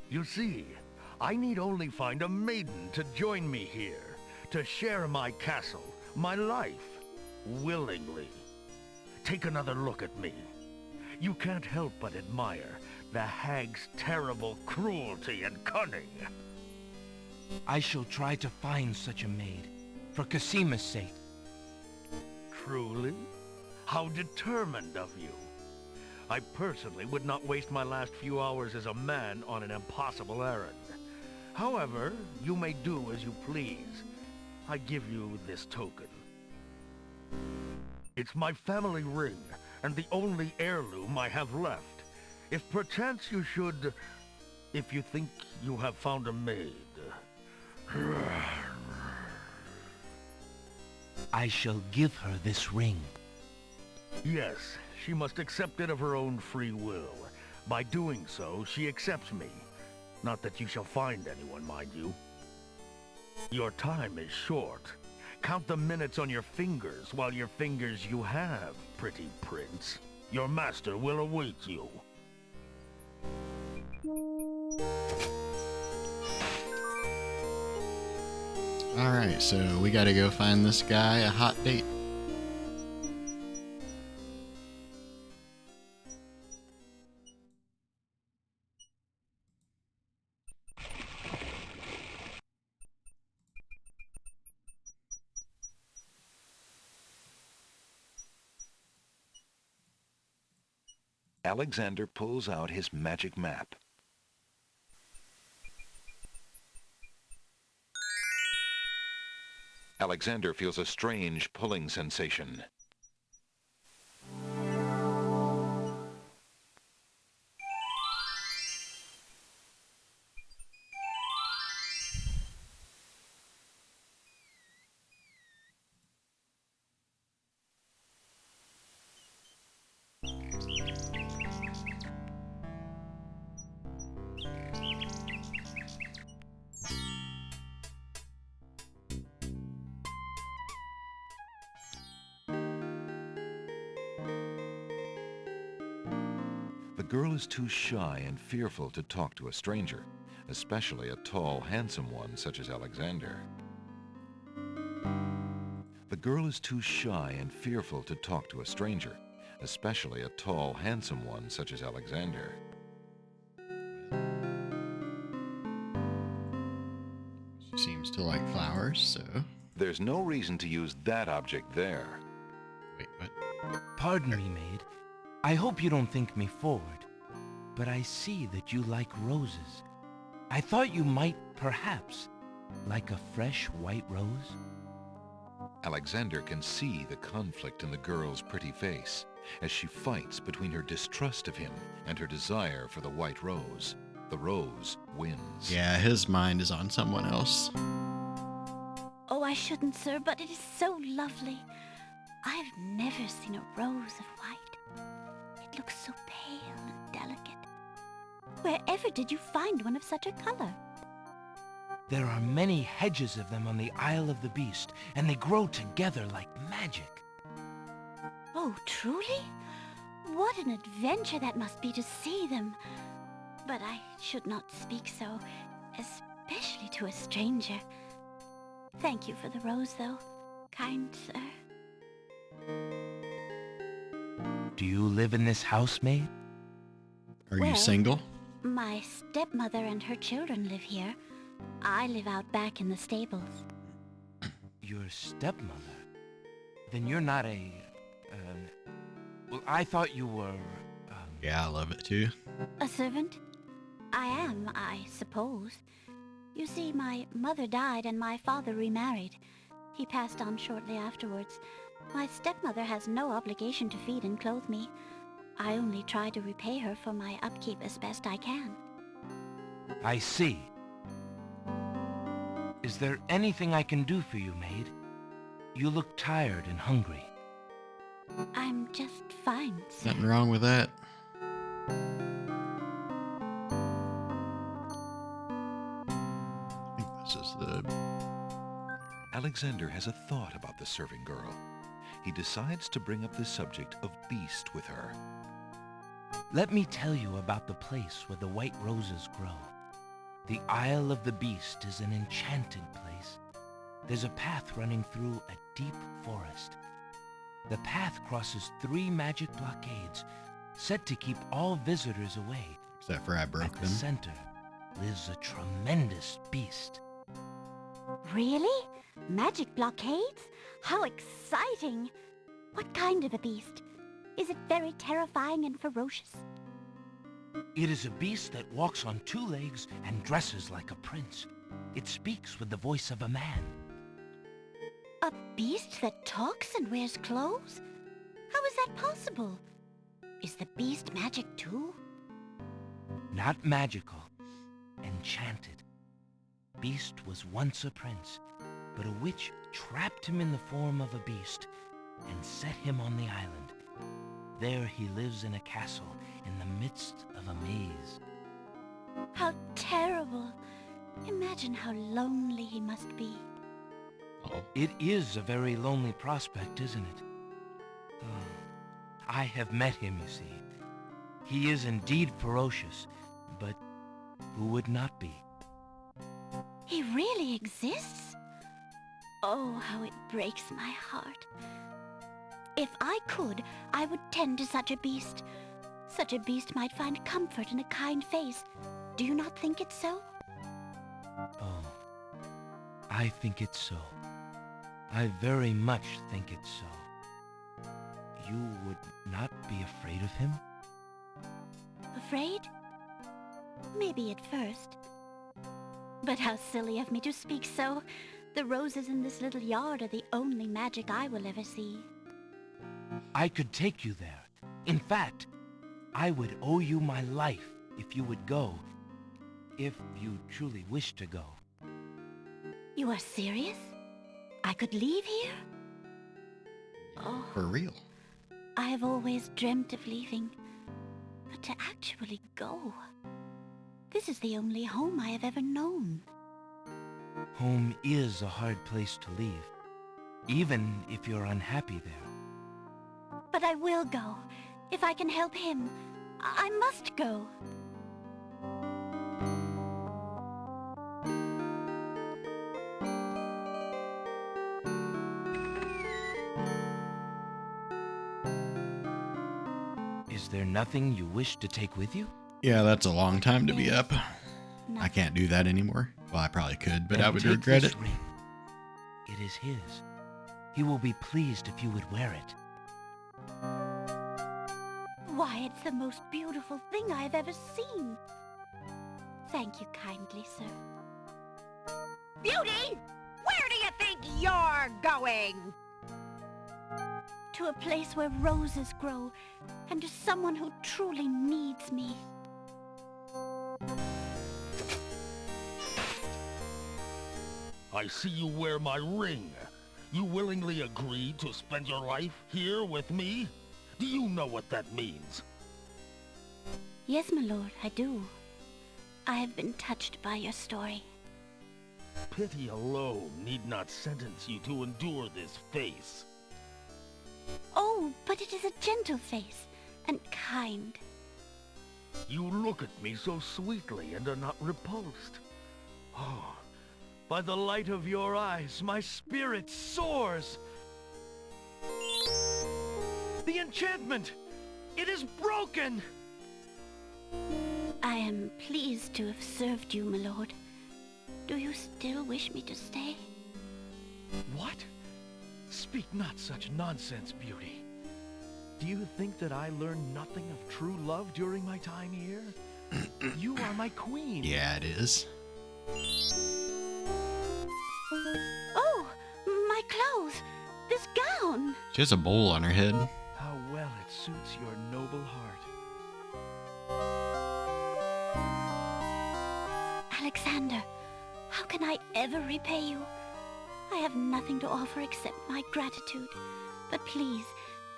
You see, I need only find a maiden to join me here, to share my castle, my life, willingly. Take another look at me. You can't help but admire the hag's terrible cruelty and cunning. I shall try to find such a maid, for Casima's sake. Truly? How determined of you. I personally would not waste my last few hours as a man on an impossible errand. However, you may do as you please. I give you this token. It's my family ring, and the only heirloom I have left. If perchance you should... if you think you have found a maid... I shall give her this ring. Yes, she must accept it of her own free will. By doing so, she accepts me. Not that you shall find anyone, mind you. Your time is short. Count the minutes on your fingers while your fingers you have, pretty prince. Your master will await you. Alright, so we gotta go find this guy a hot date. Alexander pulls out his magic map. Alexander feels a strange pulling sensation. girl is too shy and fearful to talk to a stranger, especially a tall, handsome one such as Alexander. The girl is too shy and fearful to talk to a stranger, especially a tall, handsome one such as Alexander. She seems to like flowers, so... There's no reason to use that object there. Wait, what? Pardon me, maid. I hope you don't think me forward, but I see that you like roses. I thought you might, perhaps, like a fresh white rose. Alexander can see the conflict in the girl's pretty face as she fights between her distrust of him and her desire for the white rose. The rose wins. Yeah, his mind is on someone else. Oh, I shouldn't, sir, but it is so lovely. I've never seen a rose of white. It looks so pale and delicate. Wherever did you find one of such a color? There are many hedges of them on the Isle of the Beast, and they grow together like magic. Oh, truly? What an adventure that must be to see them. But I should not speak so, especially to a stranger. Thank you for the rose, though, kind sir. Do you live in this house, maid? Are you single? My stepmother and her children live here. I live out back in the stables. Your stepmother? Then you're not a... well, I thought you were... Yeah, I love it too. A servant? I am, I suppose. You see, my mother died and my father remarried. He passed on shortly afterwards. My stepmother has no obligation to feed and clothe me. I only try to repay her for my upkeep as best I can. I see. Is there anything I can do for you, maid? You look tired and hungry. I'm just fine, sir. Nothing wrong with that. I think this is the... Alexander has a thought about the serving girl. He decides to bring up the subject of beast with her. Let me tell you about the place where the white roses grow. The Isle of the Beast is an enchanted place. There's a path running through a deep forest. The path crosses 3 magic blockades, set to keep all visitors away. Except for I broke At them. the center lives a tremendous beast. Really? Magic blockades? How exciting! What kind of a beast? Is it very terrifying and ferocious? It is a beast that walks on 2 legs and dresses like a prince. It speaks with the voice of a man. A beast that talks and wears clothes? How is that possible? Is the beast magic too? Not magical, enchanted. Beast was once a prince, but a witch trapped him in the form of a beast and set him on the island. There he lives in a castle in the midst of a maze. How terrible! Imagine how lonely he must be. Oh. It is a very lonely prospect, isn't it? Oh, I have met him, you see. He is indeed ferocious, but who would not be? He really exists? Oh, how it breaks my heart. If I could, I would tend to such a beast. Such a beast might find comfort in a kind face. Do you not think it so? Oh, I think it's so. I very much think it's so. You would not be afraid of him? Afraid? Maybe at first. But how silly of me to speak so. The roses in this little yard are the only magic I will ever see. I could take you there. In fact, I would owe you my life if you would go. If you truly wish to go. You are serious? I could leave here? Oh, For real. I have always dreamt of leaving. But to actually go... This is the only home I have ever known. Home is a hard place to leave, even if you're unhappy there. But I will go, if I can help him. I must go. Is there nothing you wish to take with you? Yeah, that's a long time to be up. I Nothing. can't do that anymore. Well, I probably could, but Then I would take regret this it. ring. It is his. He will be pleased if you would wear it. Why, it's the most beautiful thing I have ever seen. Thank you kindly, sir. Beauty! Where do you think you're going? To a place where roses grow, and to someone who truly needs me. I see you wear my ring. You willingly agreed to spend your life here with me? Do you know what that means? Yes, my lord, I do. I have been touched by your story. Pity alone need not sentence you to endure this face. Oh, but it is a gentle face, and kind. You look at me so sweetly and are not repulsed. Oh, by the light of your eyes, my spirit soars. The enchantment! It is broken! I am pleased to have served you, my lord. Do you still wish me to stay? What? Speak not such nonsense, Beauty. Do you think that I learned nothing of true love during my time here? You are my queen. Yeah, it is. Oh, my clothes! This gown! She has a bowl on her head. How well it suits your noble heart. Alexander, how can I ever repay you? I have nothing to offer except my gratitude. But please,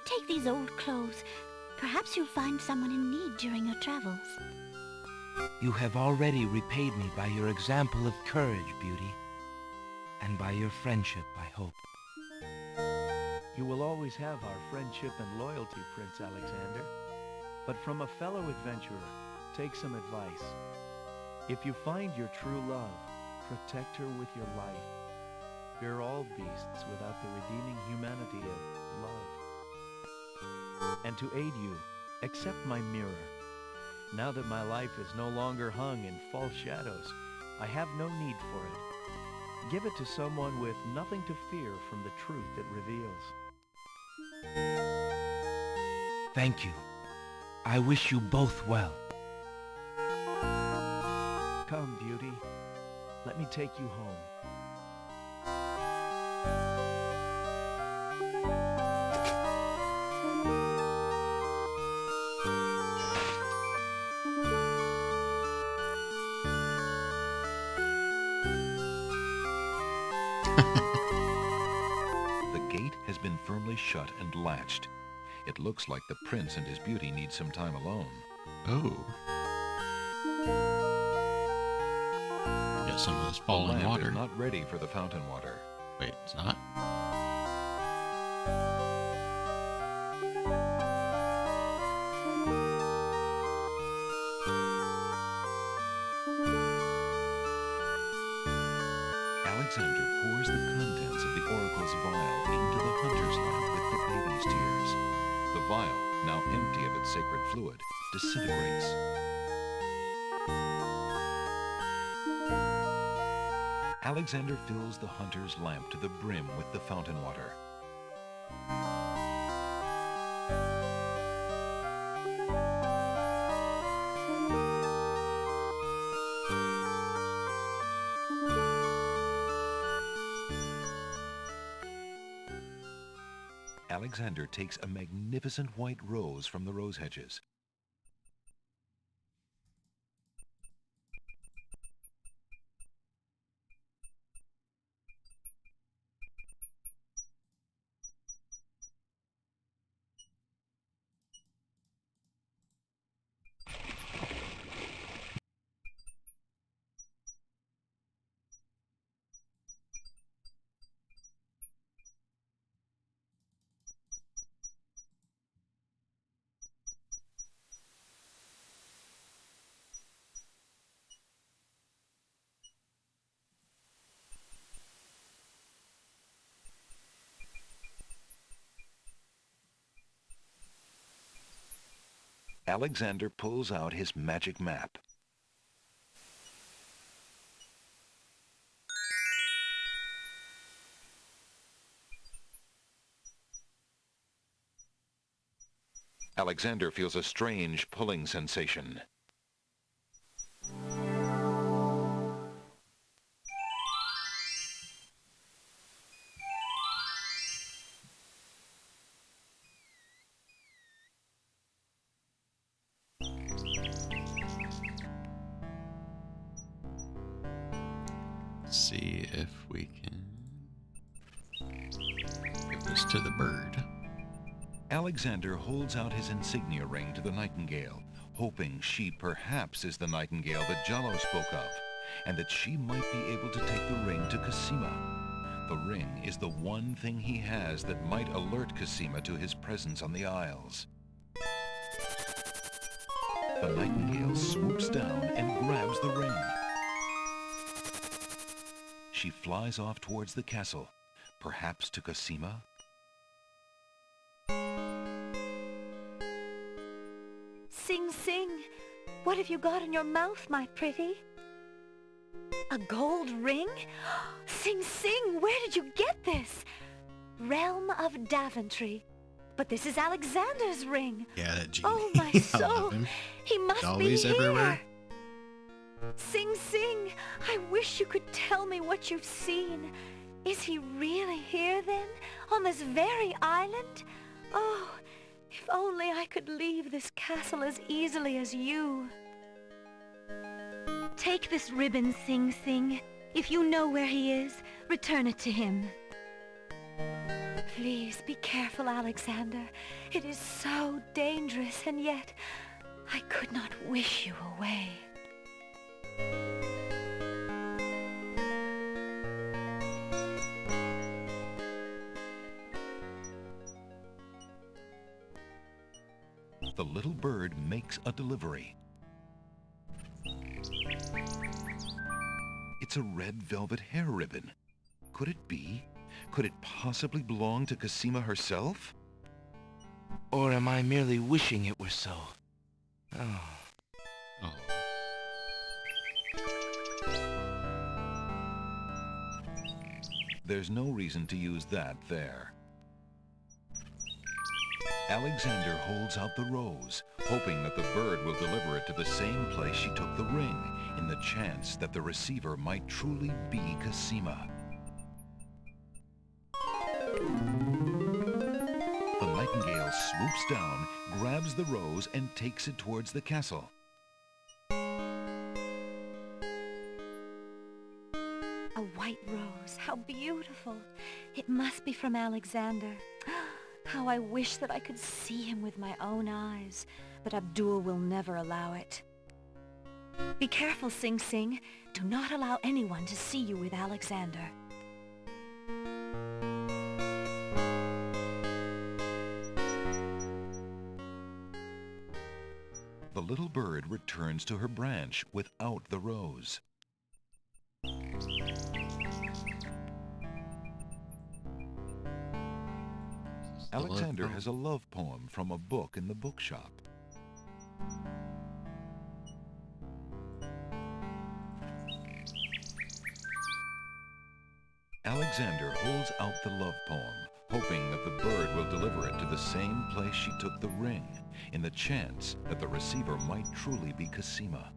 take these old clothes. Perhaps you'll find someone in need during your travels. You have already repaid me by your example of courage, Beauty. And by your friendship, I hope. You will always have our friendship and loyalty, Prince Alexander. But from a fellow adventurer, take some advice. If you find your true love, protect her with your life. We're all beasts without the redeeming humanity of love. And to aid you, accept my mirror. Now that my life is no longer hung in false shadows, I have no need for it. Give it to someone with nothing to fear from the truth it reveals. Thank you. I wish you both well. Come, Beauty. Let me take you home. The gate has been firmly shut and latched. It looks like the prince and his beauty need some time alone. Oh. Got some of this The falling lamp water. is not ready for the fountain water. Wait, it's not? Alexander pours the contents of the oracle's vial into the hunter's lamp with the baby's tears. The vial, now empty of its sacred fluid, disintegrates. Alexander fills the hunter's lamp to the brim with the fountain water. Alexander takes a magnificent white rose from the rose hedges. Alexander pulls out his magic map. Alexander feels a strange pulling sensation. See if we can give this to the bird. Alexander holds out his insignia ring to the nightingale, hoping she perhaps is the nightingale that Jallo spoke of, and that she might be able to take the ring to Cosima. The ring is the one thing he has that might alert Cosima to his presence on the Isles. The nightingale swoops down and grabs the ring. She flies off towards the castle, perhaps to Cosima. Sing Sing, what have you got in your mouth, my pretty? A gold ring? Sing Sing, where did you get this? Realm of Daventry. But this is Alexander's ring. Yeah, that genie. Oh, my I soul. love him. He must He's be always here. everywhere. Sing Sing, I wish you could tell me what you've seen. Is he really here then? On this very island? Oh, if only I could leave this castle as easily as you. Take this ribbon, Sing Sing. If you know where he is, return it to him. Please be careful, Alexander. It is so dangerous, and yet I could not wish you away. The little bird makes a delivery. It's a red velvet hair ribbon. Could it be? Could it possibly belong to Cosima herself? Or am I merely wishing it were so? Oh. Oh. There's no reason to use that there. Alexander holds out the rose, hoping that the bird will deliver it to the same place she took the ring, in the chance that the receiver might truly be Cosima. The nightingale swoops down, grabs the rose, and takes it towards the castle. A white rose, how beautiful. It must be from Alexander. How I wish that I could see him with my own eyes, but Abdul will never allow it. Be careful, Sing Sing. Do not allow anyone to see you with Alexander. The little bird returns to her branch without the rose. Alexander has a love poem from a book in the bookshop. Alexander holds out the love poem, hoping that the bird will deliver it to the same place she took the ring, in the chance that the receiver might truly be Cosima.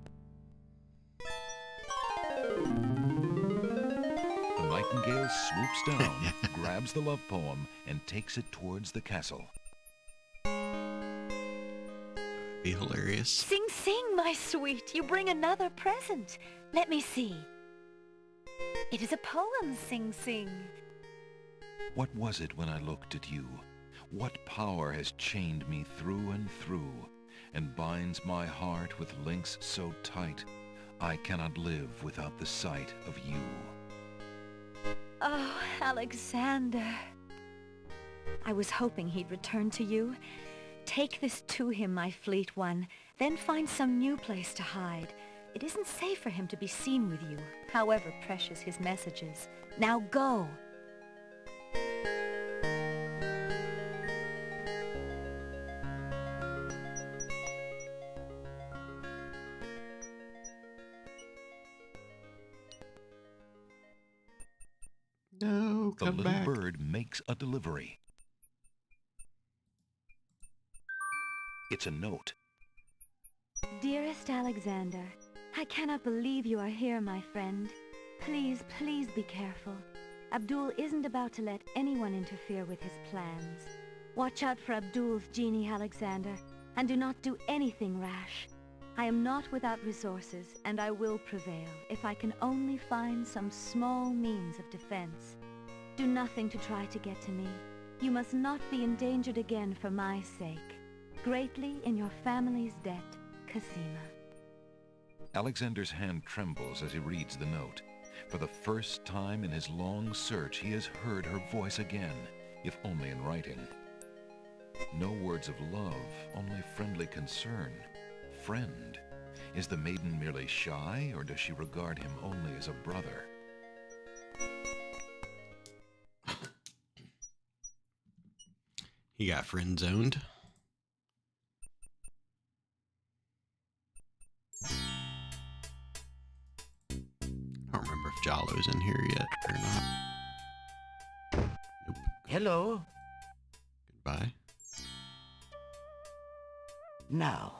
The nightingale swoops down, grabs the love poem, and takes it towards the castle. Be hilarious. Sing Sing, my sweet. You bring another present. Let me see. It is a poem, Sing Sing. What was it when I looked at you? What power has chained me through and through, and binds my heart with links so tight, I cannot live without the sight of you. Oh, Alexander. I was hoping he'd return to you. Take this to him, my fleet one, then find some new place to hide. It isn't safe for him to be seen with you, however precious his messages. Now go. No, The come little back. bird makes a delivery. It's a note. Dearest Alexander, I cannot believe you are here, my friend. Please, please be careful. Abdul isn't about to let anyone interfere with his plans. Watch out for Abdul's genie, Alexander, and do not do anything rash. I am not without resources, and I will prevail if I can only find some small means of defense. Do nothing to try to get to me. You must not be endangered again for my sake. Greatly in your family's debt, Cosima. Alexander's hand trembles as he reads the note. For the first time in his long search, he has heard her voice again, if only in writing. No words of love, only friendly concern. Friend. Is the maiden merely shy, or does she regard him only as a brother? He got friend zoned. I don't remember if Jalo's in here yet or not. Nope. Hello. Goodbye. Now.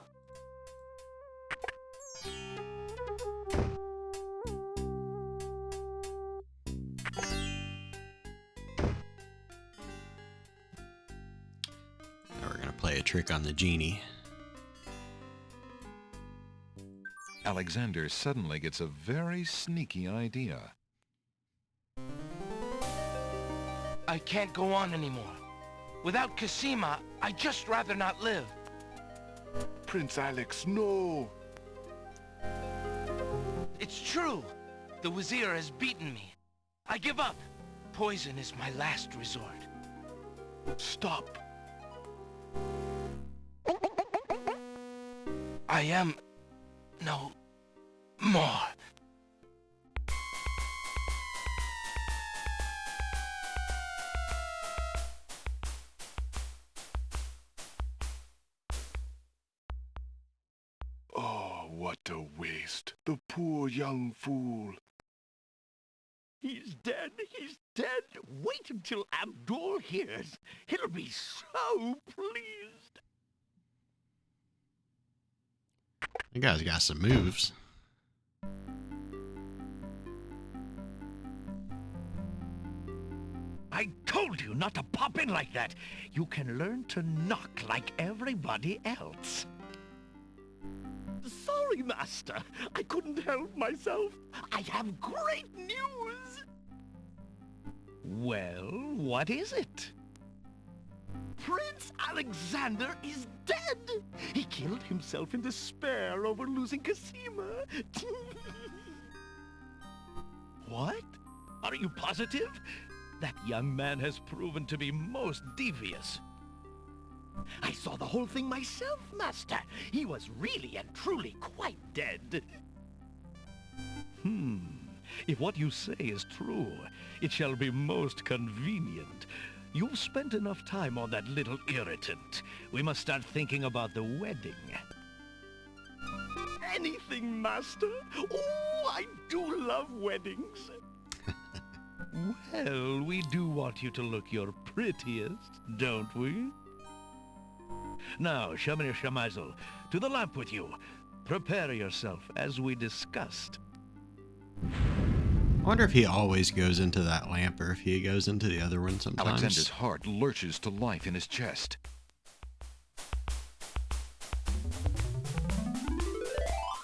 Now we're gonna play a trick on the genie. Alexander suddenly gets a very sneaky idea. I can't go on anymore. Without Cosima, I'd just rather not live. Prince Alex, no! It's true. The Wazir has beaten me. I give up. Poison is my last resort. Stop. I am no more. Oh, what a waste. The poor young fool. He's dead. He's dead. Wait until Abdul hears. He'll be so pleased. The guy's got some moves. I told you not to pop in like that. You can learn to knock like everybody else. Sorry, Master. I couldn't help myself. I have great news. Well, what is it? Prince Alexander is dead. He killed himself in despair over losing Cosima. What? Are you positive? That young man has proven to be most devious. I saw the whole thing myself, Master. He was really and truly quite dead. If what you say is true, it shall be most convenient. You've spent enough time on that little irritant. We must start thinking about the wedding. Anything, Master. Oh, I do love weddings. Well, we do want you to look your prettiest, don't we? Now, Shamir Shamazel, to the lamp with you. Prepare yourself, as we discussed. I wonder if he always goes into that lamp or if he goes into the other one sometimes. Alexander's heart lurches to life in his chest.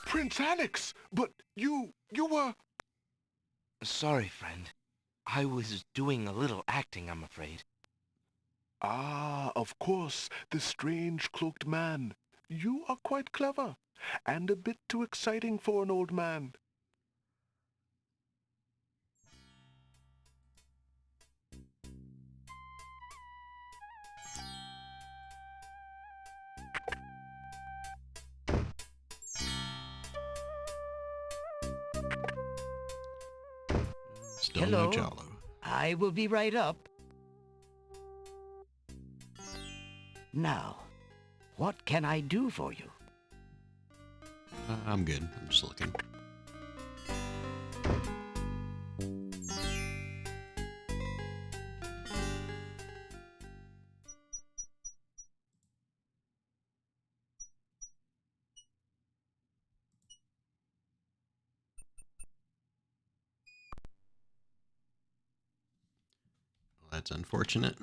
Prince Alex! But you were... Sorry, friend. I was doing a little acting, I'm afraid. Ah, of course, the strange cloaked man. You are quite clever, and a bit too exciting for an old man. Still Hello. no Jalo. I will be right up. Now, what can I do for you? I'm good. I'm just looking. That's unfortunate.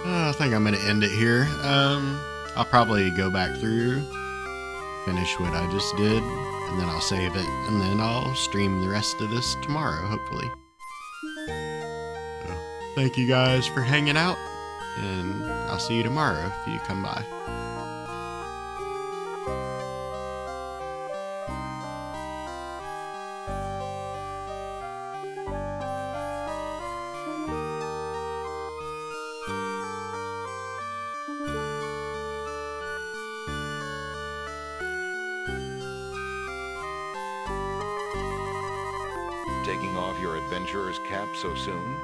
I think I'm going to end it here. I'll probably go back through, finish what I just did, and then I'll save it, and then I'll stream the rest of this tomorrow, hopefully. So, thank you guys for hanging out, and I'll see you tomorrow if you come by. Taking off your adventurer's cap so soon?